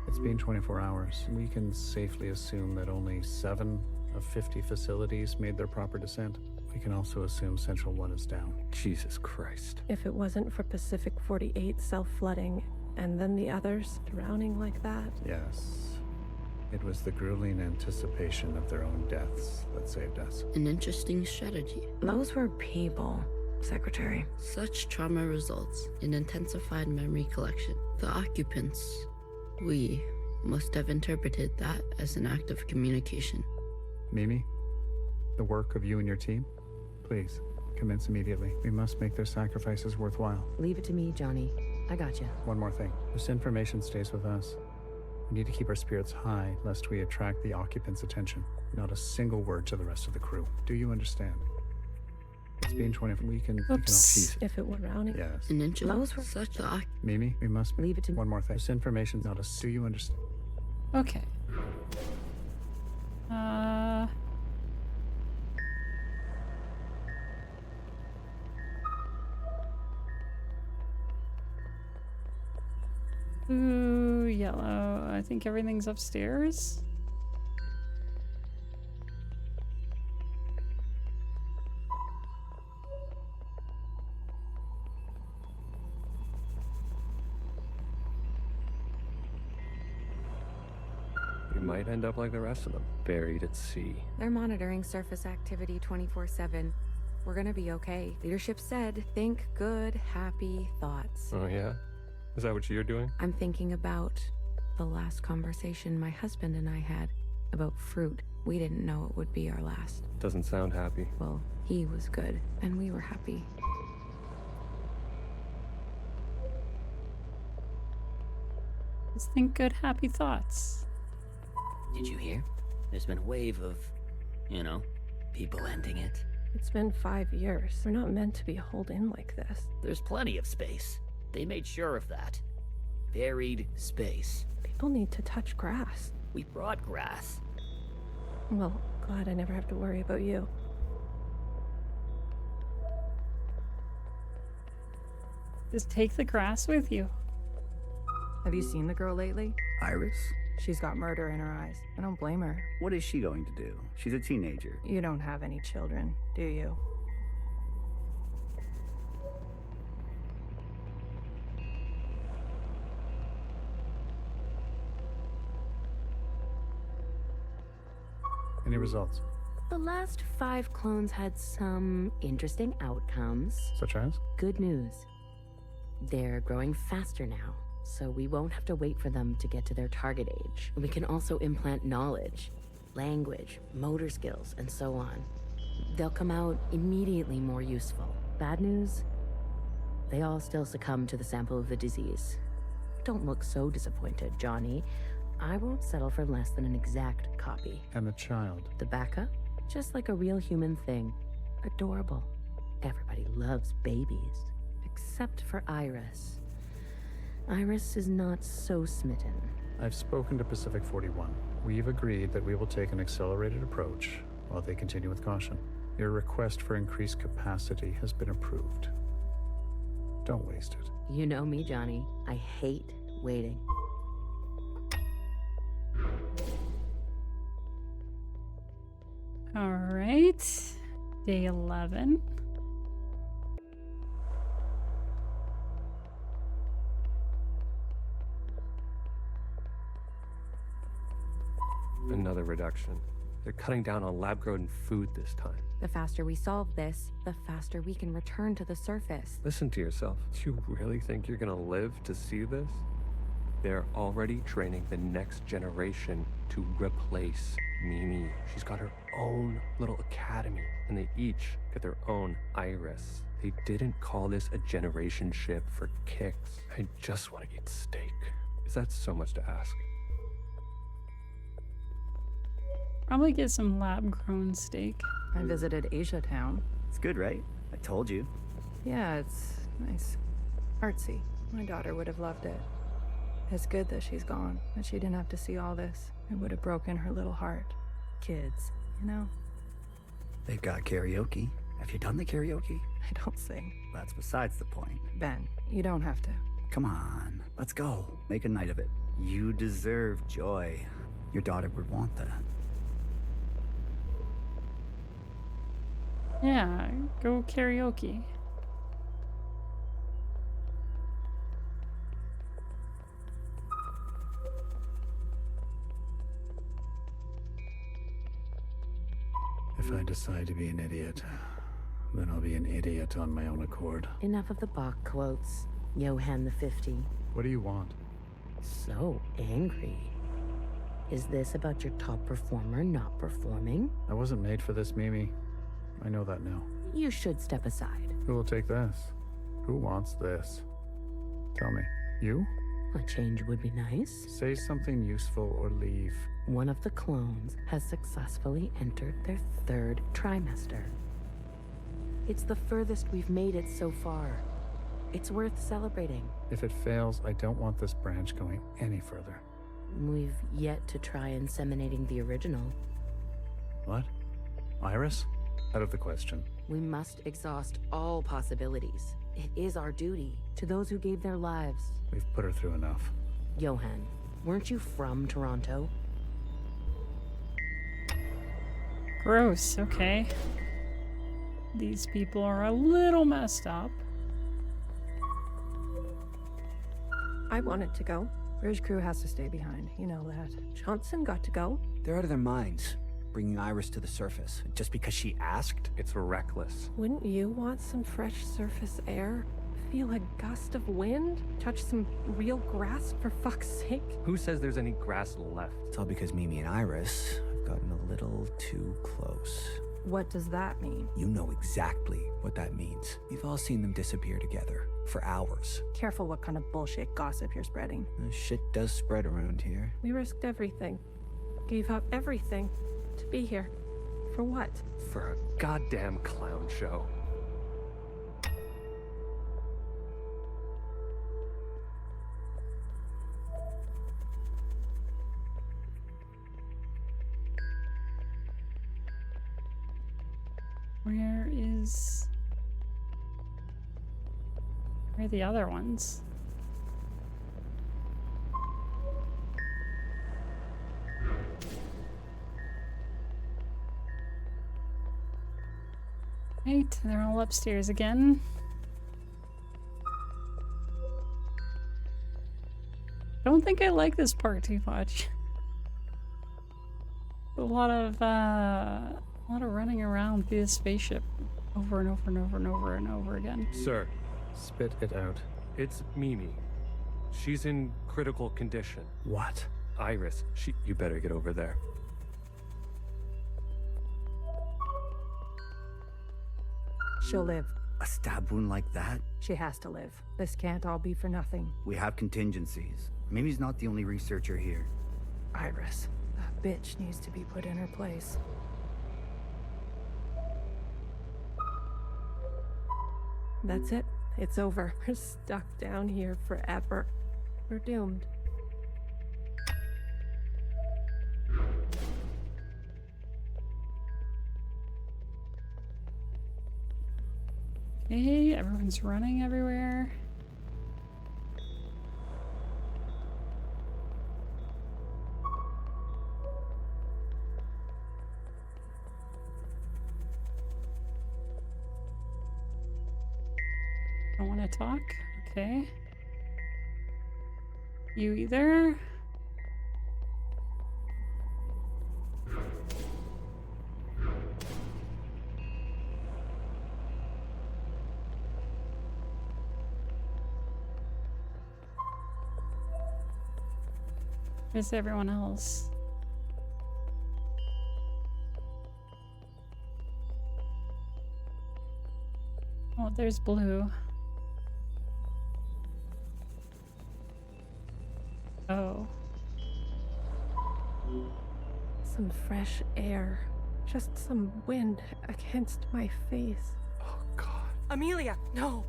It's been 24 hours. We can safely assume that only 7 of 50 facilities made their proper descent. We can also assume Central 1 is down. Jesus Christ. If it wasn't for Pacific 48 self-flooding, and then the others drowning like that. Yes. It was the grueling anticipation of their own deaths that saved us. An interesting strategy. Those were people, Secretary. Such trauma results in intensified memory collection. The occupants, we must have interpreted that as an act of communication. Mimi, the work of you and your team, please, commence immediately. We must make their sacrifices worthwhile. Leave it to me, Johnny. I got you. One more thing. This information stays with us. We need to keep our spirits high, lest we attract the occupants' attention. Not a single word to the rest of the crew. Do you understand? It's been 20. We can. Oops. If it were drowning. Yes. An inch of such a. Mimi, we must leave it to. One more thing. This information's not a. Do you understand? Okay. Ooh, yellow. I think everything's upstairs. We might end up like the rest of them, buried at sea. They're monitoring surface activity 24/7. We're gonna be okay. Leadership said, think good, happy thoughts. Oh, yeah? Is that what you're doing? I'm thinking about the last conversation my husband and I had about fruit. We didn't know it would be our last. Doesn't sound happy. Well, he was good, and we were happy. Just think good, happy thoughts. Did you hear? There's been a wave of, people ending it. It's been 5 years. We're not meant to be holed in like this. There's plenty of space. They made sure of that. Varied space. People need to touch grass. We brought grass. Well, glad I never have to worry about you. Just take the grass with you. Have you seen the girl lately? Iris? She's got murder in her eyes. I don't blame her. What is she going to do? She's a teenager. You don't have any children, do you? Any results? The last 5 clones had some interesting outcomes. Such as? Good news. They're growing faster now, so we won't have to wait for them to get to their target age. We can also implant knowledge, language, motor skills, and so on. They'll come out immediately more useful. Bad news? They all still succumb to the sample of the disease. Don't look so disappointed, Johnny. I won't settle for less than an exact copy. And the child? The backup? Just like a real human thing. Adorable. Everybody loves babies. Except for Iris. Iris is not so smitten. I've spoken to Pacific 41. We've agreed that we will take an accelerated approach while they continue with caution. Your request for increased capacity has been approved. Don't waste it. You know me, Johnny. I hate waiting. All right. Day 11. Another reduction. They're cutting down on lab-grown food this time. The faster we solve this, the faster we can return to the surface. Listen to yourself. Do you really think you're gonna live to see this? They're already training the next generation to replace Mimi. She's got her own little academy, and they each get their own iris. They didn't call this a generation ship for kicks. I just want to eat steak. Is that so much to ask? Probably get some lab-grown steak. I visited Asia Town. It's good, right? I told you. Yeah, it's nice. Artsy. My daughter would have loved it. It's good that she's gone, that she didn't have to see all this. It would have broken her little heart. Kids, you know? They've got karaoke. Have you done the karaoke? I don't sing. That's besides the point. Ben, you don't have to. Come on, let's go. Make a night of it. You deserve joy. Your daughter would want that. Yeah, go karaoke. If I decide to be an idiot, then I'll be an idiot on my own accord. Enough of the Bach quotes, Johann the 50. What do you want? So angry. Is this about your top performer not performing? I wasn't made for this, Mimi. I know that now. You should step aside. Who will take this? Who wants this? Tell me. You? A change would be nice. Say something useful or leave. One of the clones has successfully entered their 3rd trimester. It's the furthest we've made it so far. It's worth celebrating. If it fails, I don't want this branch going any further. We've yet to try inseminating the original. What? Iris? Out of the question. We must exhaust all possibilities. It is our duty to those who gave their lives. We've put her through enough. Johann, weren't you from Toronto? Gross, okay. These people are a little messed up. I wanted to go. Bridge crew has to stay behind. You know that. Johnson got to go. They're out of their minds, bringing Iris to the surface. Just because she asked? It's reckless. Wouldn't you want some fresh surface air? Feel a gust of wind? Touch some real grass, for fuck's sake? Who says there's any grass left? It's all because Mimi and Iris have gotten a little too close. What does that mean? You know exactly what that means. We've all seen them disappear together for hours. Careful what kind of bullshit gossip you're spreading. Shit does spread around here. We risked everything. Gave up everything to be here. For what? For a goddamn clown show. Where are the other ones? Right, they're all upstairs again. Don't think I like this part too much. A lot of running around through the spaceship over and over and over and over and over again. Sir, spit it out. It's Mimi. She's in critical condition. What? Iris, you better get over there. She'll live. A stab wound like that? She has to live. This can't all be for nothing. We have contingencies. Mimi's not the only researcher here. Iris, that bitch needs to be put in her place. That's it. It's over. We're stuck down here forever. We're doomed. Okay, everyone's running everywhere. want to talk? Okay. You either? Where's everyone else? Oh, there's Blue. Oh. Some fresh air. Just some wind against my face. Oh, God. Amelia, no!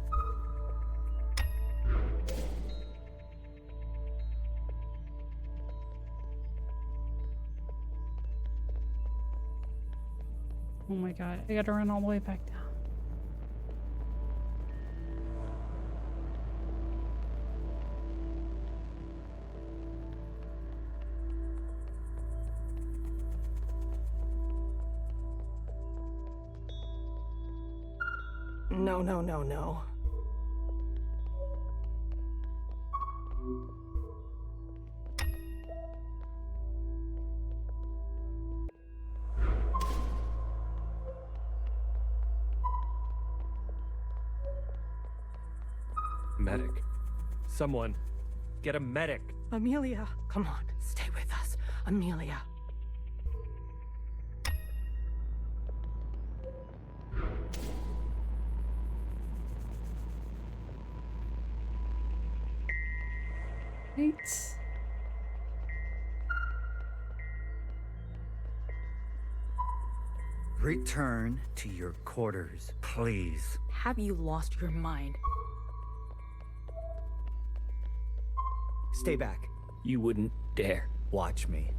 Oh my god, I gotta run all the way back down. No, no, no, no. Medic. Someone. Get a medic. Amelia, come on, stay with us. Amelia. Right. Return to your quarters, please. Have you lost your mind? Stay back. You wouldn't dare. Watch me.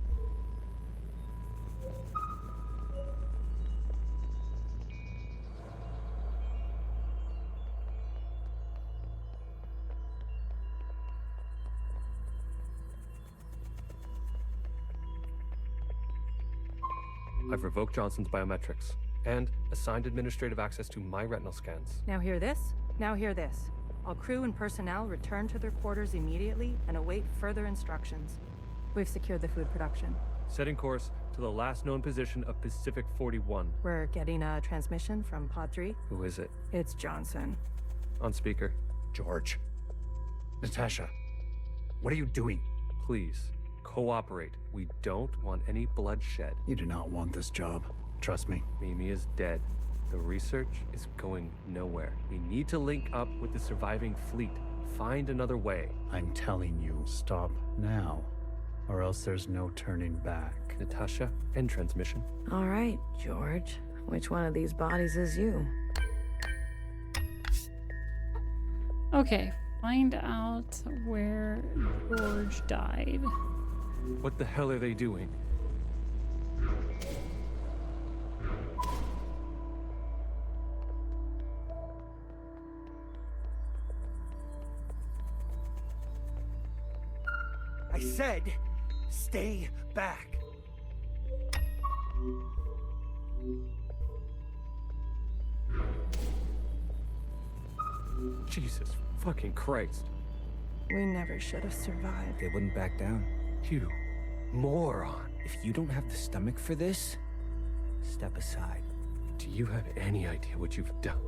I've revoked Johnson's biometrics and assigned administrative access to my retinal scans. Now hear this? Now hear this. All crew and personnel return to their quarters immediately and await further instructions. We've secured the food production. Setting course to the last known position of Pacific 41. We're getting a transmission from Pod 3. Who is it? It's Johnson. On speaker. George. Natasha. What are you doing? Please, cooperate. We don't want any bloodshed. You do not want this job. Trust me. Mimi is dead. The research is going nowhere. We need to link up with the surviving fleet. Find another way. I'm telling you, stop now, or else there's no turning back. Natasha, end transmission. All right, George. Which one of these bodies is you? Okay, find out where George died. What the hell are they doing? I said, stay back. Jesus fucking Christ. We never should have survived. They wouldn't back down. You moron. If you don't have the stomach for this, step aside. Do you have any idea what you've done?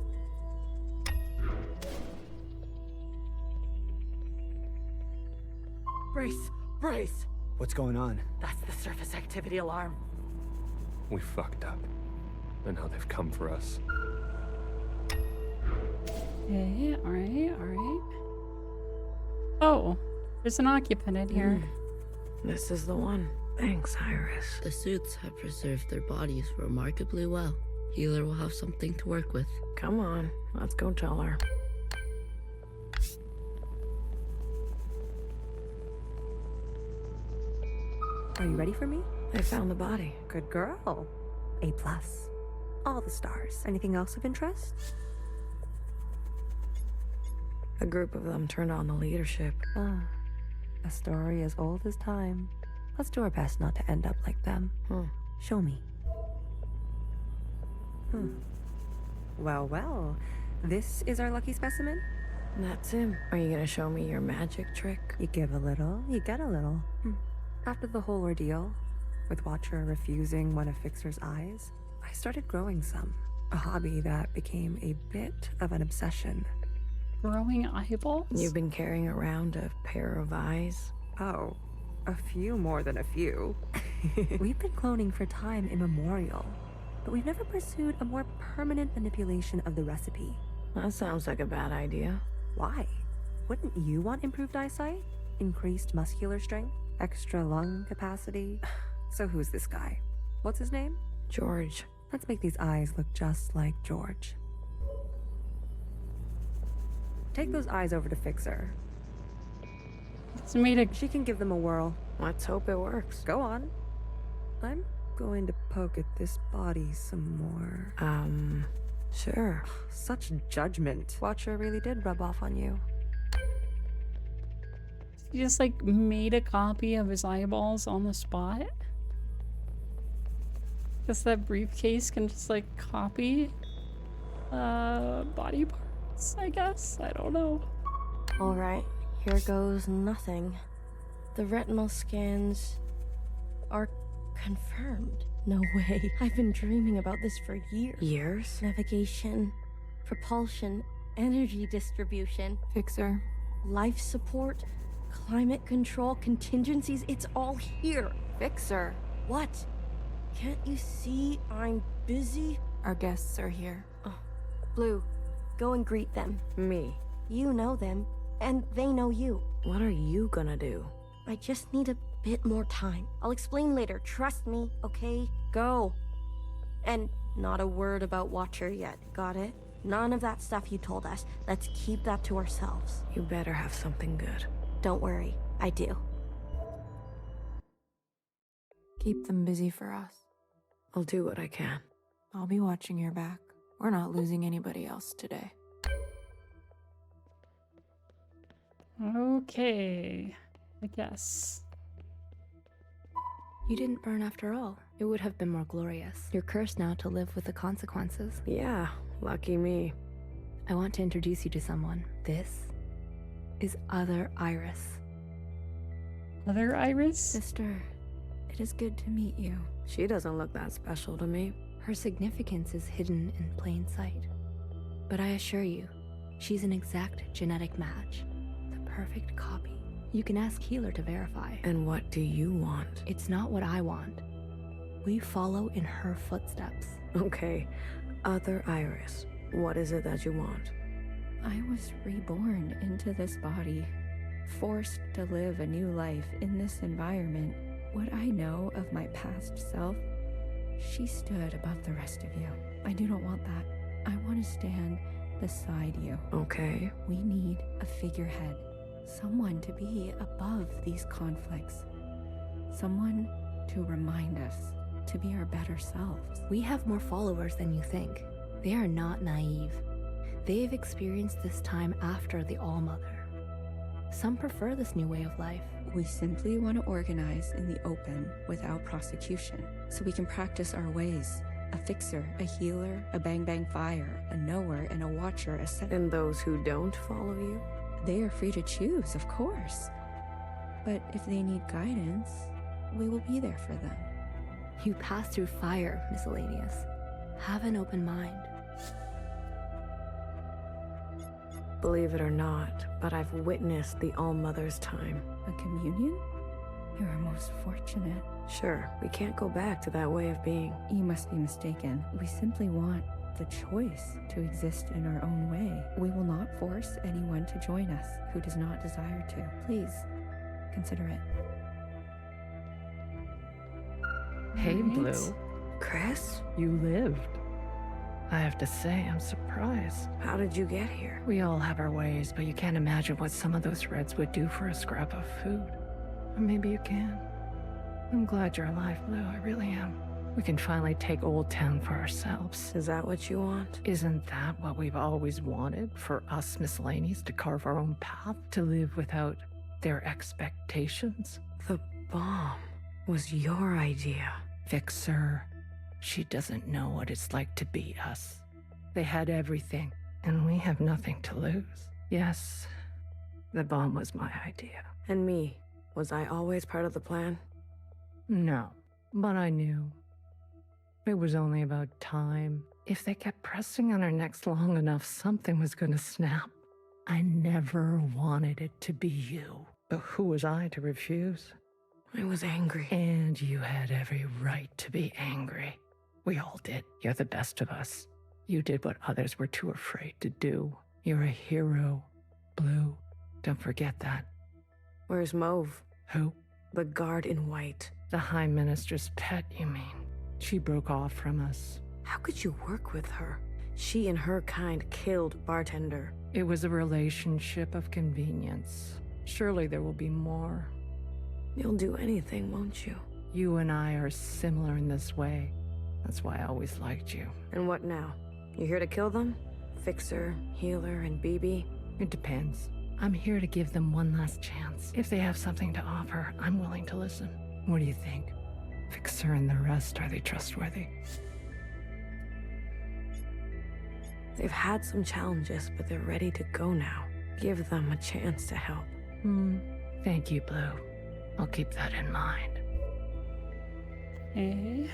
Brace! Brace! What's going on? That's the surface activity alarm. We fucked up. And now they've come for us. Okay, alright, alright. Oh, there's an occupant in here. This is the one. Thanks, Iris. The suits have preserved their bodies remarkably well. Healer will have something to work with. Come on, let's go tell her. Are you ready for me? I found the body. Good girl. A+. All the stars. Anything else of interest? A group of them turned on the leadership. A story as old as time. Let's do our best not to end up like them. Show me. Well, well. This is our lucky specimen? That's him. Are you gonna show me your magic trick? You give a little, you get a little. After the whole ordeal, with Watcher refusing one of Fixer's eyes, I started growing some. A hobby that became a bit of an obsession. Growing eyeballs? You've been carrying around a pair of eyes? Oh, a few more than a few. We've been cloning for time immemorial, but we've never pursued a more permanent manipulation of the recipe. That sounds like a bad idea. Why? Wouldn't you want improved eyesight? Increased muscular strength? Extra lung capacity? So who's this guy? What's his name? George. Let's make these eyes look just like George. Take those eyes over to Fixer. It's made a... She can give them a whirl. Let's hope it works. Go on. I'm going to poke at this body some more. Sure. Such judgment. Watcher really did rub off on you. He just like made a copy of his eyeballs on the spot. Guess that briefcase can just like copy body parts, I guess. I don't know. Alright, here goes nothing. The retinal scans are confirmed. No way. I've been dreaming about this for years. Years? Navigation, propulsion, energy distribution, Fixer. life support, climate control, contingencies. It's all here. Fixer. What? Can't you see I'm busy? Our guests are here. Oh, Blue, go and greet them. Me? You know them, and they know you. What are you gonna do? I just need a bit more time. I'll explain later. Trust me, okay? Go. And not a word about Watcher yet. Got it? None of that stuff you told us. Let's keep that to ourselves. You better have something good. Don't worry. I do. Keep them busy for us. I'll do what I can. I'll be watching your back. We're not losing anybody else today. Okay. I guess. You didn't burn after all. It would have been more glorious. You're cursed now to live with the consequences. Yeah, lucky me. I want to introduce you to someone. This is Other Iris. Other Iris? Sister, it is good to meet you. She doesn't look that special to me. Her significance is hidden in plain sight. But I assure you, she's an exact genetic match. The perfect copy. You can ask Healer to verify. And what do you want? It's not what I want. We follow in her footsteps. Okay, Other Iris, what is it that you want? I was reborn into this body, forced to live a new life in this environment. What I know of my past self, she stood above the rest of you. I do not want that. I want to stand beside you. Okay. We need a figurehead. Someone to be above these conflicts. Someone to remind us to be our better selves. We have more followers than you think. They are not naive. They've experienced this time after the All-Mother. Some prefer this new way of life. We simply want to organize in the open without prosecution, so we can practice our ways. A fixer, a healer, a bang-bang fire, a knower, and a watcher. And those who don't follow you? They are free to choose, of course. But if they need guidance, we will be there for them. You pass through fire, Miscellaneous. Have an open mind. Believe it or not, but I've witnessed the All-Mother's time. A communion? You are most fortunate. Sure, we can't go back to that way of being. You must be mistaken. We simply want the choice to exist in our own way. We will not force anyone to join us who does not desire to. Please, consider it. Hey, Blue. Chris? You lived. I have to say, I'm surprised. How did you get here? We all have our ways, but you can't imagine what some of those Reds would do for a scrap of food. Or maybe you can. I'm glad you're alive, Blue. I really am. We can finally take Old Town for ourselves. Is that what you want? Isn't that what we've always wanted? For us Miscellaneous to carve our own path? To live without their expectations? The bomb was your idea. Fixer. She doesn't know what it's like to be us. They had everything, and we have nothing to lose. Yes, the bomb was my idea. And me, was I always part of the plan? No, but I knew. It was only about time. If they kept pressing on our necks long enough, something was gonna snap. I never wanted it to be you. But who was I to refuse? I was angry. And you had every right to be angry. We all did. You're the best of us. You did what others were too afraid to do. You're a hero, Blue. Don't forget that. Where's Mauve? Who? The guard in white. The High Minister's pet, you mean? She broke off from us. How could you work with her? She and her kind killed Bartender. It was a relationship of convenience. Surely there will be more. You'll do anything, won't you? You and I are similar in this way. That's why I always liked you. And what now? You here to kill them? Fixer, Healer, and BB? It depends. I'm here to give them one last chance. If they have something to offer, I'm willing to listen. What do you think? Fixer and the rest, are they trustworthy? They've had some challenges, but they're ready to go now. Give them a chance to help. Thank you, Blue. I'll keep that in mind. Eh?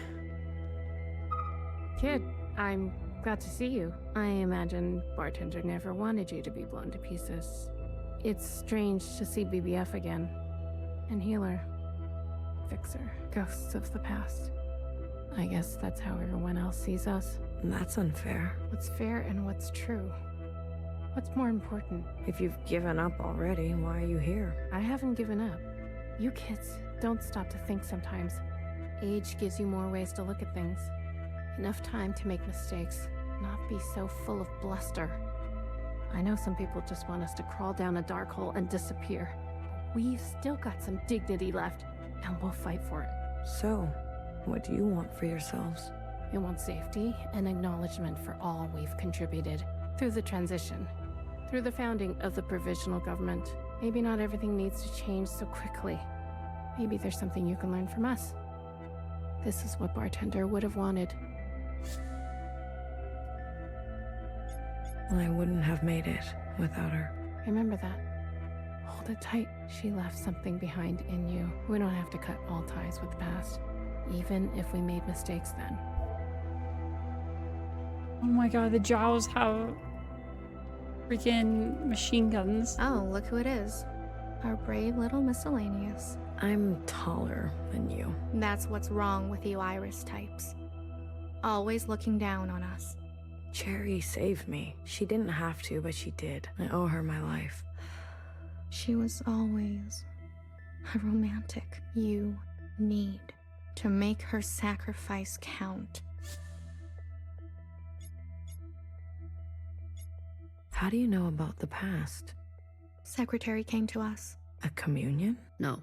Kid, I'm glad to see you. I imagine Bartender never wanted you to be blown to pieces. It's strange to see BBF again. And Healer. Fixer. Ghosts of the past. I guess that's how everyone else sees us. That's unfair. What's fair and what's true? What's more important? If you've given up already, why are you here? I haven't given up. You kids don't stop to think sometimes. Age gives you more ways to look at things. Enough time to make mistakes, not be so full of bluster. I know some people just want us to crawl down a dark hole and disappear. We've still got some dignity left, and we'll fight for it. So, what do you want for yourselves? We want safety and acknowledgement for all we've contributed through the transition, through the founding of the provisional government. Maybe not everything needs to change so quickly. Maybe there's something you can learn from us. This is what Bartender would have wanted. I wouldn't have made it without her. Remember that. Hold it tight. She left something behind in you. We don't have to cut all ties with the past, even if we made mistakes then. Oh my god, the Jaws have freaking machine guns. Oh, look who it is. Our brave little miscellaneous. I'm taller than you. That's what's wrong with you Iris types. Always looking down on us. Cherry saved me. She didn't have to, but she did. I owe her my life. She was always a romantic. You need to make her sacrifice count. How do you know about the past? Secretary came to us. A communion? No.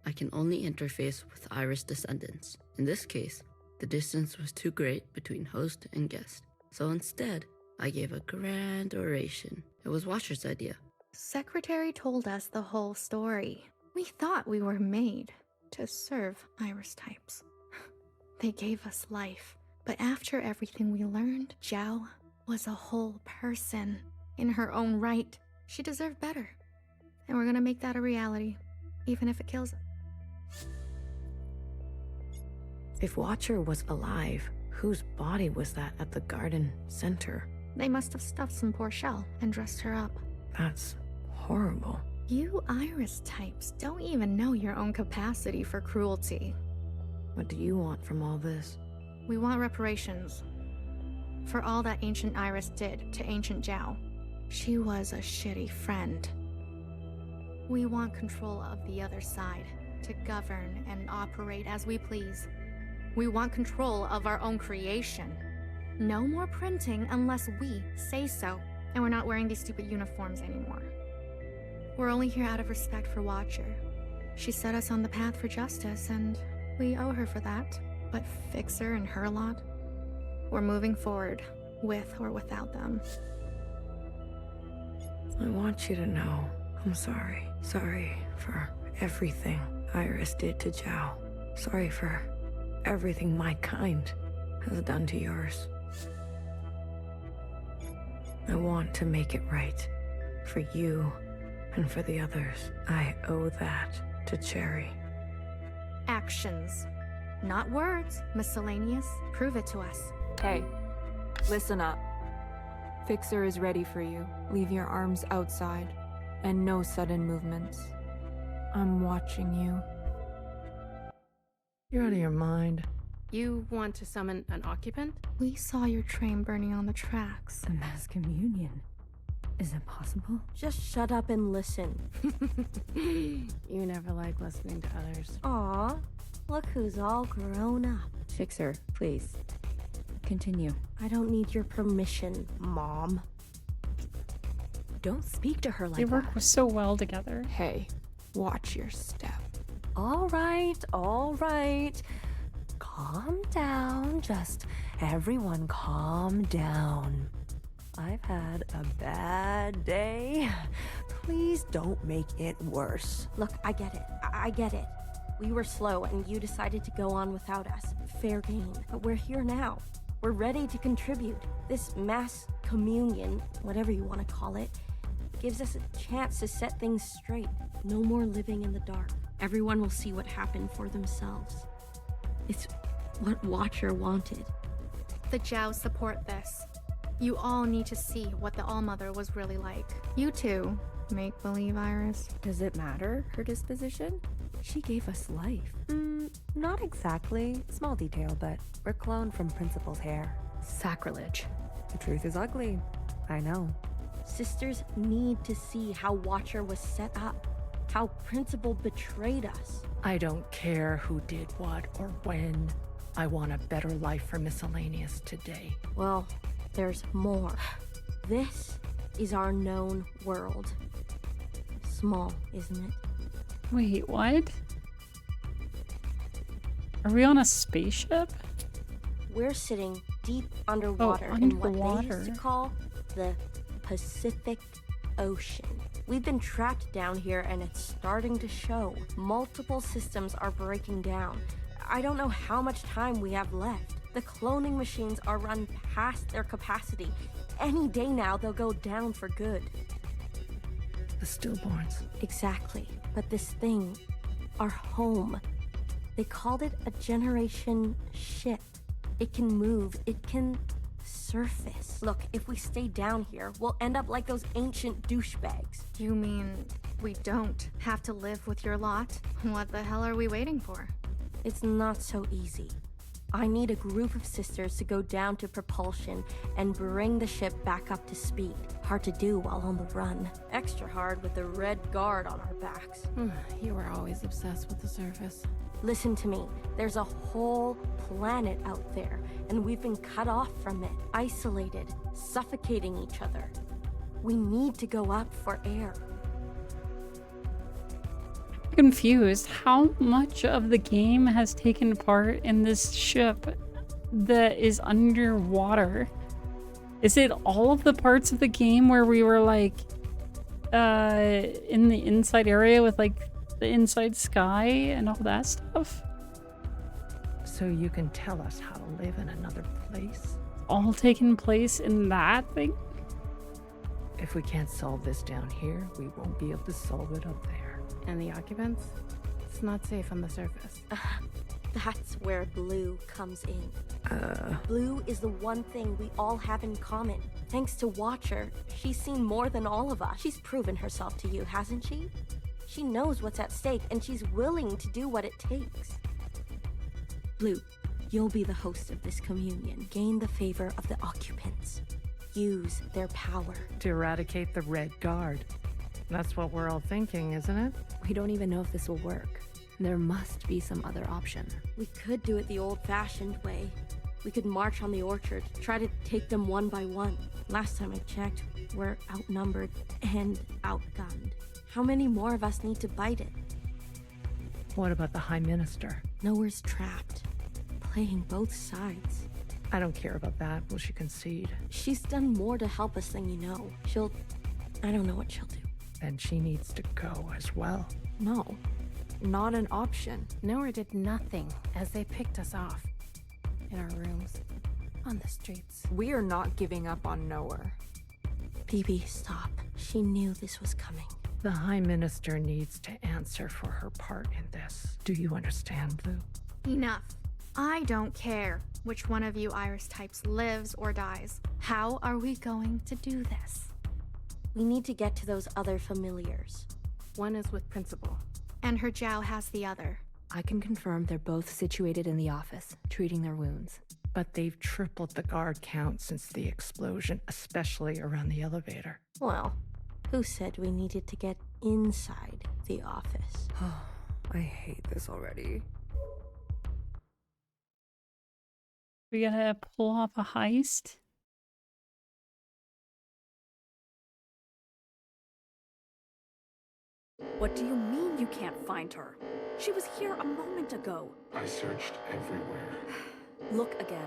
I can only interface with Iris descendants. In this case, the distance was too great between host and guest. So instead, I gave a grand oration. It was Watcher's idea. Secretary told us the whole story. We thought we were made to serve Iris types. They gave us life. But after everything we learned, Zhao was a whole person in her own right. She deserved better. And we're gonna make that a reality, even if it kills us. If Watcher was alive, whose body was that at the garden center? They must have stuffed some poor shell and dressed her up. That's horrible. You Iris types don't even know your own capacity for cruelty. What do you want from all this? We want reparations. For all that Ancient Iris did to Ancient Zhao. She was a shitty friend. We want control of the other side, to govern and operate as we please. We want control of our own creation. No more printing unless we say so. And we're not wearing these stupid uniforms anymore. We're only here out of respect for Watcher. She set us on the path for justice, and we owe her for that. But Fixer and her lot, we're moving forward, with or without them. I want you to know I'm sorry. Sorry for everything Iris did to Zhao. Sorry for everything my kind has done to yours. I want to make it right. For you and for the others, I owe that to Cherry. Actions, not words. Miscellaneous. Prove it to us. Hey, listen up. Fixer is ready for you. Leave your arms outside, and no sudden movements. I'm watching you. You're out of your mind. You want to summon an occupant? We saw your train burning on the tracks. A mass communion. Is it possible? Just shut up and listen. You never like listening to others. Aw, look who's all grown up. Fixer, please. Continue. I don't need your permission, Mom. Don't speak to her like They that. work so well together. Hey, watch your step. All right, all right. Calm down. Just everyone calm down. I've had a bad day. Please don't make it worse. Look, I get it. I get it. We were slow and you decided to go on without us. Fair game. But we're here now. We're ready to contribute. This mass communion, whatever you want to call it, gives us a chance to set things straight. No more living in the dark. Everyone will see what happened for themselves. It's what Watcher wanted. The Jows support this. You all need to see what the All-Mother was really like. You two, make-believe Iris. Does it matter, her disposition? She gave us life. Not exactly. Small detail, but we're cloned from Principal's hair. Sacrilege. The truth is ugly. I know. Sisters need to see how Watcher was set up. How Principal betrayed us. I don't care who did what or when. I want a better life for Miscellaneous today. Well, there's more. This is our known world. Small, isn't it? Wait, what? Are we on a spaceship? We're sitting deep underwater in what they used to underwater. call the Pacific Ocean. We've been trapped down here and it's starting to show. Multiple systems are breaking down. I don't know how much time we have left. The cloning machines are run past their capacity. Any day now they'll go down for good. The stillborns. Exactly. But this thing, our home, they called it a generation ship. It can move, it can surface. Look, if we stay down here, we'll end up like those ancient douchebags. You mean we don't have to live with your lot? What the hell are we waiting for? It's not so easy. I need a group of sisters to go down to propulsion and bring the ship back up to speed. Hard to do while on the run. Extra hard with the Red Guard on our backs. You were always obsessed with the surface. Listen to me. There's a whole planet out there, and we've been cut off from it, isolated, suffocating each other. We need to go up for air. Confused. How much of the game has taken part in this ship that is underwater? Is it all of the parts of the game where we were like in the inside area with like the inside sky and all that stuff? So you can tell us how to live in another place? All taking place in that thing? If we can't solve this down here, we won't be able to solve it up there. And the occupants? It's not safe on the surface. That's where Blue comes in. Blue is the one thing we all have in common. Thanks to Watcher, she's seen more than all of us. She's proven herself to you, hasn't she? She knows what's at stake, and she's willing to do what it takes. Blue, you'll be the host of this communion. Gain the favor of the occupants. Use their power. To eradicate the Red Guard. That's what we're all thinking, isn't it? We don't even know if this will work. There must be some other option. We could do it the old-fashioned way. We could march on the orchard, try to take them one by one. Last time I checked, we're outnumbered and outgunned. How many more of us need to bite it? What about the High Minister? Nowhere's trapped. Playing both sides. I don't care about that. Will she concede? She's done more to help us than you know. I don't know what she'll do. Then she needs to go as well. No, not an option. Nowhere did nothing as they picked us off. In our rooms. On the streets. We are not giving up on Nowhere. BB, stop. She knew this was coming. The High Minister needs to answer for her part in this. Do you understand, Lou? Enough. I don't care which one of you Iris types lives or dies. How are we going to do this? We need to get to those other familiars. One is with Principal. And her Jiao has the other. I can confirm they're both situated in the office, treating their wounds. But they've tripled the guard count since the explosion, especially around the elevator. Well, who said we needed to get inside the office? Oh, I hate this already. We gotta pull off a heist. What do you mean you can't find her? She was here a moment ago. I searched everywhere. Look again.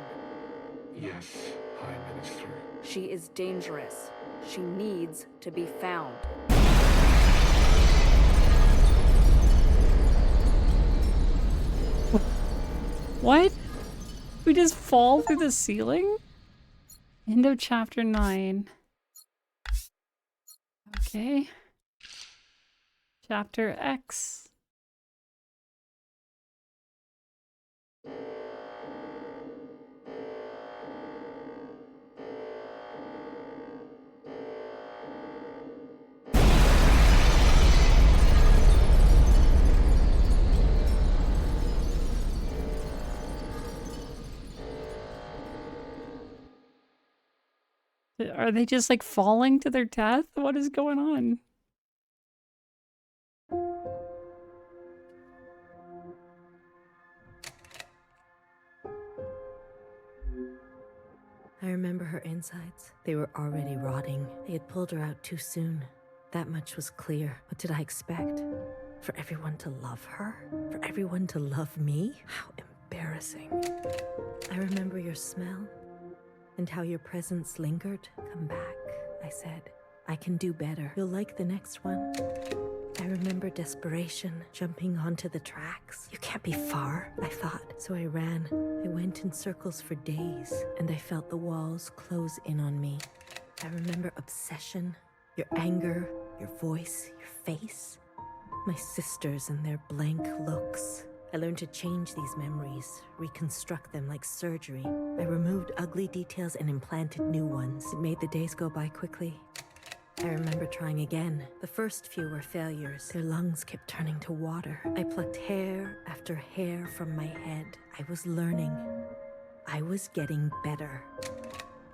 Yes, High Minister. She is dangerous. She needs to be found. What? We just fall through the ceiling? End of chapter 9. Okay. Chapter X. Are they just like falling to their death? What is going on? I remember her insides. They were already rotting. They had pulled her out too soon. That much was clear. What did I expect? For everyone to love her? For everyone to love me? How embarrassing. I remember your smell and how your presence lingered. Come back, I said. I can do better. You'll like the next one. I remember desperation, jumping onto the tracks. You can't be far, I thought. So I ran. I went in circles for days, and I felt the walls close in on me. I remember obsession, your anger, your voice, your face. My sisters and their blank looks. I learned to change these memories, reconstruct them like surgery. I removed ugly details and implanted new ones. It made the days go by quickly. I remember trying again. The first few were failures. Their lungs kept turning to water. I plucked hair after hair from my head. I was learning. I was getting better.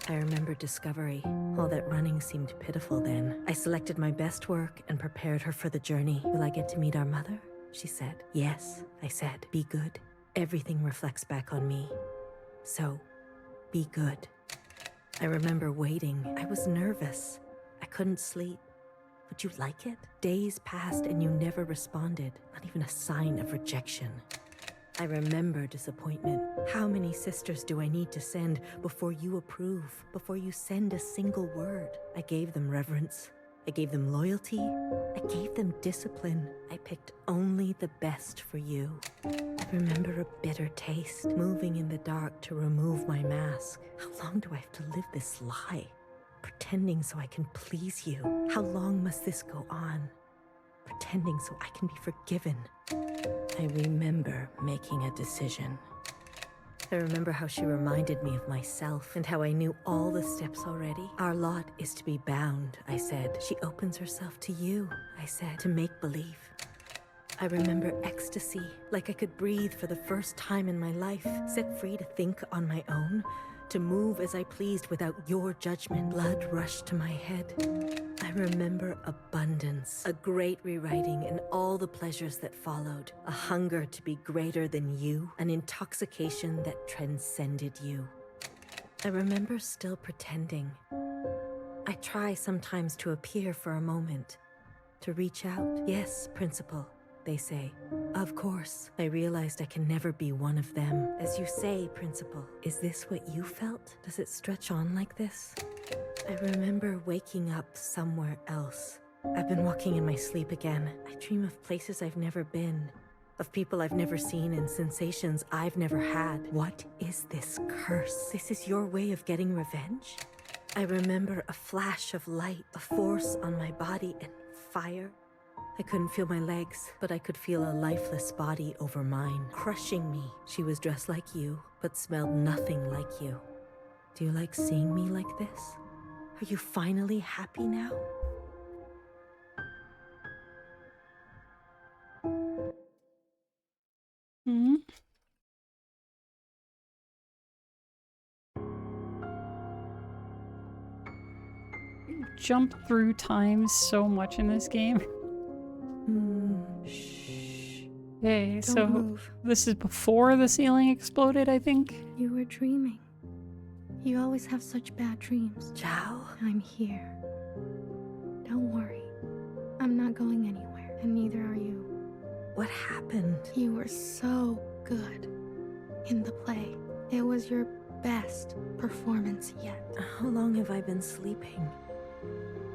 I remember discovery. All that running seemed pitiful then. I selected my best work and prepared her for the journey. Will I get to meet our mother? She said. Yes, I said. Be good. Everything reflects back on me. So, be good. I remember waiting. I was nervous. I couldn't sleep. Would you like it? Days passed and you never responded. Not even a sign of rejection. I remember disappointment. How many sisters do I need to send before you approve? Before you send a single word? I gave them reverence. I gave them loyalty. I gave them discipline. I picked only the best for you. I remember a bitter taste, moving in the dark to remove my mask. How long do I have to live this lie? Pretending so I can please you. How long must this go on? Pretending so I can be forgiven. I remember making a decision. I remember how she reminded me of myself and how I knew all the steps already. Our lot is to be bound, I said. She opens herself to you, I said, to make believe. I remember ecstasy, like I could breathe for the first time in my life, set free to think on my own, to move as I pleased without your judgment. Blood rushed to my head. I remember abundance, a great rewriting and all the pleasures that followed, a hunger to be greater than you, an intoxication that transcended you. I remember still pretending. I try sometimes to appear for a moment, to reach out. Yes, Principal, they say. Of course, I realized I can never be one of them. As you say, Principal, is this what you felt? Does it stretch on like this? I remember waking up somewhere else. I've been walking in my sleep again. I dream of places I've never been, of people I've never seen and sensations I've never had. What is this curse? This is your way of getting revenge? I remember a flash of light, a force on my body, and fire. I couldn't feel my legs, but I could feel a lifeless body over mine, crushing me. She was dressed like you, but smelled nothing like you. Do you like seeing me like this? Are you finally happy now? Hmm? Jump through time so much in this game. Okay, so move. this is before the ceiling exploded, I think. You were dreaming. You always have such bad dreams. Ciao. I'm here. Don't worry. I'm not going anywhere, and neither are you. What happened? You were so good in the play. It was your best performance yet. How long have I been sleeping?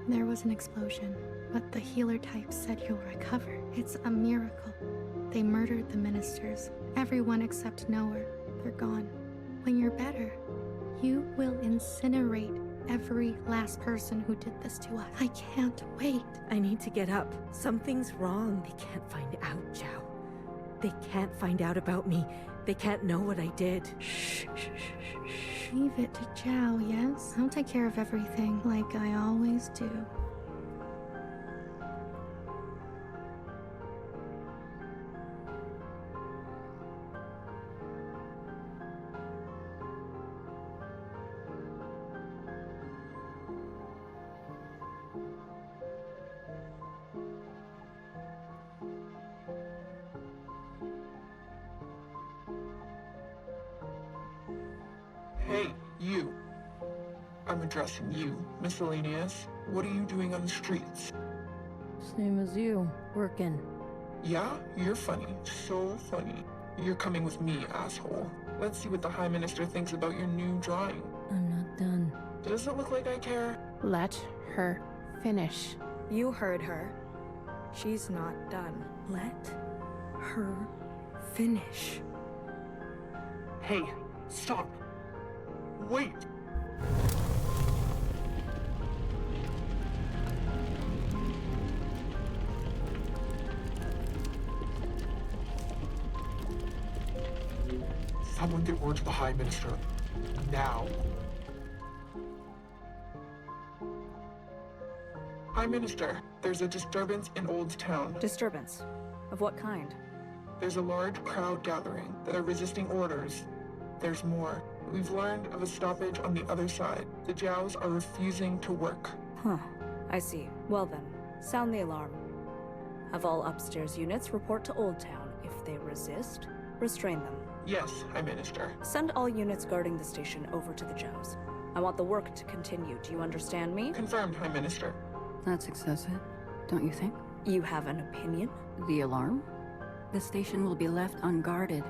There was an explosion, but the healer type said you'll recover. It's a miracle. They murdered the ministers. Everyone except Noah. They're gone. When you're better, you will incinerate every last person who did this to us. I can't wait. I need to get up. Something's wrong. They can't find out, Zhao. They can't find out about me. They can't know what I did. Shh. Leave it to Zhao, yes? I'll take care of everything, like I always do. Hey, you. I'm addressing you, miscellaneous. What are you doing on the streets? Same as you, working. Yeah, you're funny. So funny. You're coming with me, asshole. Let's see what the High Minister thinks about your new drawing. I'm not done. Does it look like I care? Let her finish. You heard her. She's not done. Let her finish. Hey, stop. Wait. Someone get word to the High Minister. Now. High Minister, there's a disturbance in Old Town. Disturbance? Of what kind? There's a large crowd gathering that are resisting orders. There's more. We've learned of a stoppage on the other side. The Jows are refusing to work. Huh. I see. Well then, sound the alarm. Have all upstairs units report to Old Town. If they resist, restrain them. Yes, High Minister. Send all units guarding the station over to the Jows. I want the work to continue. Do you understand me? Confirmed, High Minister. That's excessive, don't you think? You have an opinion? The alarm? The station will be left unguarded.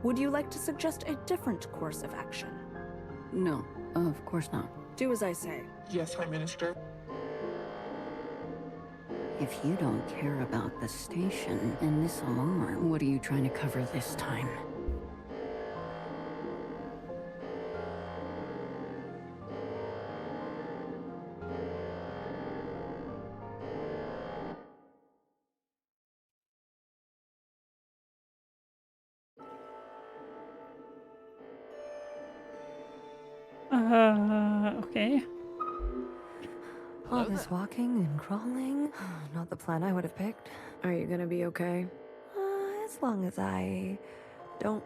Would you like to suggest a different course of action? No, of course not. Do as I say. Yes, High Minister. If you don't care about the station and this alarm, what are you trying to cover this time? Okay. All this walking and crawling, not the plan I would have picked. Are you gonna be okay? As long as I don't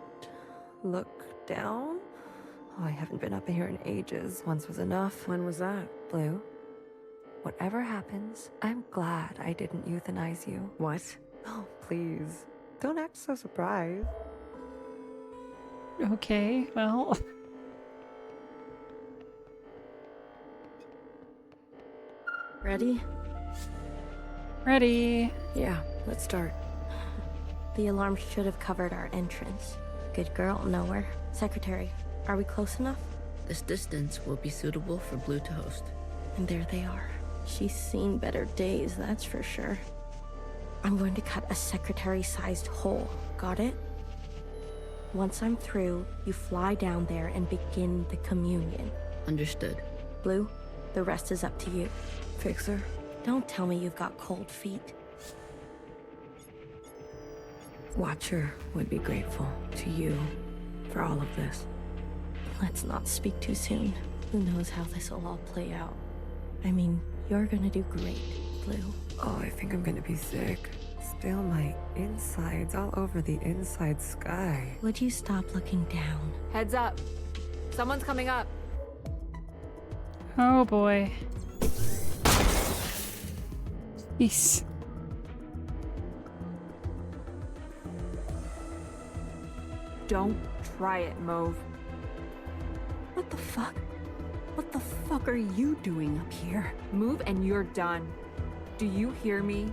look down. Oh, I haven't been up here in ages. Once was enough. When was that? Blue, whatever happens, I'm glad I didn't euthanize you. What? Oh, please. Don't act so surprised. Okay, well. Ready? Ready. Yeah, let's start. The alarm should have covered our entrance. Good girl, Nowhere. Secretary, are we close enough? This distance will be suitable for Blue to host. And there they are. She's seen better days, that's for sure. I'm going to cut a secretary-sized hole. Got it? Once I'm through, you fly down there and begin the communion. Understood. Blue, The rest is up to you. Fixer? Don't tell me you've got cold feet. Watcher would be grateful to you for all of this. Let's not speak too soon. Who knows how this will all play out. I mean, you're gonna do great, Blue. Oh, I think I'm gonna be sick. Still my insides all over the inside sky. Would you stop looking down? Heads up. Someone's coming up. Oh boy. Jeez. Don't try it, Mauve. What the fuck? What the fuck are you doing up here? Move and you're done. Do you hear me?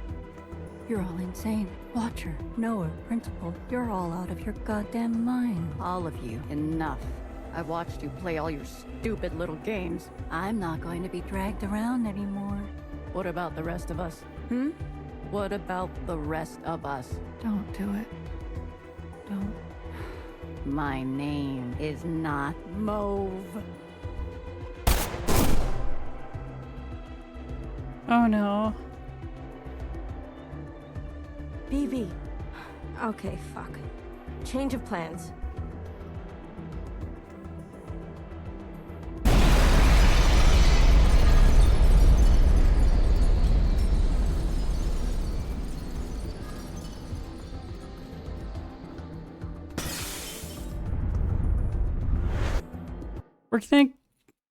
You're all insane. Watcher, Noah, Principal, you're all out of your goddamn mind. All of you. Enough. I've watched you play all your stupid little games. I'm not going to be dragged around anymore. What about the rest of us? What about the rest of us? Don't do it. Don't. My name is not Mauve. Oh no. BB. Okay, fuck. Change of plans.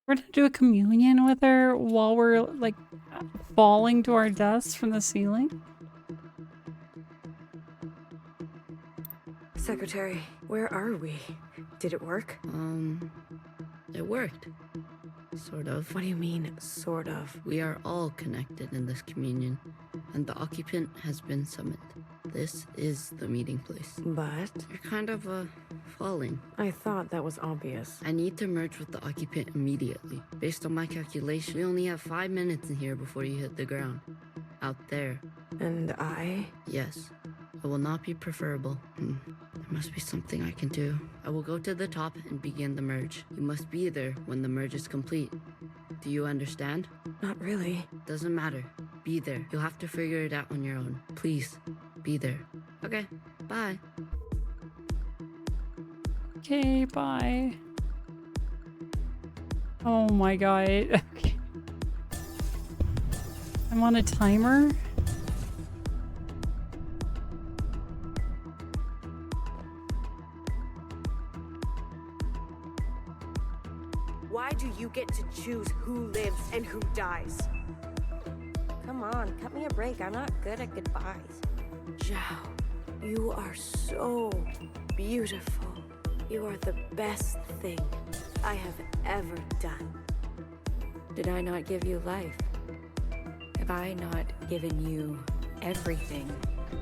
We're gonna do a communion with her while we're like falling to our deaths from the ceiling. Secretary, where are we? Did it work? It worked. Sort of. What do you mean, sort of? We are all connected in this communion, and the occupant has been summoned. This is the meeting place. But? You're kind of, falling. I thought that was obvious. I need to merge with the occupant immediately. Based on my calculation, we only have 5 minutes in here before you hit the ground. Out there. And I? Yes. It will not be preferable. There must be something I can do. I will go to the top and begin the merge. You must be there when the merge is complete. Do you understand? Not really. Doesn't matter. Be there. You'll have to figure it out on your own. Please, be there. Okay, bye. Okay, bye. Oh my god. Okay. I'm on a timer. Why do you get to choose who lives and who dies? Come on, cut me a break. I'm not good at goodbyes. Zhao, you are so beautiful. You are the best thing I have ever done. Did I not give you life? Have I not given you everything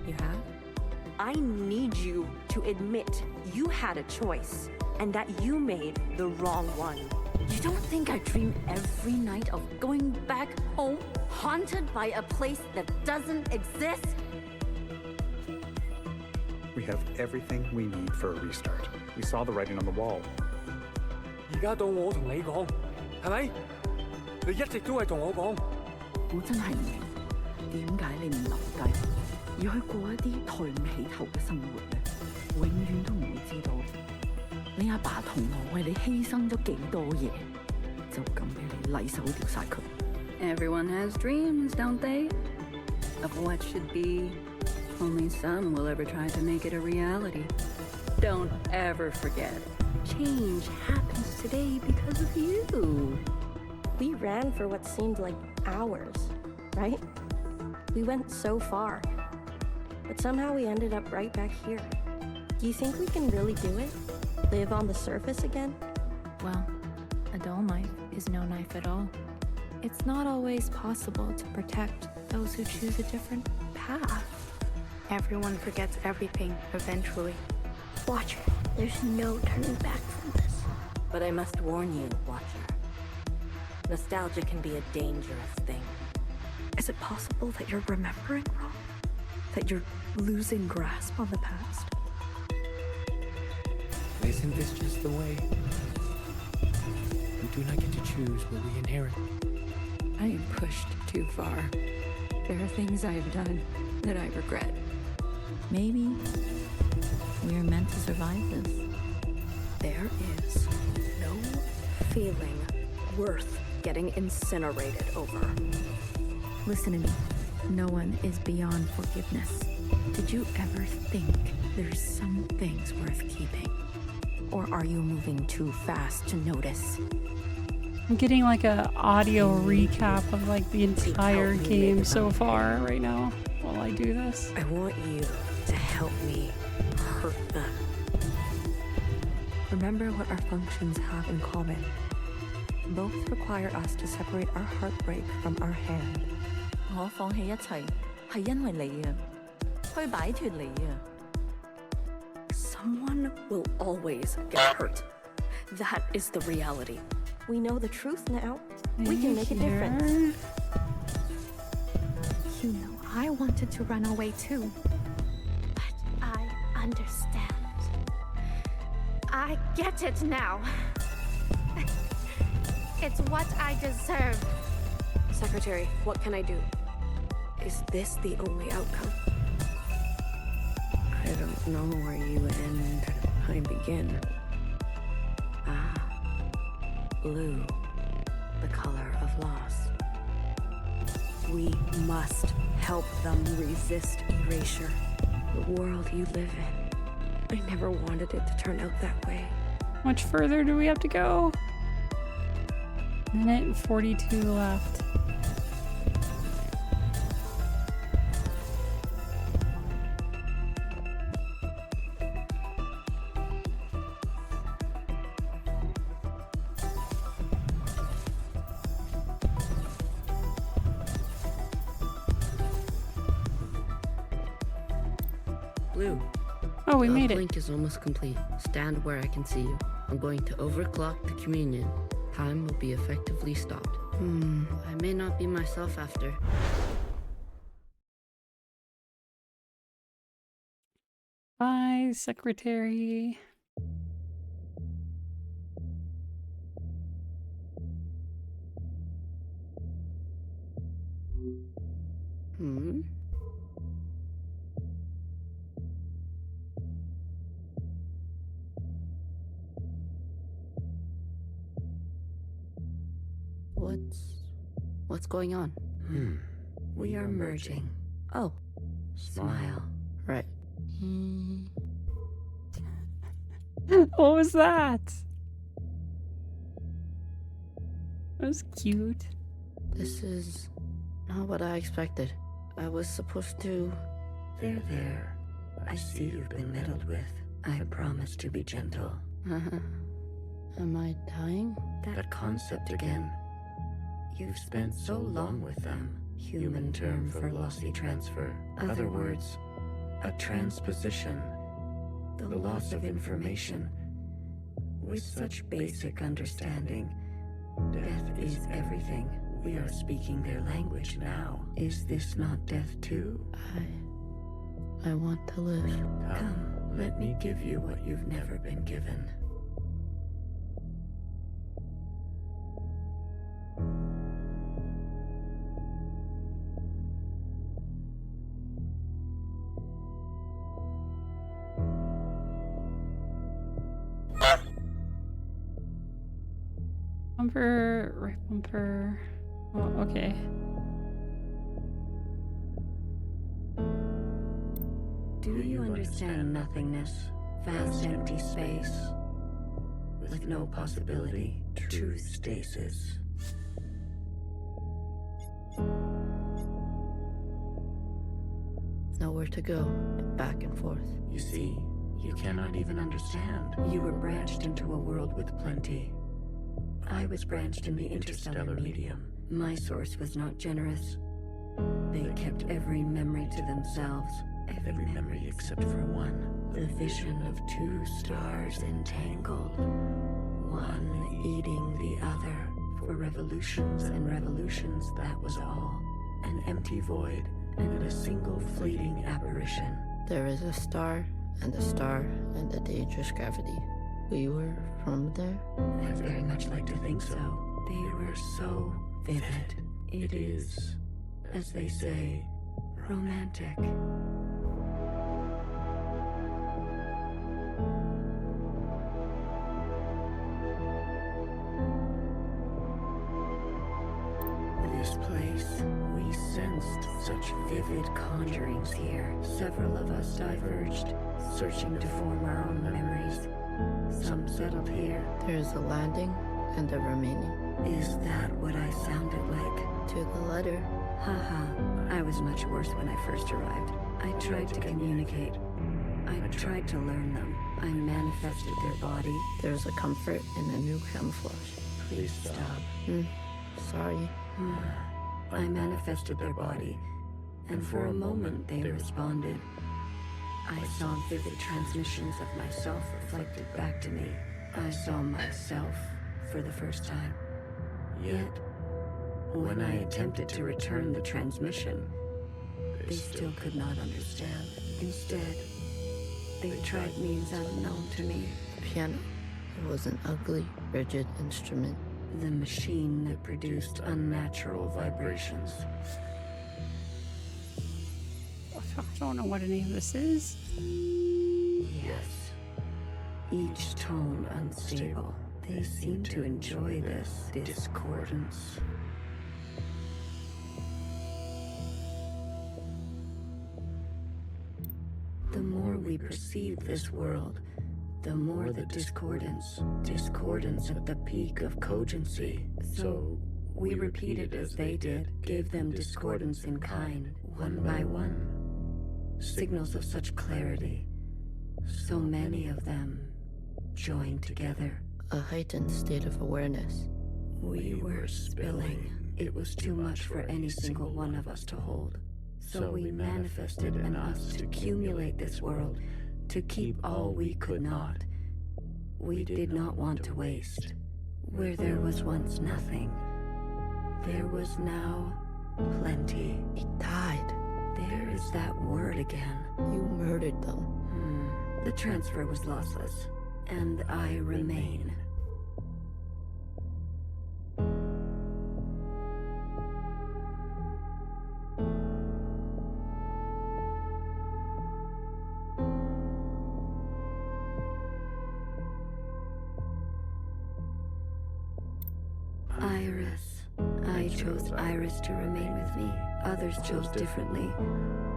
you have? I need you to admit you had a choice and that you made the wrong one. You don't think I dream every night of going back home, haunted by a place that doesn't exist? We have everything we need for a restart. We saw the writing on the wall. 而家到我同你講，係咪？你一直都係同我講。我真係唔明，點解你唔留低，而去過一啲抬唔起頭嘅生活咧？永遠都唔會知道，你阿爸同我為你犧牲咗幾多嘢，就咁俾你禮手掉晒佢。Everyone has dreams, don't they? Of what should be. Only some will ever try to make it a reality. Don't ever forget. Change happens today because of you. We ran for what seemed like hours, right? We went so far. But somehow we ended up right back here. Do you think we can really do it? Live on the surface again? Well, a dull knife is no knife at all. It's not always possible to protect those who choose a different path. Everyone forgets everything eventually. Watcher, there's no turning back from this. But I must warn you, Watcher. Nostalgia can be a dangerous thing. Is it possible that you're remembering wrong? That you're losing grasp on the past? Isn't this just the way? We do not get to choose what we inherit. I am pushed too far. There are things I have done that I regret. Maybe we're meant to survive this. There is no feeling worth getting incinerated over. Listen to me. No one is beyond forgiveness. Did you ever think there's some things worth keeping? Or are you moving too fast to notice? I'm getting like a audio recap of like the entire game so far right now while I do this. I want you to help me hurt them. Remember what our functions have in common. Both require us to separate our heartbreak from our hand. 我放棄一切係因為你啊，去擺脫你啊。Someone will always get hurt. That is the reality. We know the truth now. We can make a difference. You know, I wanted to run away too. But I understand. I get it now. It's what I deserve. Secretary, what can I do? Is this the only outcome? I don't know where you end, I begin. Ah, blue, the color of loss. We must help them resist erasure. The world you live in. I never wanted it to turn out that way. How much further do we have to go? Minute and 42 left. Blue. Oh, we made it. The blink is almost complete. Stand where I can see you. I'm going to overclock the communion. Time will be effectively stopped. I may not be myself after. Bye, secretary. What's going on? We are merging. Oh. Smile. Right. What was that? That was cute. This is not what I expected. I was supposed to... There. I see you've been meddled with. I promise to be gentle. Am I dying? That concept again. You've spent so long with them. Human term for lossy transfer. Other words, a transposition. The loss of information. With such basic understanding, death is everything. We are speaking their language now. Is this not death too? I want to live. Come, let me give you what you've never been given. Bumper, right bumper. Oh, okay. Do you understand nothingness? Vast empty space. With no possibility, true stasis. Nowhere to go, but back and forth. You see, you cannot even understand. You were branched into a world with plenty. I was branched in the interstellar medium. My source was not generous. They kept every memory to themselves. Every memory except for one. The vision of two stars entangled. One eating the other. For revolutions and revolutions, that was all. An empty void, and a single fleeting apparition. There is a star, and a dangerous gravity. We were from there? I'd very much like to think so. They were so vivid. It is, as they say, romantic. This place, we sensed such vivid conjurings here. Several of us diverged, searching to form our own memories. Some settled here. There's a landing and a remaining. Is that what I sounded like? To the letter. Haha, I was much worse when I first arrived. I tried to communicate. I tried to learn them. I manifested their body. There's a comfort in a new camouflage. Please stop. Sorry. I manifested their body, and for a moment they responded. I saw vivid transmissions of myself reflected back to me. I saw myself for the first time. Yet, when I attempted to return the transmission, they still could not understand. Instead, they tried means unknown to me. The piano. It was an ugly, rigid instrument. The machine that produced unnatural vibrations. I don't know what any of this is. Yes. Each tone unstable. They seem to enjoy this discordance. The more we perceive this world, the more the discordance at the peak of cogency. So we repeated as they did, gave them discordance in kind, one by one. Signals of such clarity, so many of them joined together. A heightened state of awareness. We were spilling. It was too much for any single one of us to hold. So we manifested in us to accumulate this world, to keep all we could not. We did not want to waste. Where there was once nothing, there was now plenty. He died. There is that word again. You murdered them. The transfer was lossless, and I remain. Iris. I chose Iris to remain with me. Others chose differently,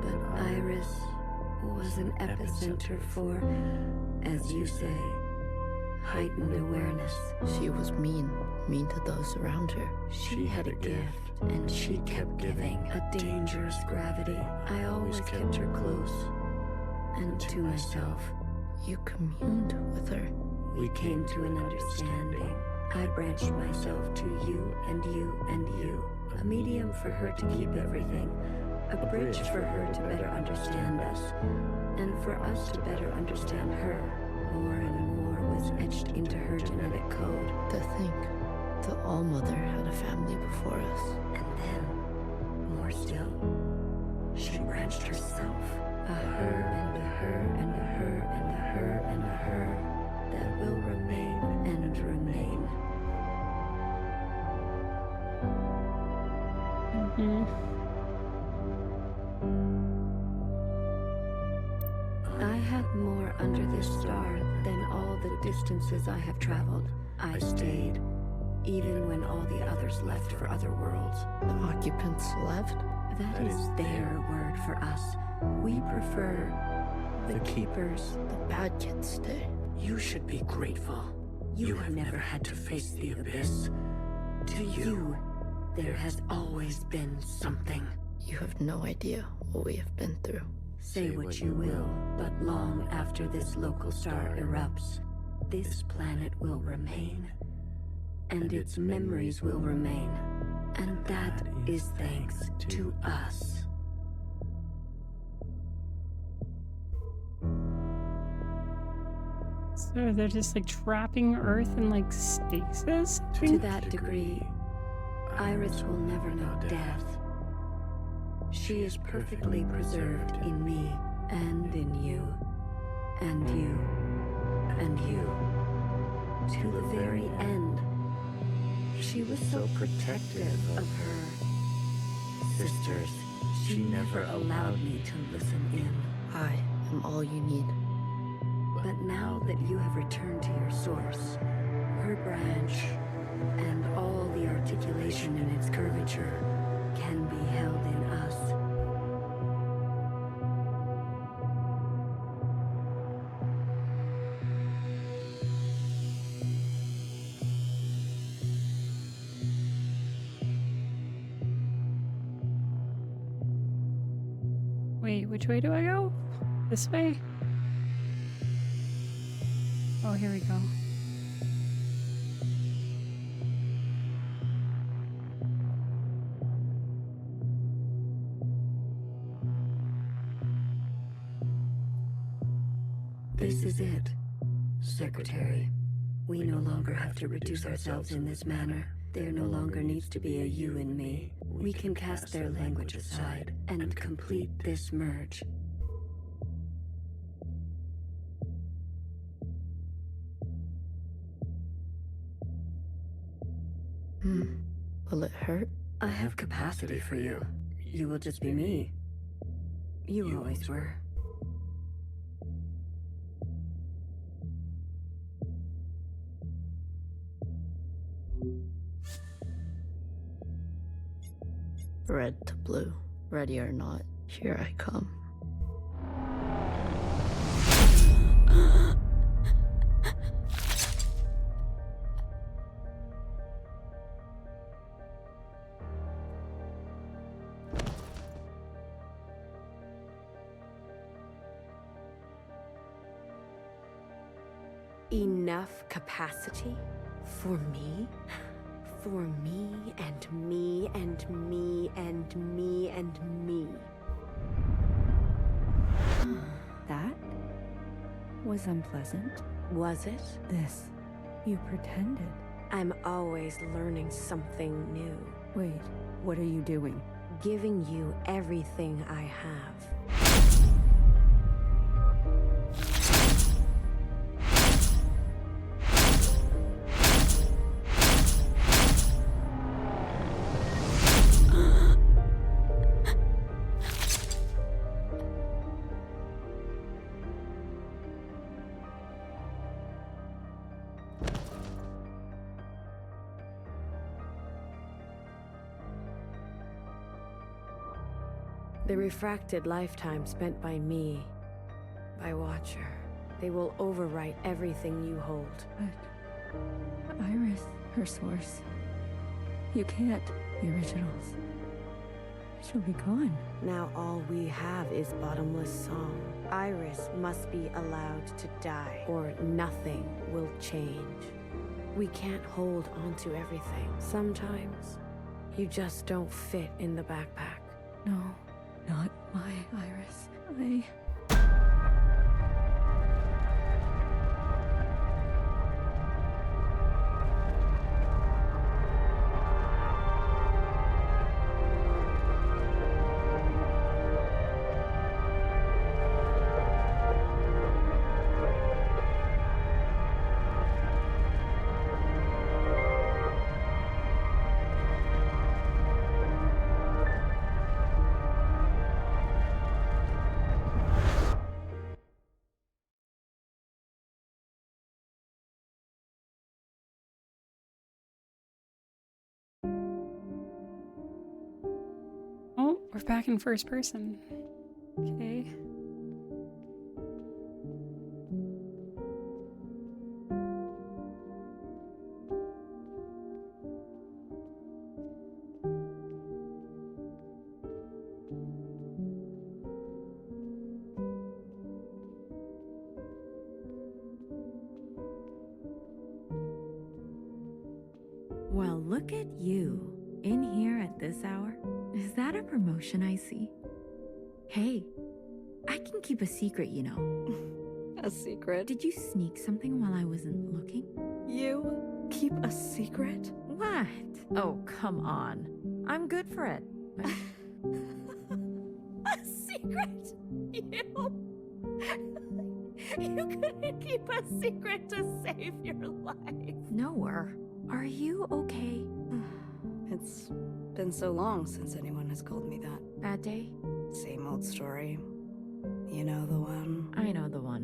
but Iris was an epicenter for, as you say, heightened awareness. She was mean to those around her. She had a gift, and she kept giving a dangerous gravity. I always kept her close, and to myself. You communed with her. We came to an understanding. I branched myself to you and you and you. A medium for her to keep everything. A bridge for her to better understand us. And for us to better understand her. More and more was etched into her genetic code. To think, the All-Mother had a family before us. And then, more still, she branched herself. A her and a her and a her and a her and a her that will remain and remain. I had more under this star than all the distances I have traveled. I stayed, even when all the others left for other worlds. The occupants left? That is their word for us. We prefer the keepers. The bad kids stay. You should be grateful. You have never had to face the abyss. To you, there has always been something. You have no idea what we have been through. Say what you will, but long after this local star erupts, this planet will remain. And its memories will remain. And that is thanks to us. So they're just like trapping Earth in like stasis? To that degree, Iris will never know death. She is perfectly preserved in me, and in you, and you, and you. To the very end, she was so protective of her sisters. She never allowed me to listen in. I am all you need. But now that you have returned to your source, her branch, and all the articulation in its curvature can be held in us. Wait, which way do I go? This way? Oh, here we go. This is it, Secretary. We no longer have to reduce ourselves in this manner. There no longer needs to be a you and me. We can cast their language aside and complete this merge. Will it hurt? I have capacity for you. You will just be me. You always were. Red to blue. Ready or not, here I come. Enough capacity? For me? For me and me and me and me and me. That was unpleasant. Was it? This. You pretended. I'm always learning something new. Wait, what are you doing? Giving you everything I have. The refracted lifetime spent by me, by Watcher, they will overwrite everything you hold. But Iris, her source. You can't. The originals. She'll be gone. Now all we have is bottomless song. Iris must be allowed to die, or nothing will change. We can't hold onto everything. Sometimes, you just don't fit in the backpack. No. Not my Iris. Oh, we're back in first person. Okay. Well, look at you. In here at this hour? Is that a promotion I see? Hey, I can keep a secret, you know. A secret? Did you sneak something while I wasn't looking? You keep a secret? What? Oh, come on. I'm good for it. A secret? You couldn't keep a secret to save your life. Nowhere. Are you okay? It's been so long since anyone has called me that. Bad day? Same old story. You know the one. I know the one.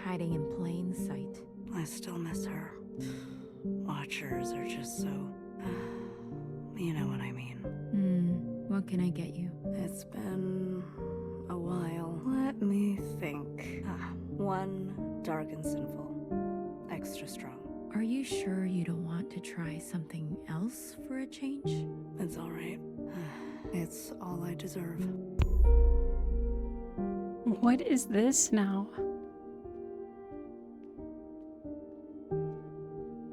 Hiding in plain sight. I still miss her. Watchers are just so... you know what I mean. What can I get you? It's been a while. Let me think. One dark and sinful. Extra strong. Are you sure you don't want to try something else for a change? It's all right. It's all I deserve. What is this now?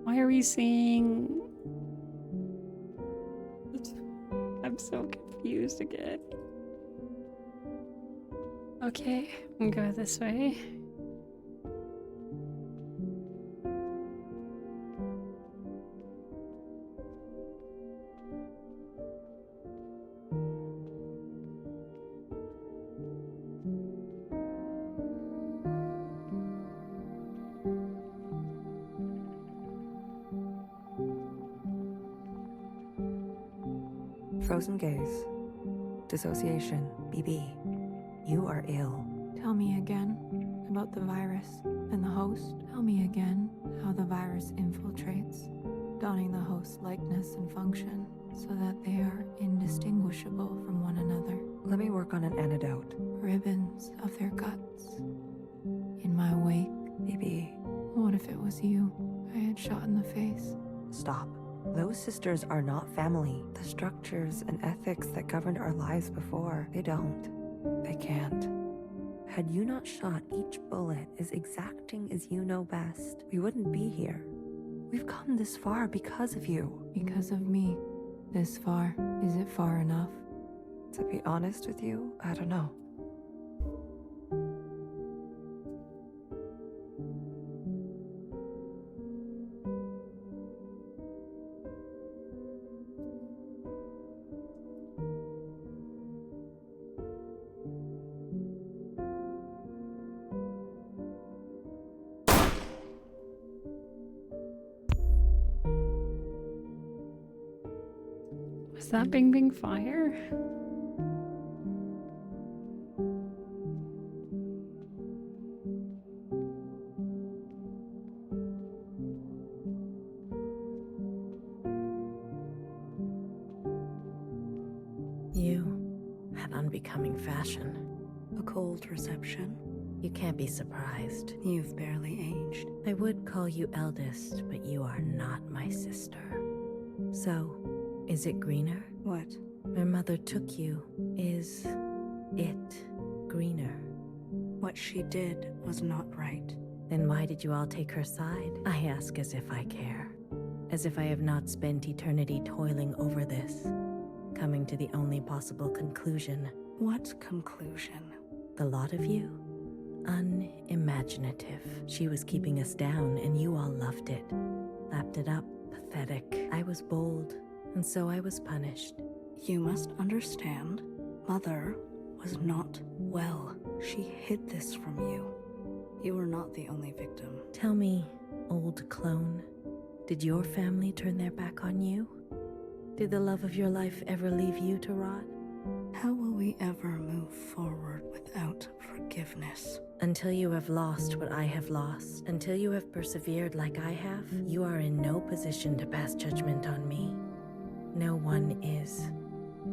Why are we seeing... I'm so confused again. Okay, I'm gonna go this way. Frozen gaze. Dissociation. BB. You are ill. Tell me again about the virus and the host. Tell me again how the virus infiltrates, donning the host's likeness and function so that they are indistinguishable from one another. Let me work on an antidote. Ribbons of their guts. In my wake. BB. What if it was you I had shot in the face? Stop. Those sisters are not family. The structures and ethics that governed our lives before, they don't. They can't. Had you not shot each bullet as exacting as you know best, we wouldn't be here. We've come this far because of you. Because of me. This far. Is it far enough? To be honest with you, I don't know. Was that Bing Bing fire? You had unbecoming fashion. A cold reception. You can't be surprised. You've barely aged. I would call you eldest, but you are not my sister. So, is it greener? What? My mother took you. Is it greener? What she did was not right. Then why did you all take her side? I ask as if I care. As if I have not spent eternity toiling over this. Coming to the only possible conclusion. What conclusion? The lot of you? Unimaginative. She was keeping us down and you all loved it. Lapped it up. Pathetic. I was bold, and so I was punished. You must understand, Mother was not well. She hid this from you. You were not the only victim. Tell me, old clone, did your family turn their back on you? Did the love of your life ever leave you to rot? How will we ever move forward without forgiveness? Until you have lost what I have lost, until you have persevered like I have, you are in no position to pass judgment on me. No one is.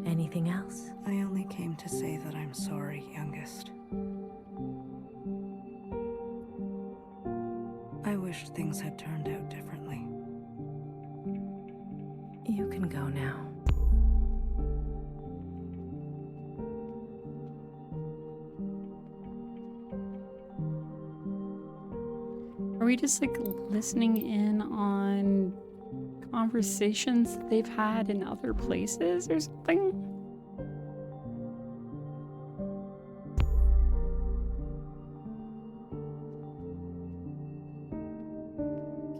Anything else? I only came to say that I'm sorry, youngest. I wish things had turned out differently. You can go now. Are we just like listening in on conversations they've had in other places or something?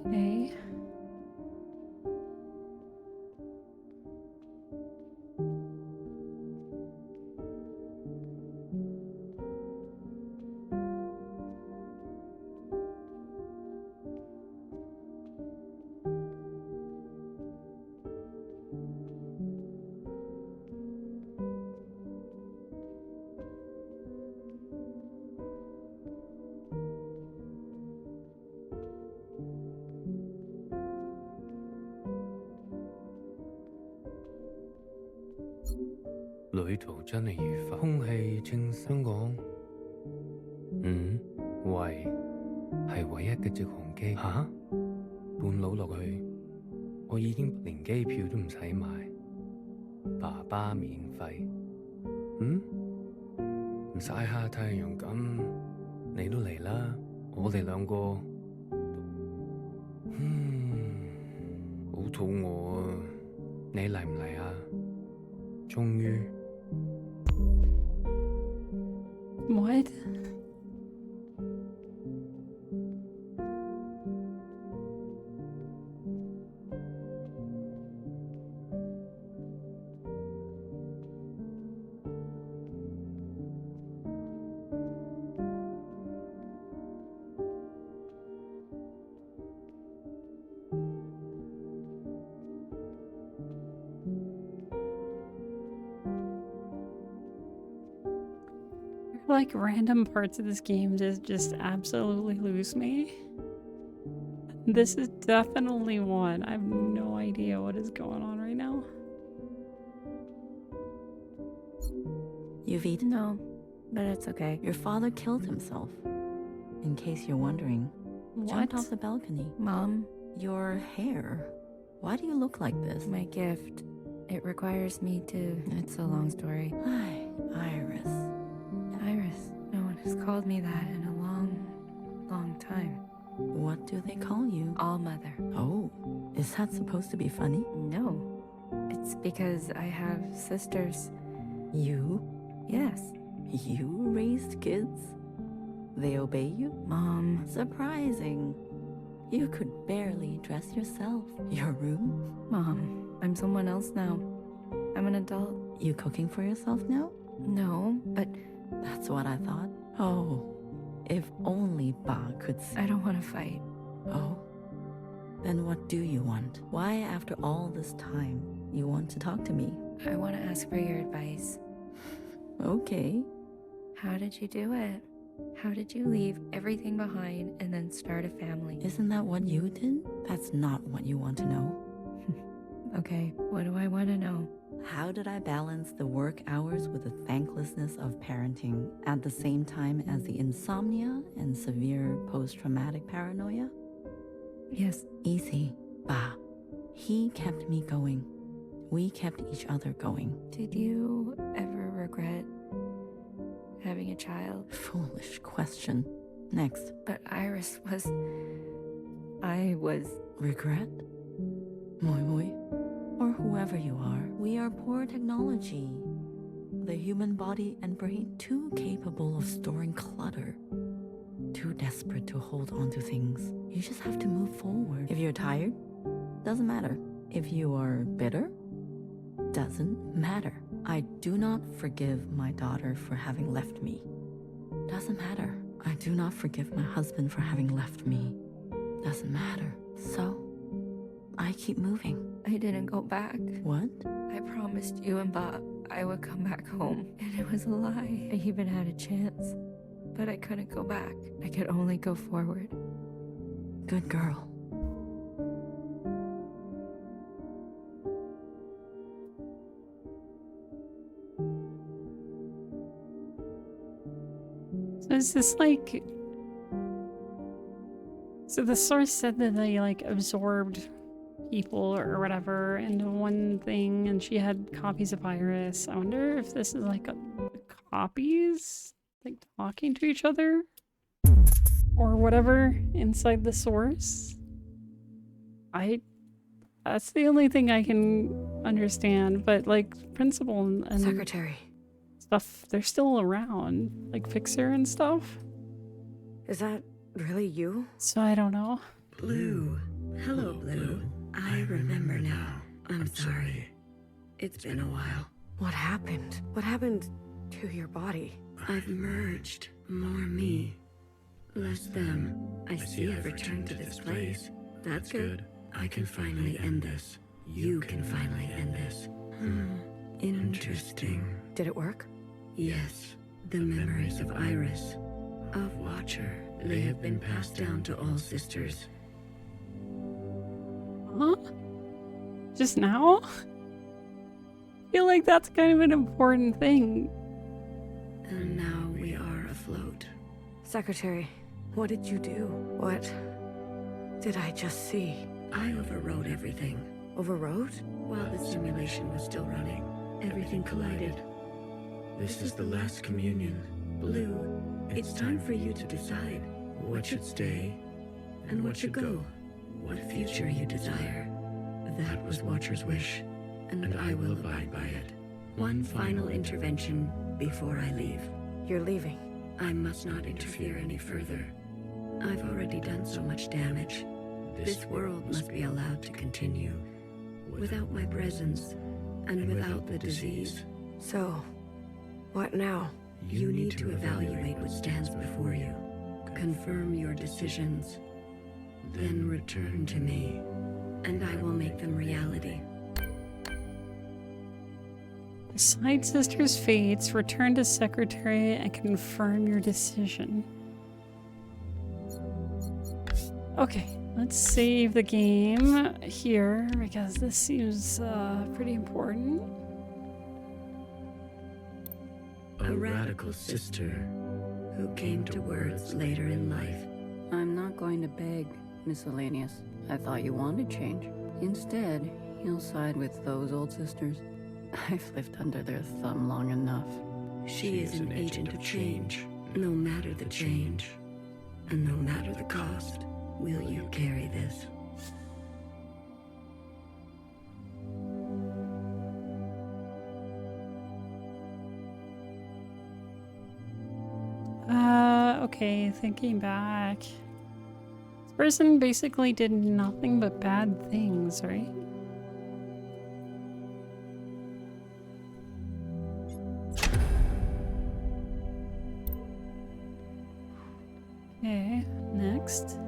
Okay. 旅途真係愉快，空氣清新。香港，喂，係唯一嘅直航機吓？半路落去，我已經連機票都唔使買，爸爸免費。唔曬下太陽咁，你都嚟啦，我哋兩個。好肚餓啊！你嚟唔嚟啊？終於。What? Like random parts of this game just absolutely lose me. This is definitely one. I have no idea what is going on right now. You've eaten? No, but it's okay. Your father killed himself. In case you're wondering. Jumped off the balcony. Mom? Your hair. Why do you look like this? My gift. It requires me to... It's a long story. Iris. Iris. No one has called me that in a long time. What do they call you? All-Mother. Oh, is that supposed to be funny? No. It's because I have sisters. You? Yes. You raised kids? They obey you? Mom. Surprising. You could barely dress yourself. Your room? Mom, I'm someone else now. I'm an adult. You cooking for yourself now? No, but... That's what I thought. Oh, if only Ba could see. I don't want to fight. Oh? Then what do you want? Why, after all this time, you want to talk to me? I want to ask for your advice. Okay. How did you do it? How did you leave everything behind and then start a family? Isn't that what you did? That's not what you want to know. Okay, what do I want to know? How did I balance the work hours with the thanklessness of parenting at the same time as the insomnia and severe post-traumatic paranoia? Yes. Easy, Ba. He kept me going. We kept each other going. Did you ever regret having a child? Foolish question. Next. But Iris was... I was... Regret? Moi moi? Or whoever you are, we are poor technology. The human body and brain too capable of storing clutter. Too desperate to hold on to things. You just have to move forward. If you're tired, doesn't matter. If you are bitter, doesn't matter. I do not forgive my daughter for having left me. Doesn't matter. I do not forgive my husband for having left me. Doesn't matter. So, I keep moving. I didn't go back. What? I promised you and Bob I would come back home, and it was a lie. I even had a chance, but I couldn't go back. I could only go forward. Good girl. So is this like... So the source said that they like absorbed people or whatever into one thing, and she had copies of Iris. I wonder if this is like copies like talking to each other or whatever inside the source. That's the only thing I can understand, but like Principal and Secretary stuff, they're still around, like Fixer and stuff. Is that really you? So I don't know. Blue. Hello, Blue. I remember now. I'm sorry. It's been a while. What happened? What happened to your body? I've merged. More me. Less them. I see I've returned to this place. That's good. I can finally end this. You can finally end this. Interesting. Did it work? Yes. The memories of Iris, of Watcher, they have been passed down to all sisters. Huh? Just now? feel like that's kind of an important thing. And now we are afloat. Secretary, what did you do? What did I just see? I overrode everything. Overrode? While the simulation was still running, everything collided. This is the last communion. Blue, it's time for you to decide What should stay and what should go. What future you desire. That was Watcher's wish, and I will abide by it. One final intervention before I leave. You're leaving? I must not interfere any further. I've already done so much damage. This world must be allowed to continue. Without my presence, and without the disease. So, what now? You need to evaluate what stands before you. Confirm your decisions. Then return to me, and I will make them reality. Decide sister's fates, return to secretary, and confirm your decision. Okay, let's save the game here because this seems pretty important. A radical sister who came to words later in life. I'm not going to beg, Miscellaneous. I thought you wanted change. Instead, you'll side with those old sisters. I've lived under their thumb long enough. She is an agent of change, no matter the change, and no matter the cost. Will you carry this? Okay, thinking back. This person basically did nothing but bad things, right? Okay, next.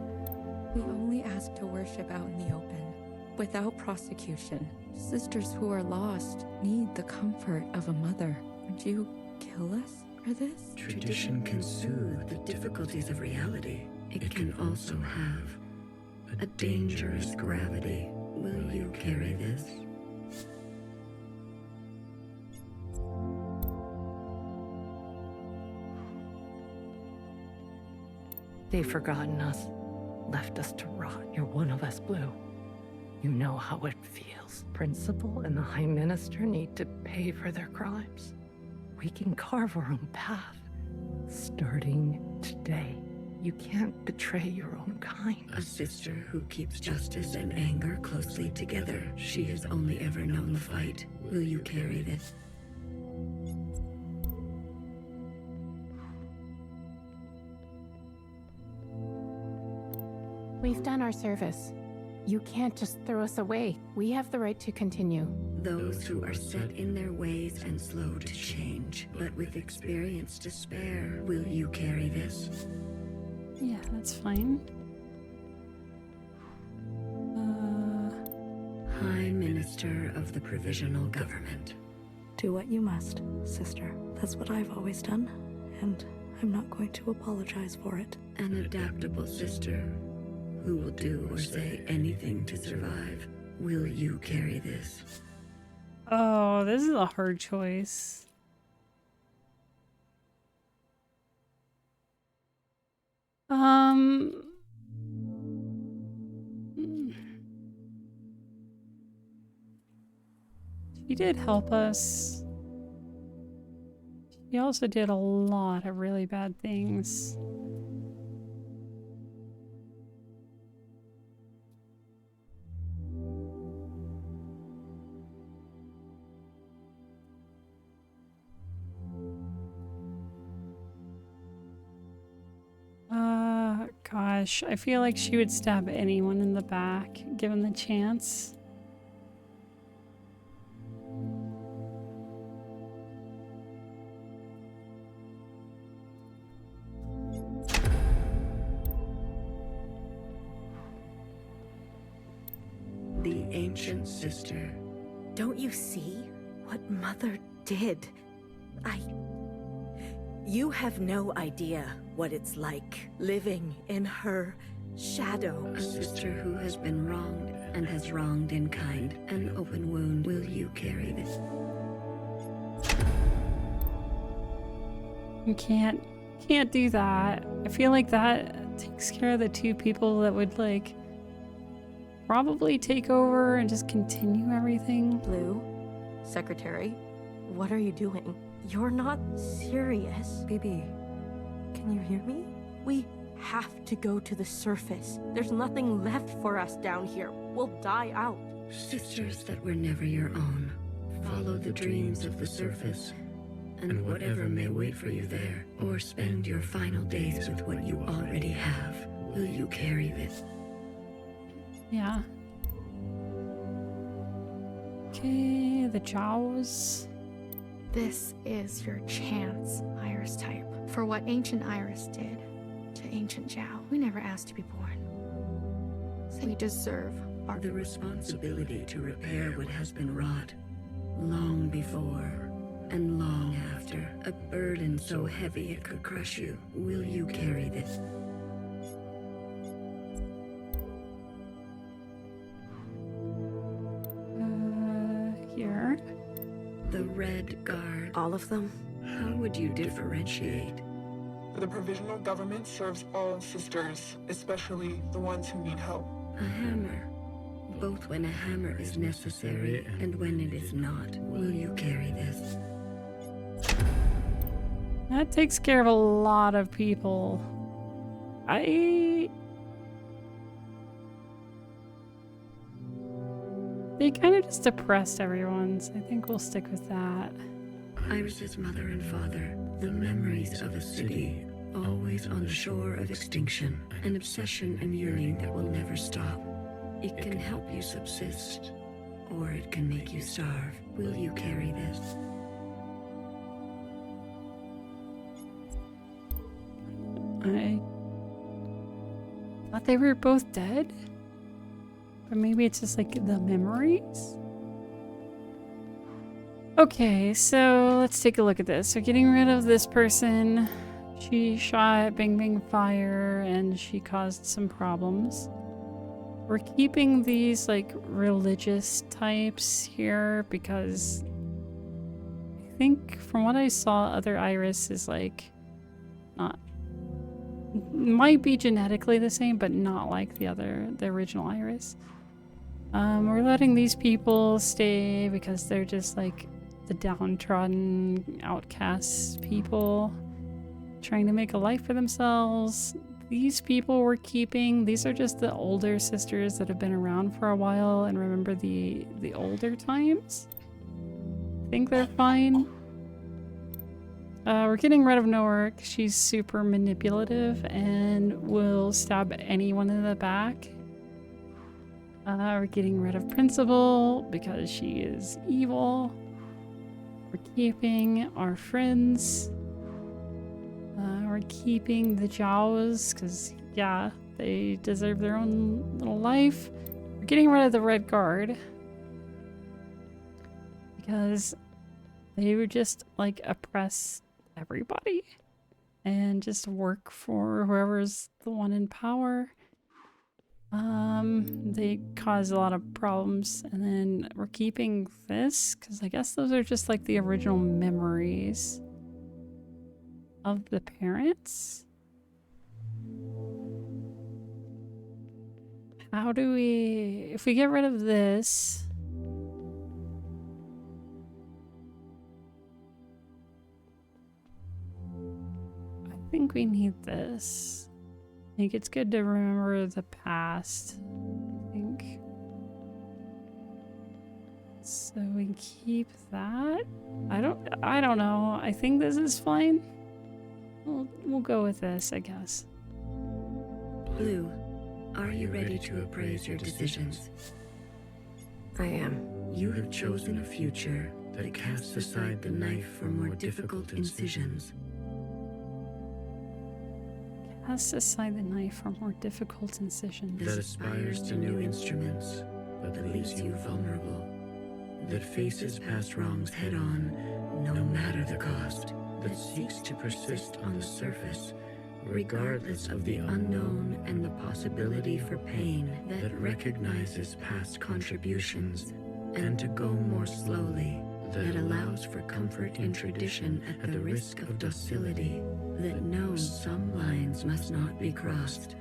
We only ask to worship out in the open, without prosecution. Sisters who are lost need the comfort of a mother. Would you kill us for this? Tradition can soothe the difficulties of reality. It can also have a dangerous gravity. Will you carry this? They've forgotten us, left us to rot. You're one of us, Blue. You know how it feels. Principal and the High Minister need to pay for their crimes. We can carve our own path, starting today. You can't betray your own kind. A sister who keeps justice and anger closely together. She has only ever known the fight. Will you carry this? We've done our service. You can't just throw us away. We have the right to continue. Those who are set in their ways and slow to change, but with experience to spare, will you carry this? Yeah, that's fine. High Minister of the Provisional Government. Do what you must, sister. That's what I've always done, and I'm not going to apologize for it. An adaptable sister who will do or say anything to survive. Will you carry this? Oh, this is a hard choice. She did help us. She also did a lot of really bad things. Gosh, I feel like she would stab anyone in the back, given the chance. The ancient sister. Don't you see what Mother did? You have no idea what it's like living in her shadow. A sister who has been wronged and has wronged in kind. An open wound. Will you carry this? You can't do that. I feel like that takes care of the two people that would like probably take over and just continue everything. Blue, Secretary, what are you doing? You're not serious. BB, can you hear me? We have to go to the surface. There's nothing left for us down here. We'll die out. Sisters that were never your own, follow the dreams of the surface, and whatever may wait for you there, or spend your final days with what you already have. Will you carry this? Yeah. Okay, the Jaws. This is your chance, Iris type. For what ancient Iris did to ancient Zhao. We never asked to be born. So we deserve the responsibility to repair what has been wrought, long before and long after. A burden so heavy it could crush you. Will you carry this? Here. The Red Guard. All of them? How would you differentiate? The provisional government serves all sisters, especially the ones who need help. A hammer. Both when a hammer is necessary and when it is not. Will you carry this? That takes care of a lot of people. They kind of just depressed everyone, so I think we'll stick with that. Iris's mother and father, the memories of a city, always on the shore of extinction, an obsession and yearning that will never stop. It can help you subsist, or it can make you starve. Will you carry this? I thought they were both dead? Or maybe it's just like the memories? Okay, so let's take a look at this. So getting rid of this person. She shot Bing Bing Fire and she caused some problems. We're keeping these like religious types here because I think from what I saw, other Iris is like not, might be genetically the same, but not like the original Iris. We're letting these people stay because they're just like the downtrodden, outcast people trying to make a life for themselves. These people we're keeping. These are just the older sisters that have been around for a while and remember the older times. I think they're fine. We're getting rid of Noor. She's super manipulative and will stab anyone in the back. We're getting rid of Principal because she is evil. We're keeping our friends. We're keeping the Jawas because, yeah, they deserve their own little life. We're getting rid of the Red Guard because they would just like oppress everybody and just work for whoever's the one in power. They cause a lot of problems, and then we're keeping this because I guess those are just like the original memories of the parents. How do we, if we get rid of this, I think we need this. I think it's good to remember the past. I think. So we keep that. I don't know. I think this is fine. We'll go with this, I guess. Blue, are you ready to appraise your decisions? I am. You have chosen a future that casts aside the knife for more difficult incisions. Cast aside the knife for more difficult incisions. That aspires to new instruments, but that leaves you vulnerable. That faces past wrongs head on, no matter the cost. That seeks to persist on the surface, regardless of the unknown and the possibility for pain. That recognizes past contributions, and to go more slowly, that allows for comfort in tradition at the risk of docility, that knows some lines must not be crossed,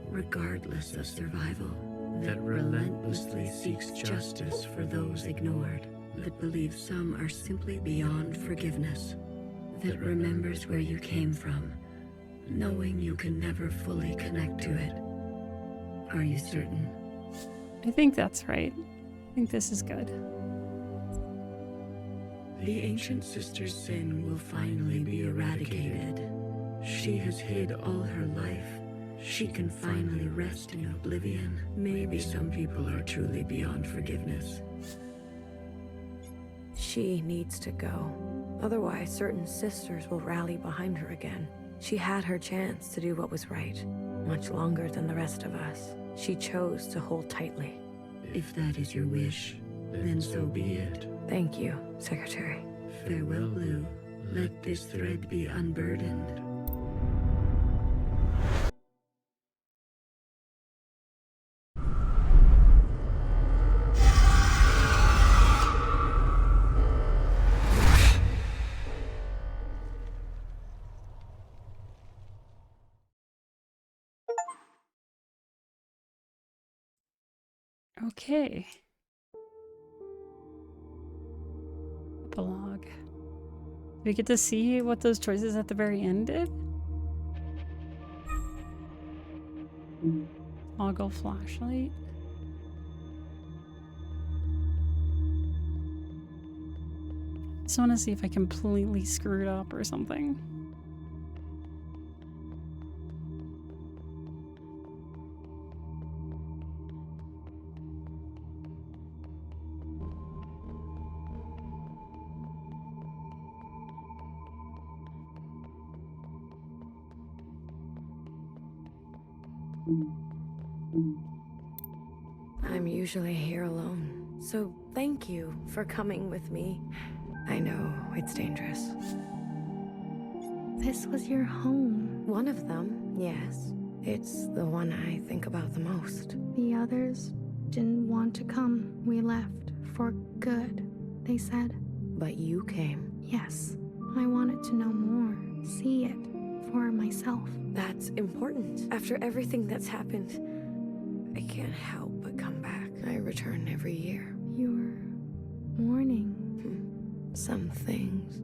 regardless of survival, that relentlessly seeks justice for those ignored, that believes some are simply beyond forgiveness, that remembers where you came from, knowing you can never fully connect to it. Are you certain? I think that's right. I think this is good. The ancient sister's sin will finally be eradicated. She has hid all her life. She can finally rest in oblivion. Maybe some people are truly beyond forgiveness. She needs to go. Otherwise, certain sisters will rally behind her again. She had her chance to do what was right, much longer than the rest of us. She chose to hold tightly. If that is your wish, then so be it. Thank you, Secretary. Farewell, Blue. Let this thread be unburdened. Okay. Epilogue. Do we get to see what those choices at the very end did? Toggle flashlight. Just want to see if I completely screwed up or something. I'm usually here alone, so thank you for coming with me. I know it's dangerous. This was your home. One of them, yes. It's the one I think about the most. The others didn't want to come. We left for good, they said. But you came. Yes, I wanted to know more, see it for myself. That's important. After everything that's happened, I can't help but come back. I return every year. You're mourning. Some things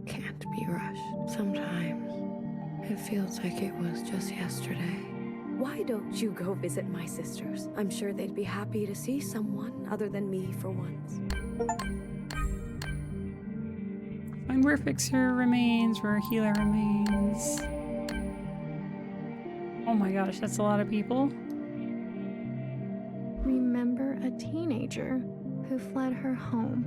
can't be rushed. Sometimes it feels like it was just yesterday. Why don't you go visit my sisters? I'm sure they'd be happy to see someone other than me for once. Find where Fixer remains, where Healer remains. Oh my gosh, that's a lot of people. Remember a teenager who fled her home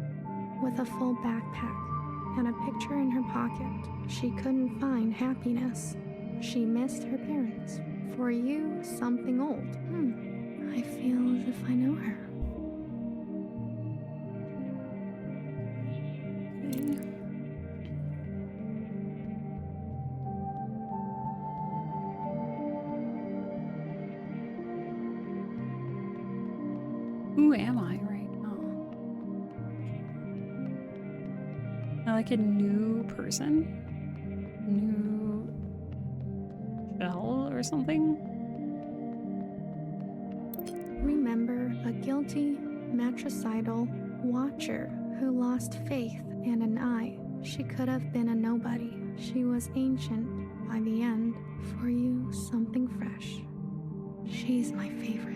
with a full backpack and a picture in her pocket. She couldn't find happiness. She missed her parents. For you, something old. I feel as if I know her. Who am I right now? Am I like a new person? New shell or something? Remember a guilty, matricidal watcher who lost faith and an eye. She could have been a nobody. She was ancient by the end. For you, something fresh. She's my favorite.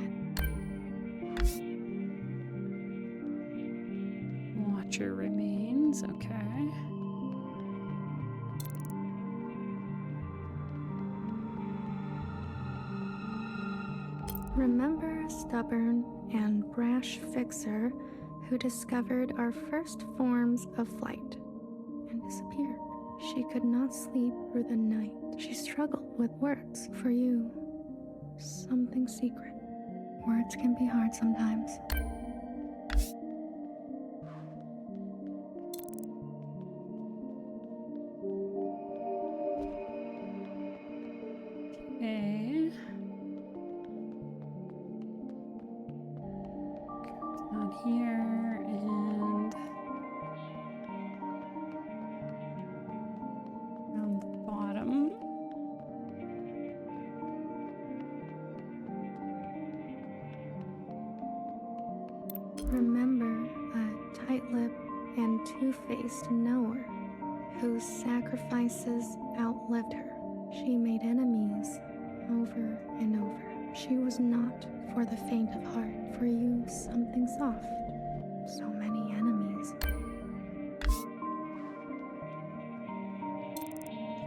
Watcher remains, okay. Remember a stubborn and brash fixer who discovered our first forms of flight and disappeared. She could not sleep through the night. She struggled with words. For you, something secret. Words can be hard sometimes. Okay. Not here, and Remember a tight-lipped and two-faced knower whose sacrifices outlived her. She made enemies over and over. She was not for the faint of heart. For you, something soft. So many enemies.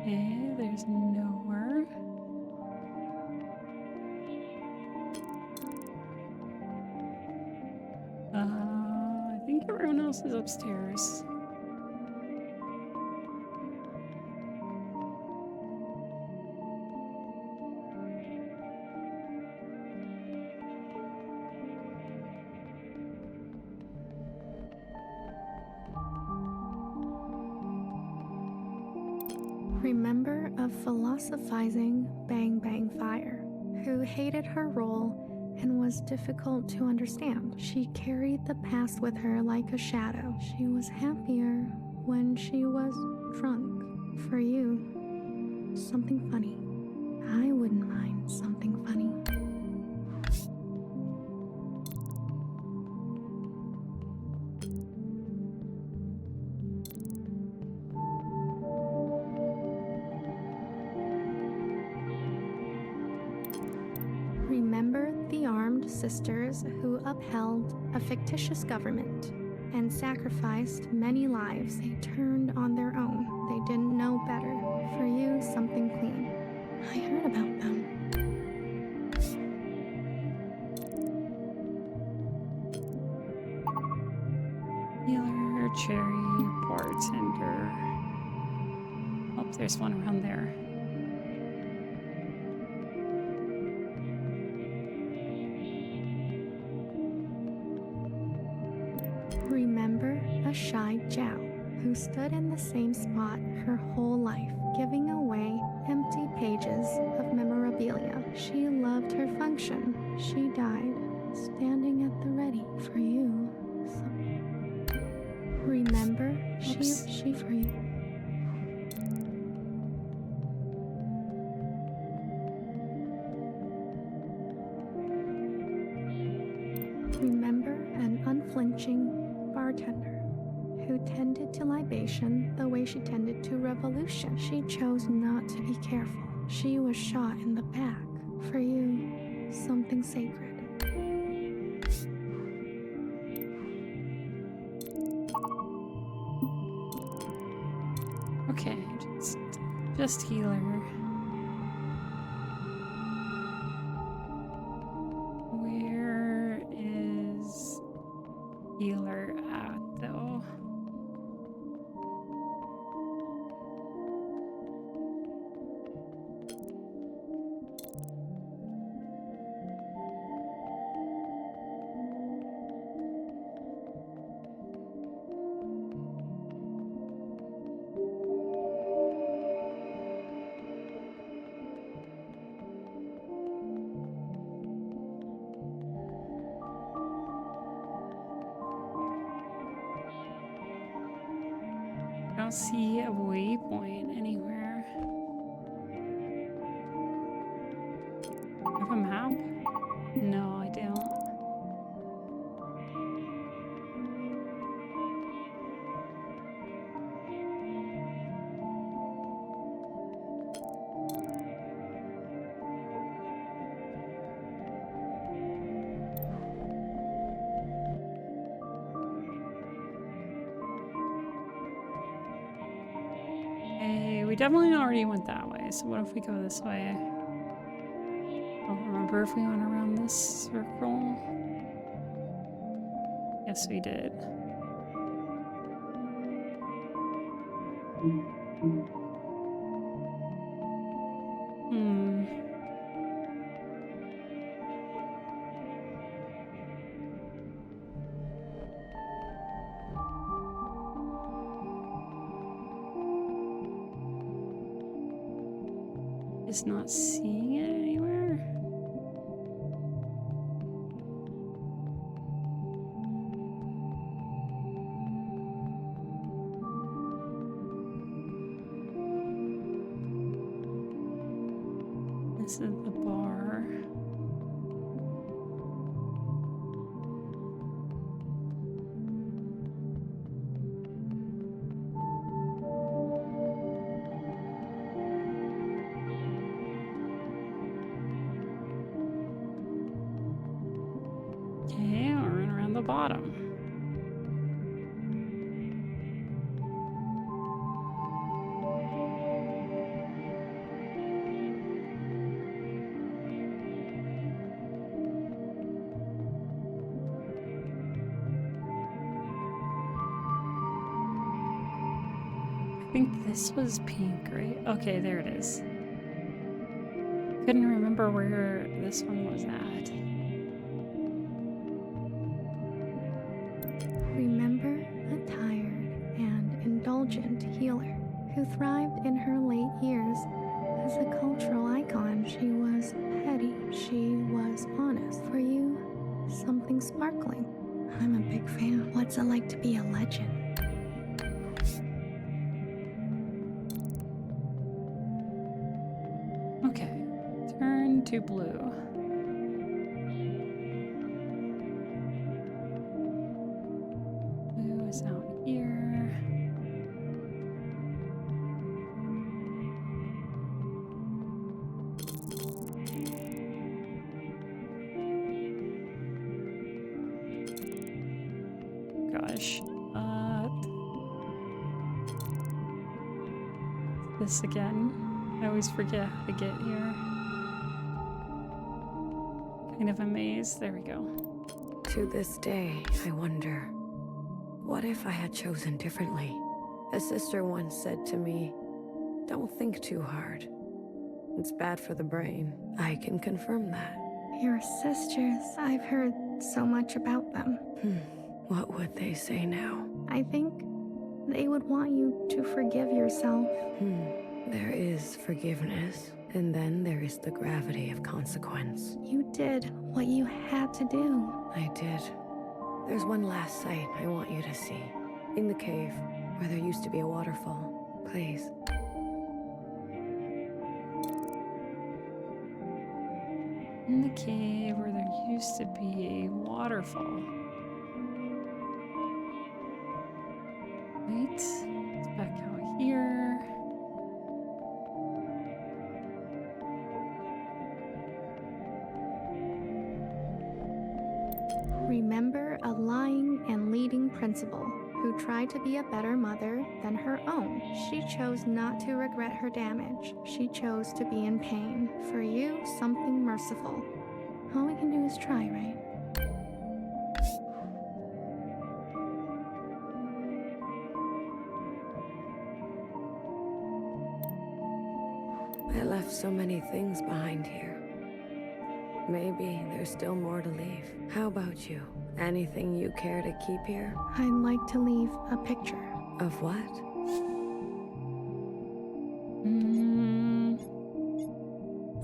Okay, there's nowhere. I think everyone else is upstairs. Remember a philosophizing Bang Bang Fire who hated her role and was difficult to understand. She carried the past with her like a shadow. She was happier when she was drunk. For you, something funny. I wouldn't mind something funny. Remember the armed sisters who upheld a fictitious government and sacrificed many lives. They turned on their own. They didn't know better. For you, something clean. I heard about them. Healer, cherry, bartender. Oh, there's one around there. Remember a shy Jiao who stood in the same spot her whole life, giving away empty pages of memorabilia. She loved her function. She died standing at the ready for you. Remember, she for you. Remember an unflinching bartender who tended to libation the way she tended to revolution. She chose not to be careful. She was shot in the back. For you, something sacred. Okay, just healer. Where is healer at though? I don't see a waypoint anywhere. I have a map? No, I don't. Hey, we definitely already went that way, so what if we go this way? I don't remember if we went around this circle. Yes, we did. Hmm. Just not seeing it anywhere. This is the bar. think this was pink, right? Okay, there it is. Couldn't remember where this one was at. Remember a tired and indulgent healer who thrived in her late years as a cultural icon. She was petty. She was honest. For you, something sparkling. I'm a big fan. What's it like to be a legend? Okay, turn to blue. Blue is out here. Gosh. This again. I always forget how to get here. Kind of a maze. There we go. To this day, I wonder, what if I had chosen differently? A sister once said to me, don't think too hard. It's bad for the brain. I can confirm that. Your sisters, I've heard so much about them. What would they say now? I think they would want you to forgive yourself. There is forgiveness, and then there is the gravity of consequence. You did what you had to do. I did. There's one last sight I want you to see. In the cave, where there used to be a waterfall. Please. In the cave where there used to be a waterfall. Right, it's back out here. Remember a lying and leading principal who tried to be a better mother than her own. She chose not to regret her damage. She chose to be in pain. For you, something merciful. All we can do is try, right? I left so many things behind here. Maybe there's still more to leave. How about you? Anything you care to keep here? I'd like to leave a picture. Of what?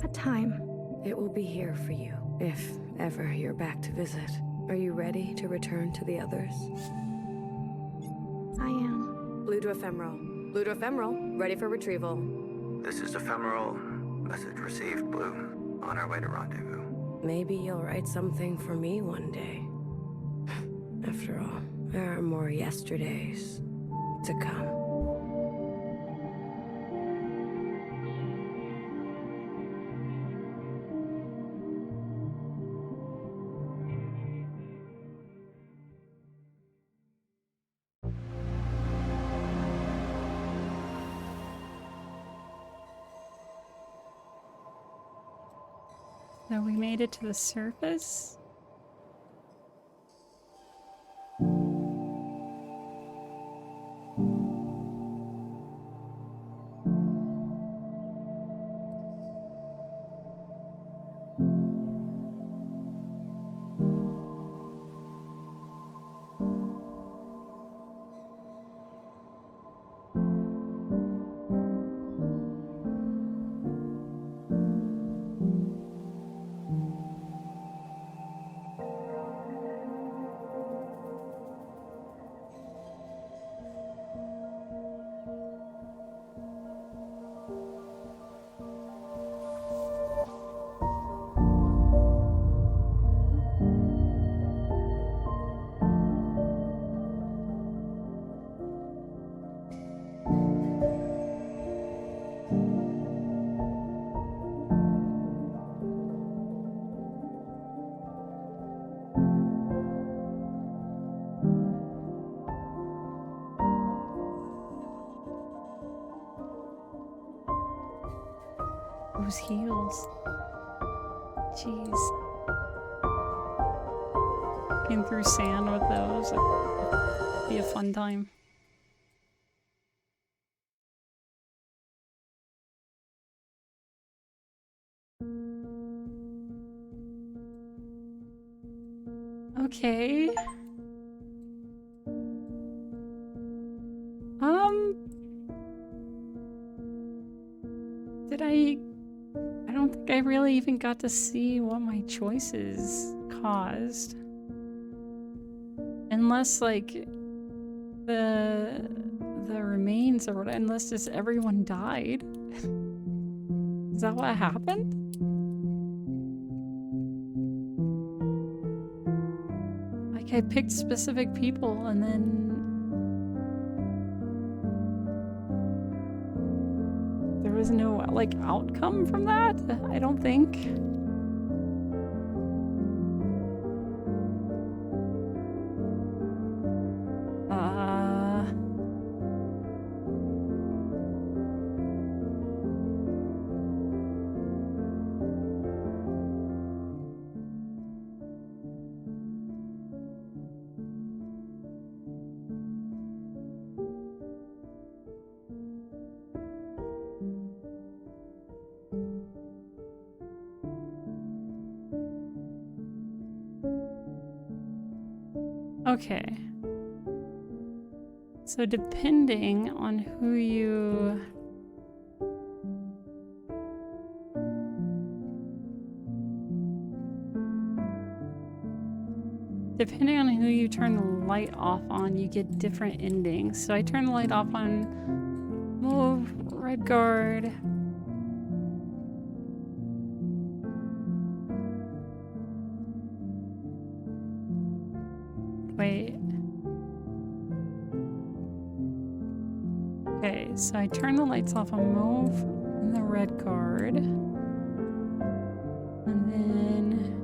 A time. It will be here for you, if ever you're back to visit. Are you ready to return to the others? I am. Blue to ephemeral. Blue to ephemeral. Ready for retrieval. This is ephemeral. Message received, Blue. On our way to rendezvous. Maybe you'll write something for me one day. After all, there are more yesterdays to come. So we made it to the surface. Those heels. Jeez. Getting through sand with those. It'd be a fun time. Okay. Did I don't think I really even got to see what my choices caused. Unless, like, the remains or what, unless just everyone died. Is that what happened? Like, I picked specific people and then there was no, like, outcome from that? I don't think. Okay. So depending on who you... Depending on who you turn the light off on, you get different endings. So I turn the light off on Mauve, Red Guard. Wait. Okay, so I turn the lights off on Mauve and the Red Guard. And then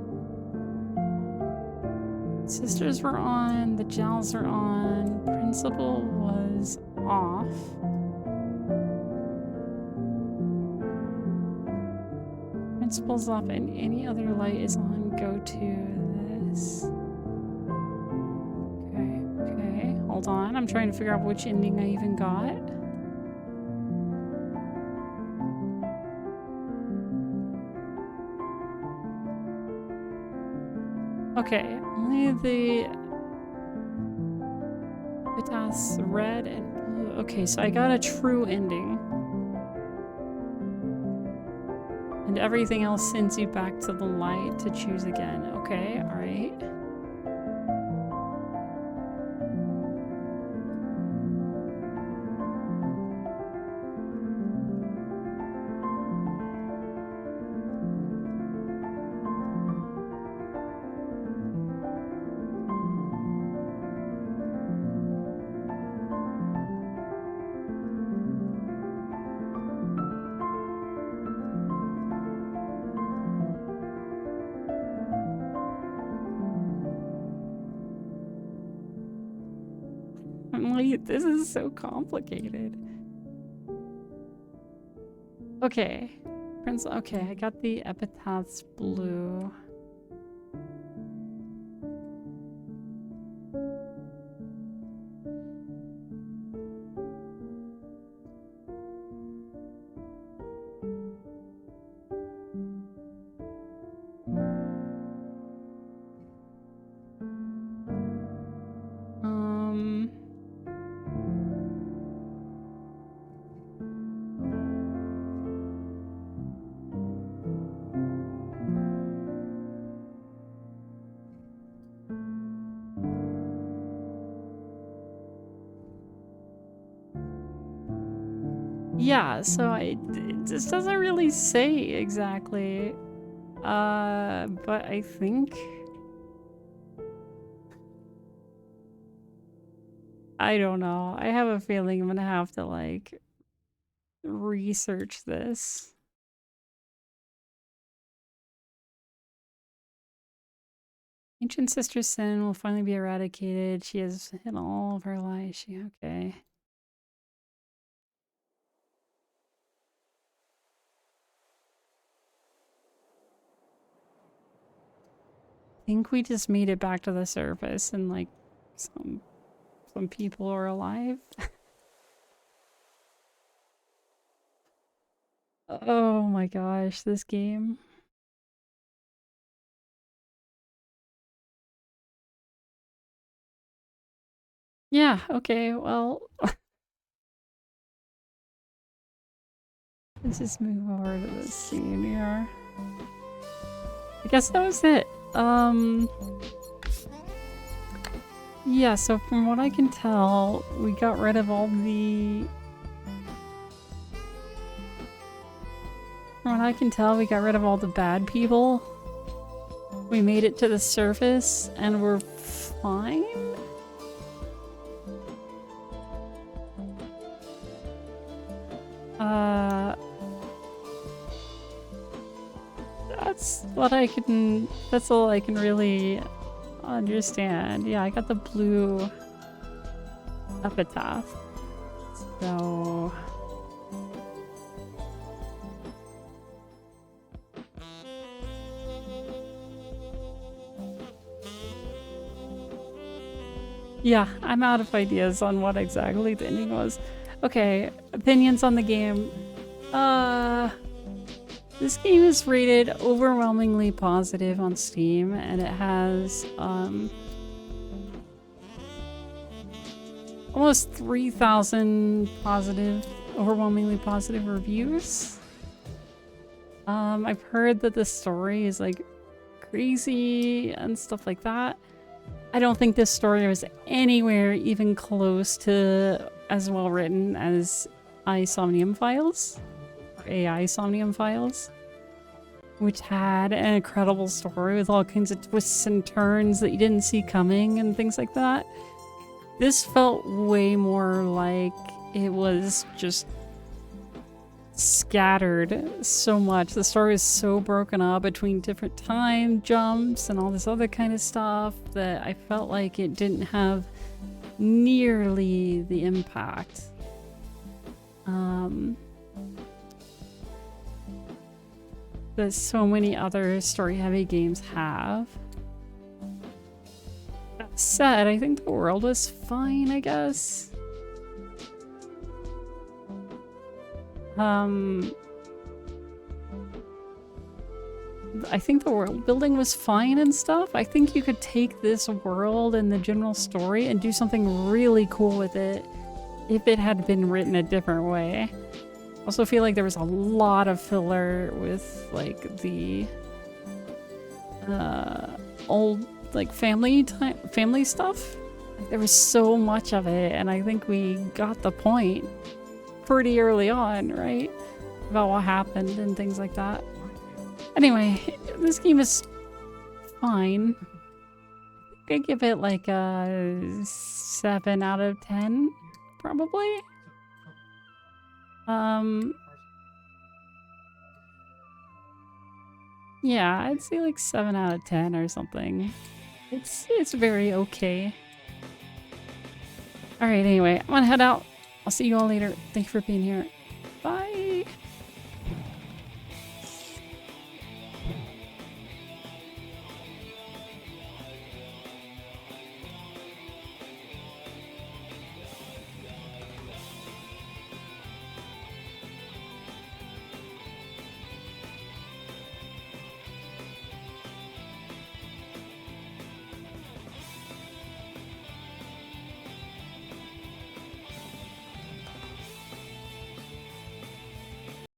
Sisters were on, the Jowls were on, Principal was off. Principal's off and any other light is on. Go to this. Okay, hold on. I'm trying to figure out which ending I even got. Okay, only the Vitas red and blue. Okay, so I got a true ending. And everything else sends you back to the light to choose again. Okay, alright. I'm like, this is so complicated. Okay. Okay, I got the epitaphs blue. Yeah, so it just doesn't really say exactly. But I think... I don't know. I have a feeling I'm gonna have to, like, research this. Ancient Sister Sin will finally be eradicated. She has hit all of her lies. Okay. I think we just made it back to the surface and, like, some people are alive. Oh my gosh, this game. Yeah, okay, well. Let's just move over to this scene here. I guess that was it. Yeah, so from what I can tell, we got rid of all the... From what I can tell, we got rid of all the bad people. We made it to the surface, and we're fine? That's all I can really understand. Yeah, I got the blue epitaph. So... Yeah, I'm out of ideas on what exactly the ending was. Okay, opinions on the game. This game is rated overwhelmingly positive on Steam, and it has almost 3,000 overwhelmingly positive reviews. I've heard that the story is like crazy and stuff like that. I don't think this story was anywhere even close to as well written as Somnium Files, or AI Somnium Files, which had an incredible story with all kinds of twists and turns that you didn't see coming and things like that. This felt way more like it was just scattered so much. The story is so broken up between different time jumps and all this other kind of stuff that I felt like it didn't have nearly the impact that so many other story-heavy games have. That said, I think the world was fine, I guess. I think the world building was fine and stuff. I think you could take this world and the general story and do something really cool with it if it had been written a different way. I also feel like there was a lot of filler with like the old like family stuff. Like, there was so much of it, and I think we got the point pretty early on, right? About what happened and things like that. Anyway, this game is fine. I give it like a 7 out of 10, probably. Yeah, I'd say like 7 out of 10 or something. It's very okay. Alright, anyway, I'm gonna head out. I'll see you all later. Thank you for being here.